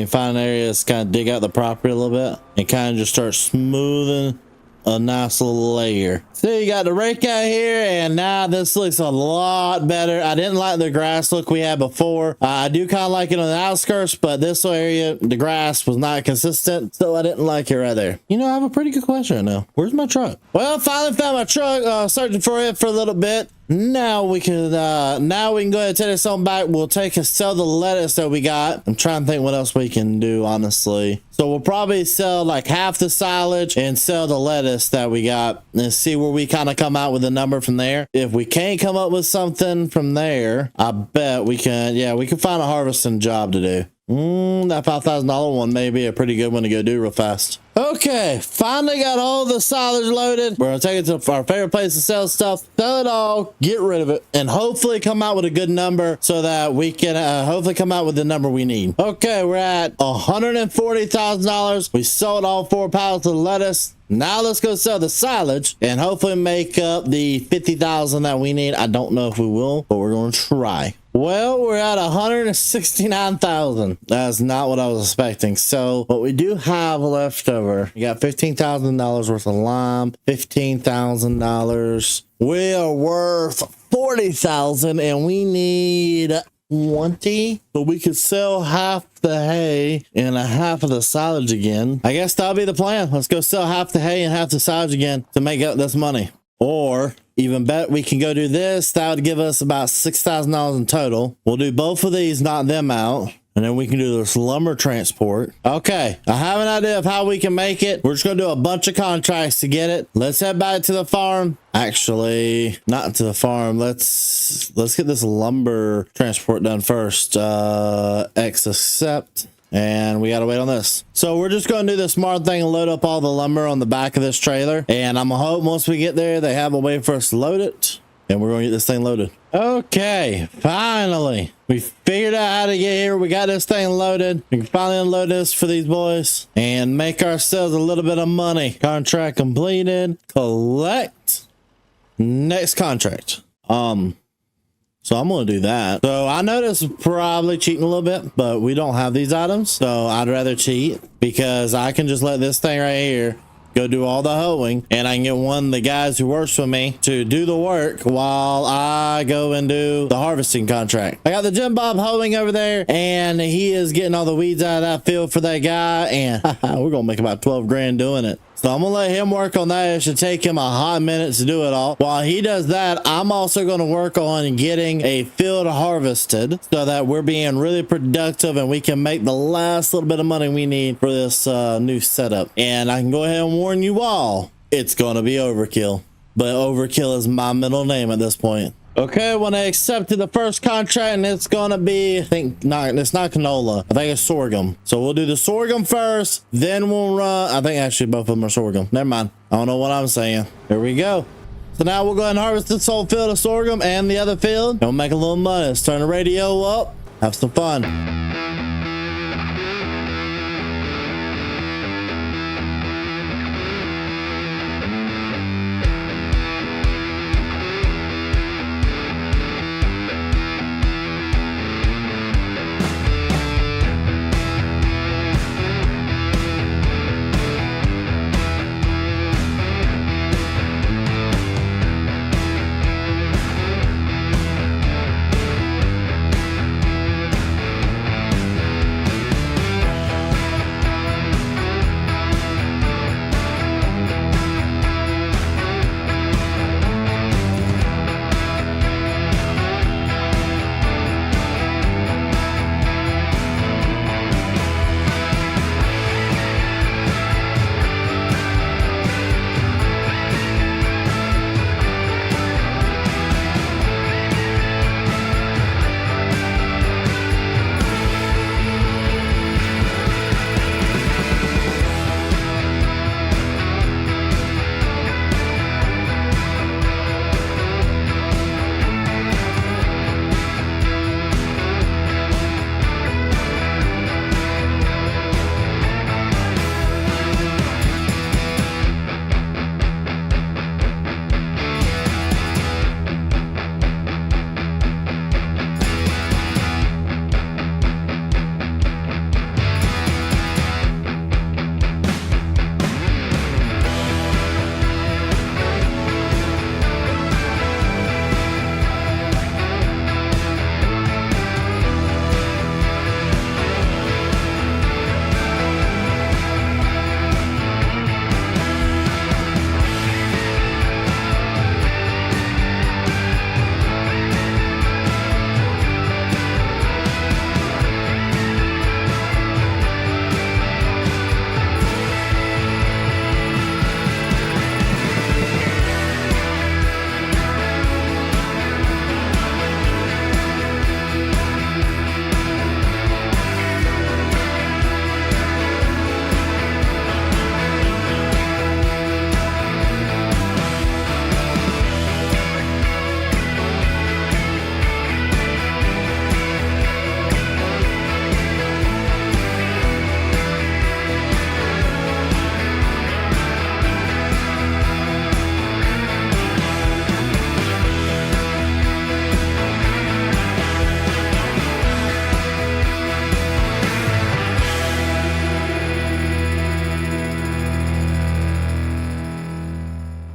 find areas, kind of dig out the property a little bit and kind of just start smoothing a nice little layer. So you got the rake out here, and now this looks a lot better. I didn't like the grass look we had before. I do kind of like it on the outskirts, but this area, the grass was not consistent, so I didn't like it right there. I have a pretty good question right now. Where's my truck? Well, finally found my truck. Searching for it for a little bit. Now we can go ahead and take this on back. We'll sell the lettuce that we got. I'm trying to think what else we can do, honestly. So we'll probably sell like half the silage and sell the lettuce that we got and see where we kind of come out with a number from there. If we can't come up with something from there, I bet we can, we can find a harvesting job to do. That $5,000 one may be a pretty good one to go do real fast. Okay, finally got all the silage loaded. We're gonna take it to our favorite place to sell stuff, sell it all, get rid of it, and hopefully come out with a good number so that we can hopefully come out with the number we need. Okay, we're at $140,000. We sold all 4 pallets of lettuce. Now let's go sell the silage and hopefully make up the 50,000 that we need. I don't know if we will, but we're going to try. Well, we're at 169,000. That's not what I was expecting. So what we do have left over, we got $15,000 worth of lime, $15,000. We are worth 40,000 and we need 20, so we could sell half the hay and a half of the silage again. I guess that'll be the plan. Let's go sell half the hay and half the silage again to make up this money. Or even better, we can go do this. That would give us about $6,000 in total. We'll do both of these, knock them out. And then we can do this lumber transport. Okay, I have an idea of how we can make it. We're just gonna do a bunch of contracts to get it. Let's head back to the farm. Actually, not to the farm. Let's get this lumber transport done first. X accept. And we gotta wait on this. So we're just gonna do the smart thing and load up all the lumber on the back of this trailer. And I'm gonna hope once we get there, they have a way for us to load it. And we're gonna get this thing loaded. Okay, finally. We figured out how to get here. We got this thing loaded. We can finally unload this for these boys and make ourselves a little bit of money. Contract completed. Collect. Next contract. So I'm going to do that. So I know this is probably cheating a little bit, but we don't have these items. So I'd rather cheat because I can just let this thing right here go do all the hoeing, and I can get one of the guys who works for me to do the work while I go and do the harvesting contract. I got the Jim Bob hoeing over there, and he is getting all the weeds out of that field for that guy, and we're gonna make about 12 grand doing it. So I'm gonna let him work on that. It should take him a hot minute to do it all. While he does that, I'm also gonna work on getting a field harvested so that we're being really productive and we can make the last little bit of money we need for this new setup. And I can go ahead and warn you all, it's gonna be overkill. But overkill is my middle name at this point. Okay, when I accepted the first contract, and it's gonna be, it's not canola, I think it's sorghum. So we'll do the sorghum first, then we'll run, I think actually both of them are sorghum. Never mind, I don't know what I'm saying. Here we go. So now we'll go ahead and harvest this whole field of sorghum and the other field, and we'll make a little money. Let's turn the radio up, have some fun.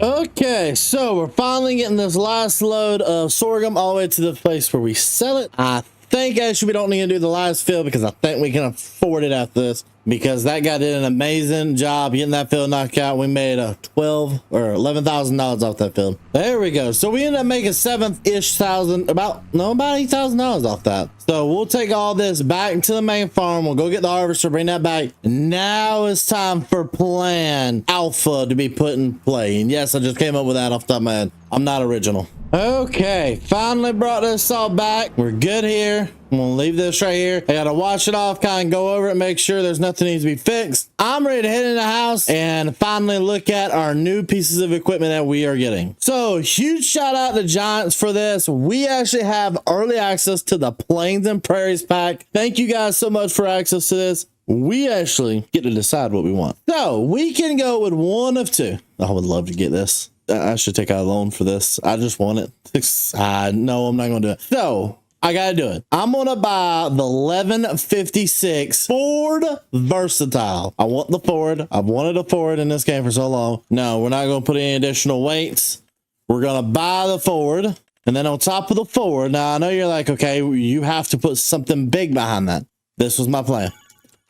Okay, so we're finally getting this last load of sorghum all the way to the place where we sell it. I think actually we don't need to do the last field because I think we can afford it after this, because that guy did an amazing job getting that field knocked out. We made a $12,000 or $11,000 off that field. There we go. So we ended up making about $8,000 off that. So we'll take all this back to the main farm. We'll go get the harvester, bring that back. Now it's time for plan alpha to be put in play. And yes, I just came up with that off the top of my head. I'm not original. Okay, finally brought this all back. We're good here. I'm gonna leave this right here. I gotta wash it off, kind of go over it, make sure there's nothing needs to be fixed. I'm ready to head in the house and finally look at our new pieces of equipment that we are getting. So huge shout out to Giants for this. We actually have early access to the Plains and Prairies pack. Thank you guys so much for access to this. We actually get to decide what we want. So we can go with one of two. I would love to get this. I should take out a loan for this. I just want it. No, I'm not gonna do it. So I gotta do it. I'm gonna buy the 1156 Ford Versatile. I want the Ford. I've wanted a Ford in this game for so long. No, we're not gonna put any additional weights. We're gonna buy the Ford. And then on top of the Ford, now I know you're like, okay, you have to put something big behind that. This was my plan.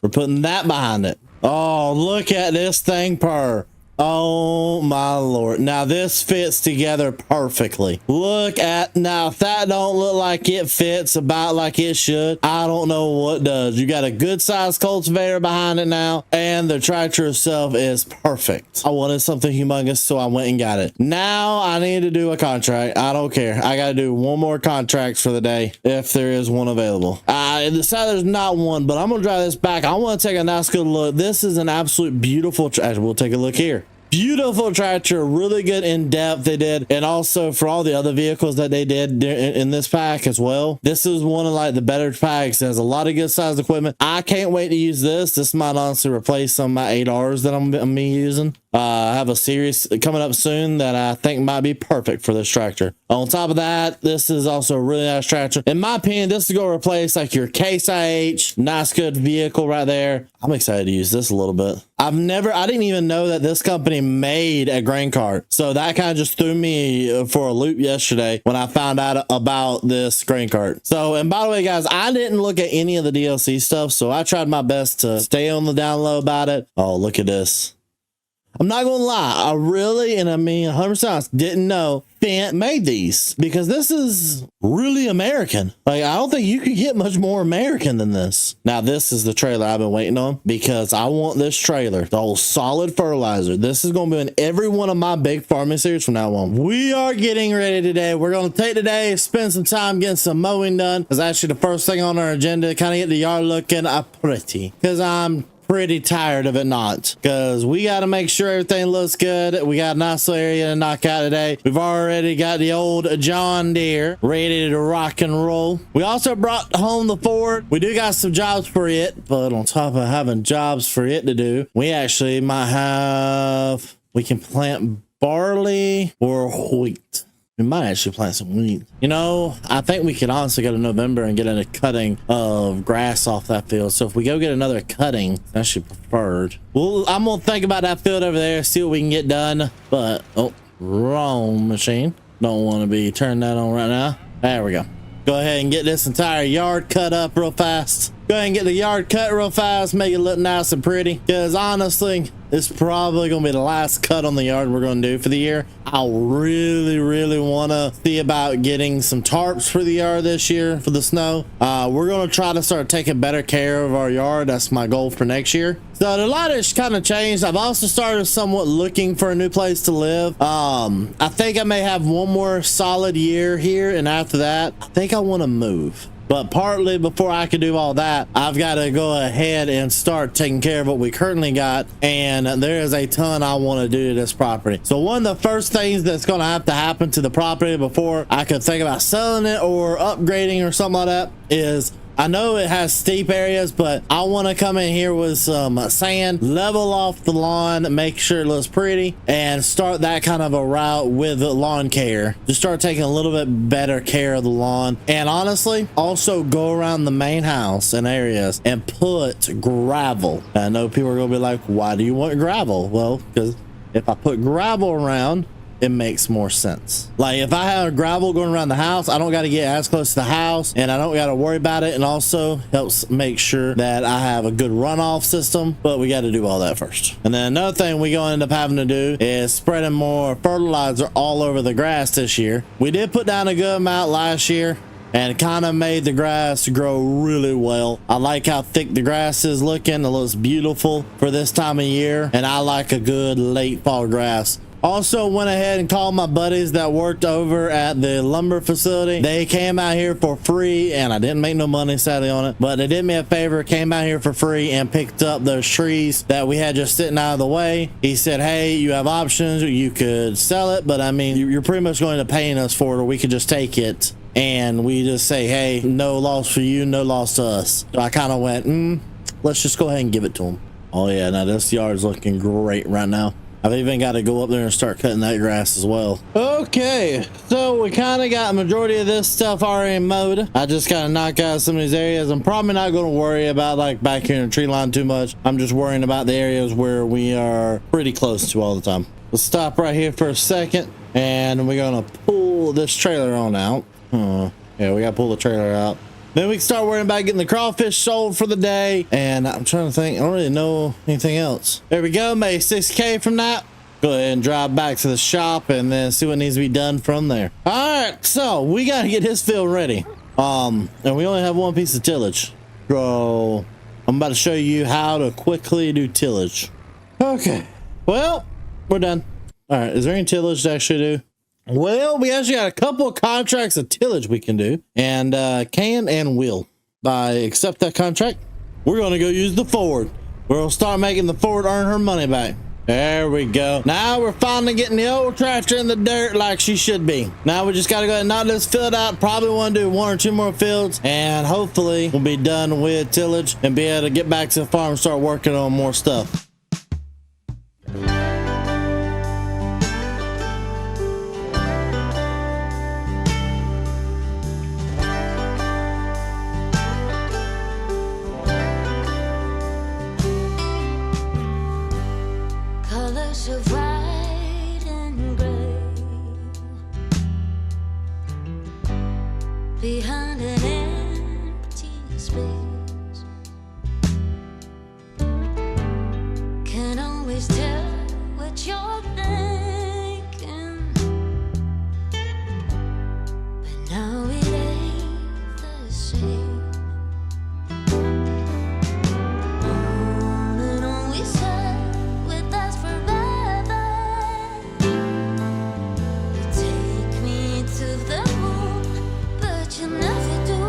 We're putting that behind it. Oh, look at this thing purr. Oh my Lord. Now this fits together perfectly. Look at, now if that don't look like it fits about like it should, I don't know what does. You got a good sized cultivator behind it now, and the tractor itself is perfect. I wanted something humongous, so I went and got it. Now I need to do a contract. I don't care. I got to do one more contract for the day if there is one available. There's not one, but I'm gonna drive this back. I want to take a nice good look. This is an absolute beautiful tractor. We'll take a look here. Beautiful tractor, really good in depth they did, and also for all the other vehicles that they did in this pack as well. This is one of like the better packs. It has a lot of good sized equipment. I can't wait to use this. This might honestly replace some of my 8Rs that I'm using. I have a series coming up soon that I think might be perfect for this tractor. On top of that, this is also a really nice tractor. In my opinion, this is going to replace like your Case IH. Nice, good vehicle right there. I'm excited to use this a little bit. I didn't even know that this company made a grain cart. So that kind of just threw me for a loop yesterday when I found out about this grain cart. So, and by the way, guys, I didn't look at any of the DLC stuff. So I tried my best to stay on the down low about it. Oh, look at this. I'm not gonna lie, I really, and I mean 100% didn't know Fendt made these, because this is really American. Like, I don't think you could get much more American than this. Now, this is the trailer I've been waiting on, because I want this trailer, the whole solid fertilizer. This is gonna be in every one of my big farming series from now on. We are getting ready today. We're gonna take today, spend some time getting some mowing done. It's actually the first thing on our agenda, kind of get the yard looking pretty, because I'm pretty tired of it not, because we got to make sure everything looks good. We got a nice little area to knock out today. We've already got the old John Deere ready to rock and roll. We also brought home the Ford. We do got some jobs for it, but on top of having jobs for it to do, we actually might have, we can plant barley or wheat. We might actually plant some wheat. You know, I think we could honestly go to November and get a cutting of grass off that field. So if we go get another cutting, that's actually preferred. Well, I'm gonna think about that field over there, see what we can get done. But oh, wrong machine. Don't want to be turning that on right now. There we go. Go ahead and get this entire yard cut up real fast. Go ahead and get the yard cut real fast, make it look nice and pretty, because honestly, it's probably going to be the last cut on the yard we're going to do for the year. I really want to see about getting some tarps for the yard this year for the snow. We're going to try to start taking better care of our yard. That's my goal for next year. So a lot has kind of changed. I've also started somewhat looking for a new place to live. I think I may have one more solid year here, and after that, I think I want to move. But partly before I can do all that, I've got to go ahead and start taking care of what we currently got. And there is a ton I want to do to this property. So one of the first things that's going to have to happen to the property before I could think about selling it or upgrading or something like that is, I know it has steep areas, but I want to come in here with some sand, level off the lawn, make sure it looks pretty, and start that kind of a route with the lawn care. Just start taking a little bit better care of the lawn. And honestly, also go around the main house and areas and put gravel. I know people are going to be like, why do you want gravel? Well, because if I put gravel around, it makes more sense. Like if I have gravel going around the house, I don't got to get as close to the house, and I don't got to worry about it. And also helps make sure that I have a good runoff system, but we got to do all that first. And then another thing we gonna end up having to do is spreading more fertilizer all over the grass this year. We did put down a good amount last year, and kind of made the grass grow really well. I like how thick the grass is looking. It looks beautiful for this time of year, and I like a good late fall grass. Also went ahead and called my buddies that worked over at the lumber facility. They came out here for free, and I didn't make no money sadly on it, but they did me a favor, came out here for free and picked up those trees that we had just sitting out of the way. He said, hey, you have options. You could sell it, but I mean, you're pretty much going to paying us for it, or we could just take it. And we just say, hey, no loss for you, no loss to us. So I kind of went, let's just go ahead and give it to them. Oh yeah, now this yard's looking great right now. I've even got to go up there and start cutting that grass as well. Okay, so we kind of got majority of this stuff already mowed. I just got to knock out some of these areas. I'm probably not going to worry about like back here in the tree line too much. I'm just worrying about the areas where we are pretty close to all the time. Let's stop right here for a second, and we're going to pull this trailer on out. Yeah, we got to pull the trailer out. Then we can start worrying about getting the crawfish sold for the day. And I'm trying to think, I don't really know anything else. There we go, made 6K from that. Go ahead and drive back to the shop and then see what needs to be done from there. All right, so we got to get his field ready. And we only have one piece of tillage. So I'm about to show you how to quickly do tillage. Okay, well, we're done. All right, is there any tillage to actually do? Well, we actually got a couple of contracts of tillage we can do, and can and will. I accept that contract. We're going to go use the Ford. We're going to start making the Ford earn her money back. There we go. Now we're finally getting the old tractor in the dirt like she should be. Now we just got to go ahead and knock this field out. Probably want to do 1 or 2 more fields, and hopefully we'll be done with tillage and be able to get back to the farm and start working on more stuff. Colors of white and gray behind an empty space. Can't always tell what you're thinking, but now it ain't the same. On and on we said with us forever. You take me to the moon, but you never do.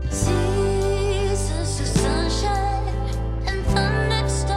Seasons of sunshine and thunderstorms.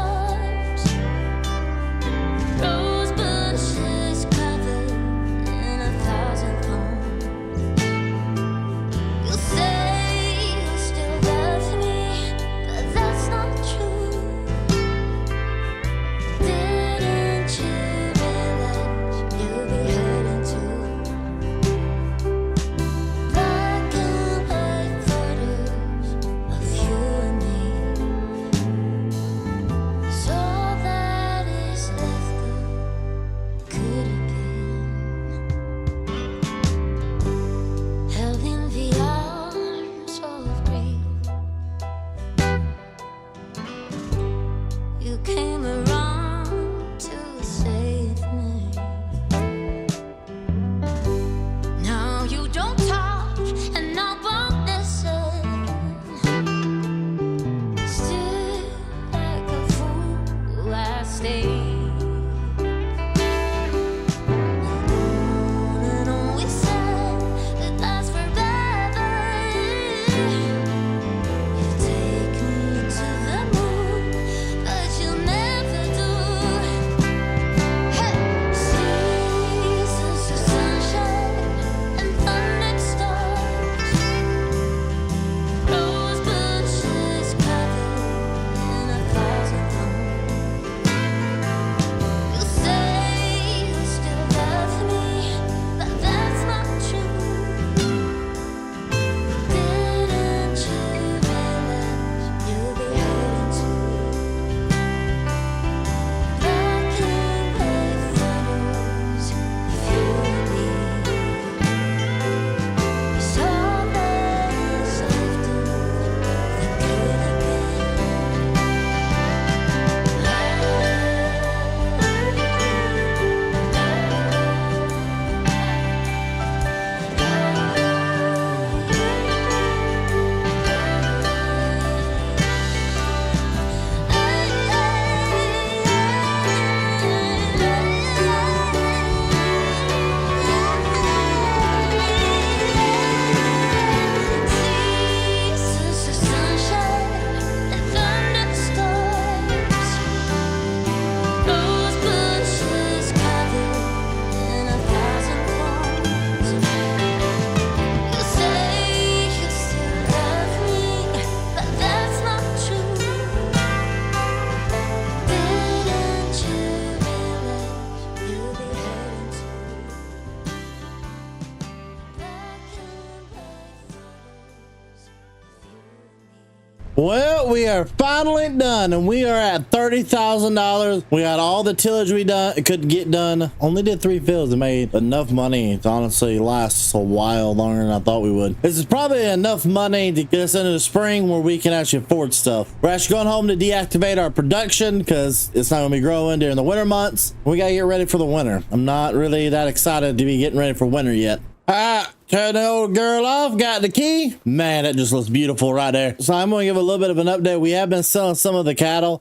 Well, we are finally done, and we are at $30,000. We got all the tillage we could get done. Only did 3 fields and made enough money to honestly last us a while longer than I thought we would. This is probably enough money to get us into the spring where we can actually afford stuff. We're actually going home to deactivate our production because it's not going to be growing during the winter months. We got to get ready for the winter. I'm not really that excited to be getting ready for winter yet. Turn the old girl off, got the key. Man, that just looks beautiful right there. So I'm going to give a little bit of an update. We have been selling some of the cattle.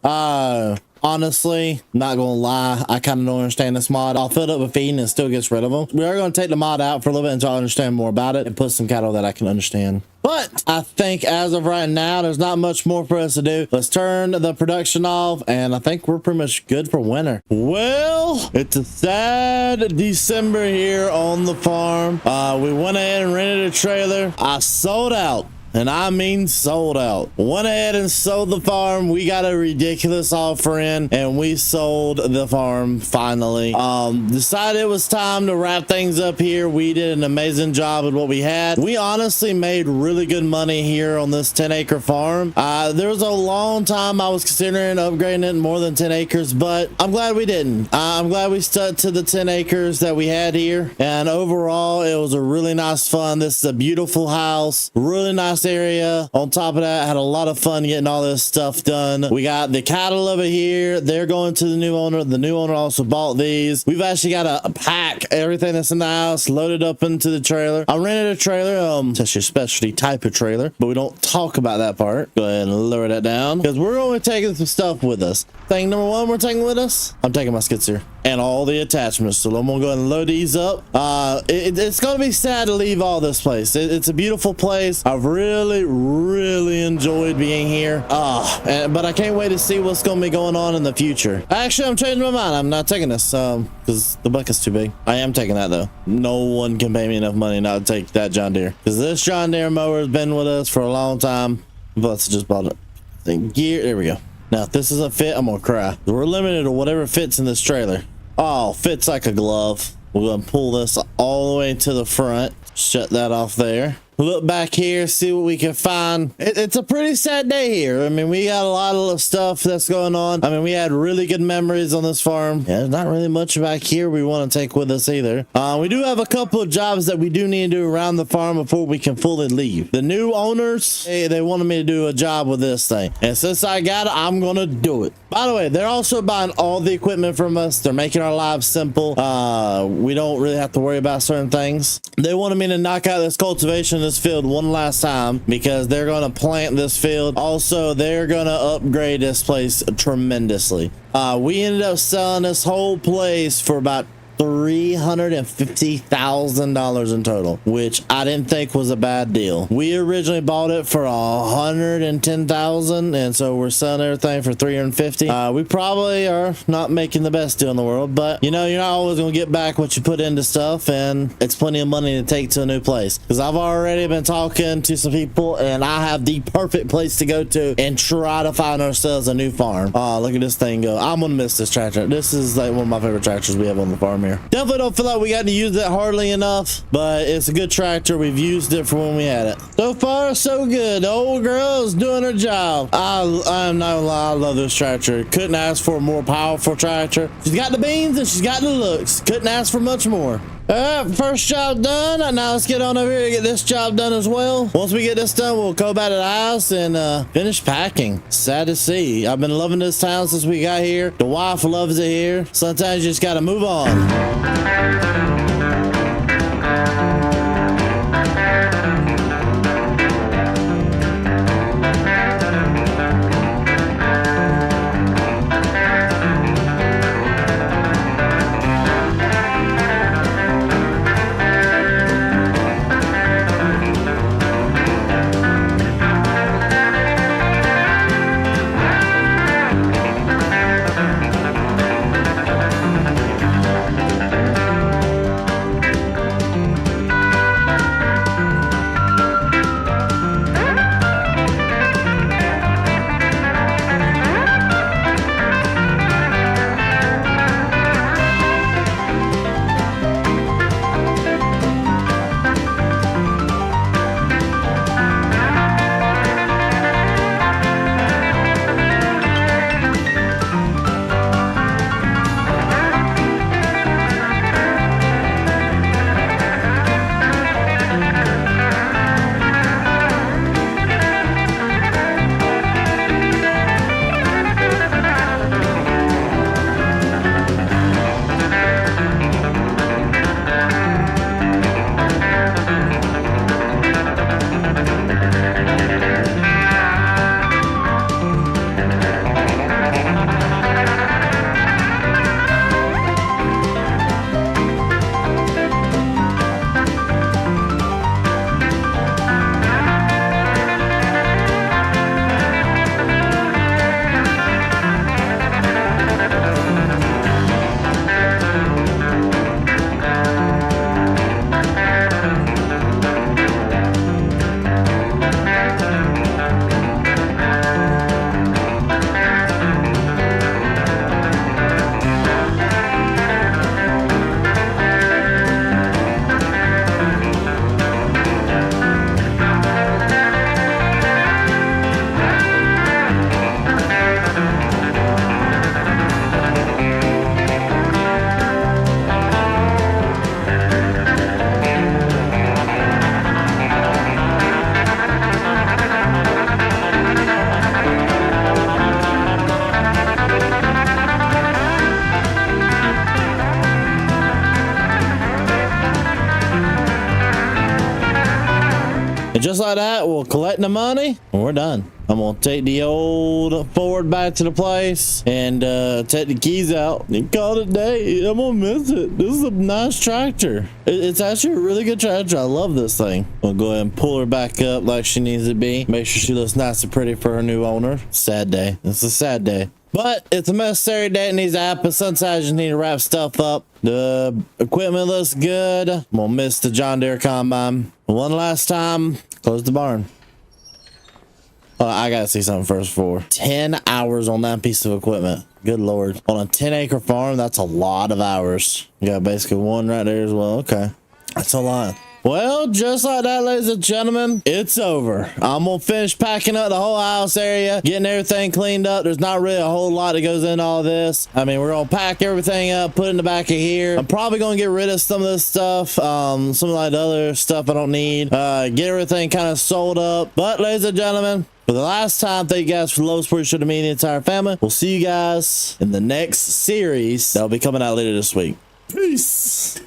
Honestly, not gonna lie, I kind of don't understand this mod. I'll fill it up with feed and it still gets rid of them. We are going to take the mod out for a little bit until I understand more about it and put some cattle that I can understand. But I think as of right now, there's not much more for us to do. Let's turn the production off, and I think we're pretty much good for winter. Well, it's a sad December here on the farm. We went ahead and rented a trailer. I sold out. And I mean sold out. Went ahead and sold the farm. We got a ridiculous offer in, and we sold the farm finally. Decided it was time to wrap things up here. We did an amazing job with what we had. We honestly made really good money here on this 10-acre farm. There was a long time I was considering upgrading it more than 10 acres, but I'm glad we didn't. I'm glad we stuck to the 10 acres that we had here. And overall, it was a really nice fun. This is a beautiful house, really nice area. On top of that, I had a lot of fun getting all this stuff done. We got the cattle over here. They're going to the new owner. The new owner also bought these. We've actually got to pack everything that's in the house, loaded up into the trailer. I rented a trailer. It's actually a specialty type of trailer, but we don't talk about that part. Go ahead and lower that down because we're only taking some stuff with us. Thing number one we're taking with us, I'm taking my skid steer and all the attachments. So I'm gonna go ahead and load these up. It's gonna be sad to leave all this place. It's a beautiful place. I've really enjoyed being here. But I can't wait to see what's gonna be going on in the future. Actually, I'm changing my mind. I'm not taking this because the bucket's too big. I am taking that though. No one can pay me enough money not to take that John Deere, because this John Deere mower has been with us for a long time. Let's just bought it. The gear, there we go. Now, if this doesn't fit, I'm gonna cry. We're limited to whatever fits in this trailer. Oh, fits like a glove. We're gonna pull this all the way to the front. Shut that off there. Look back here, see what we can find. It's a pretty sad day here. I mean, we got a lot of stuff that's going on. I mean, we had really good memories on this farm. Yeah, there's not really much back here we want to take with us either. We do have a couple of jobs that we do need to do around the farm before we can fully leave. The new owners, they wanted me to do a job with this thing. And since I got it, I'm going to do it. By the way, they're also buying all the equipment from us. They're making our lives simple. We don't really have to worry about certain things. They wanted me to knock out this cultivation in this field one last time because they're going to plant this field. Also, they're going to upgrade this place tremendously. We ended up selling this whole place for about $350,000 in total, which I didn't think was a bad deal. We originally bought it for $110,000, and so we're selling everything for $350,000. We probably are not making the best deal in the world, but you know, you're not always gonna get back what you put into stuff, and it's plenty of money to take to a new place. Because I've already been talking to some people, and I have the perfect place to go to and try to find ourselves a new farm. Look at this thing go. I'm gonna miss this tractor. This is like one of my favorite tractors we have on the farm here. Definitely don't feel like we got to use it hardly enough, but it's a good tractor. We've used it for when we had it. So far, so good. The old girl is doing her job. I'm not gonna lie, I love this tractor. Couldn't ask for a more powerful tractor. She's got the beans and she's got the looks. Couldn't ask for much more. All right, first job done. Now let's get on over here and get this job done as well. Once we get this done, we'll go back to the house and finish packing. Sad to see. I've been loving this town since we got here. The wife loves it here. Sometimes you just got to move on. getting the money, and we're done. I'm gonna take the old Ford back to the place and take the keys out and call it a day. I'm gonna miss it. This is a nice tractor. It's actually a really good tractor. I love this thing. I'll go ahead and pull her back up like she needs to be. Make sure she looks nice and pretty for her new owner. Sad day. It's a sad day. But it's a necessary day. It needs to happen. Sometimes I just need to wrap stuff up. The equipment looks good. I'm gonna miss the John Deere combine. One last time, close the barn. I gotta see something first before. 10 hours on that piece of equipment. Good Lord. On a 10-acre farm, that's a lot of hours. You got basically one right there as well. Okay. That's a lot. Well, just like that, ladies and gentlemen, it's over. I'm gonna finish packing up the whole house area, getting everything cleaned up. There's not really a whole lot that goes into all this. I mean, we're gonna pack everything up, put it in the back of here. I'm probably gonna get rid of some of this stuff, some of like the other stuff I don't need. Get everything kind of sold up. But ladies and gentlemen, for the last time, thank you guys for the love, support you showed to me and the entire family. We'll see you guys in the next series that'll be coming out later this week. Peace.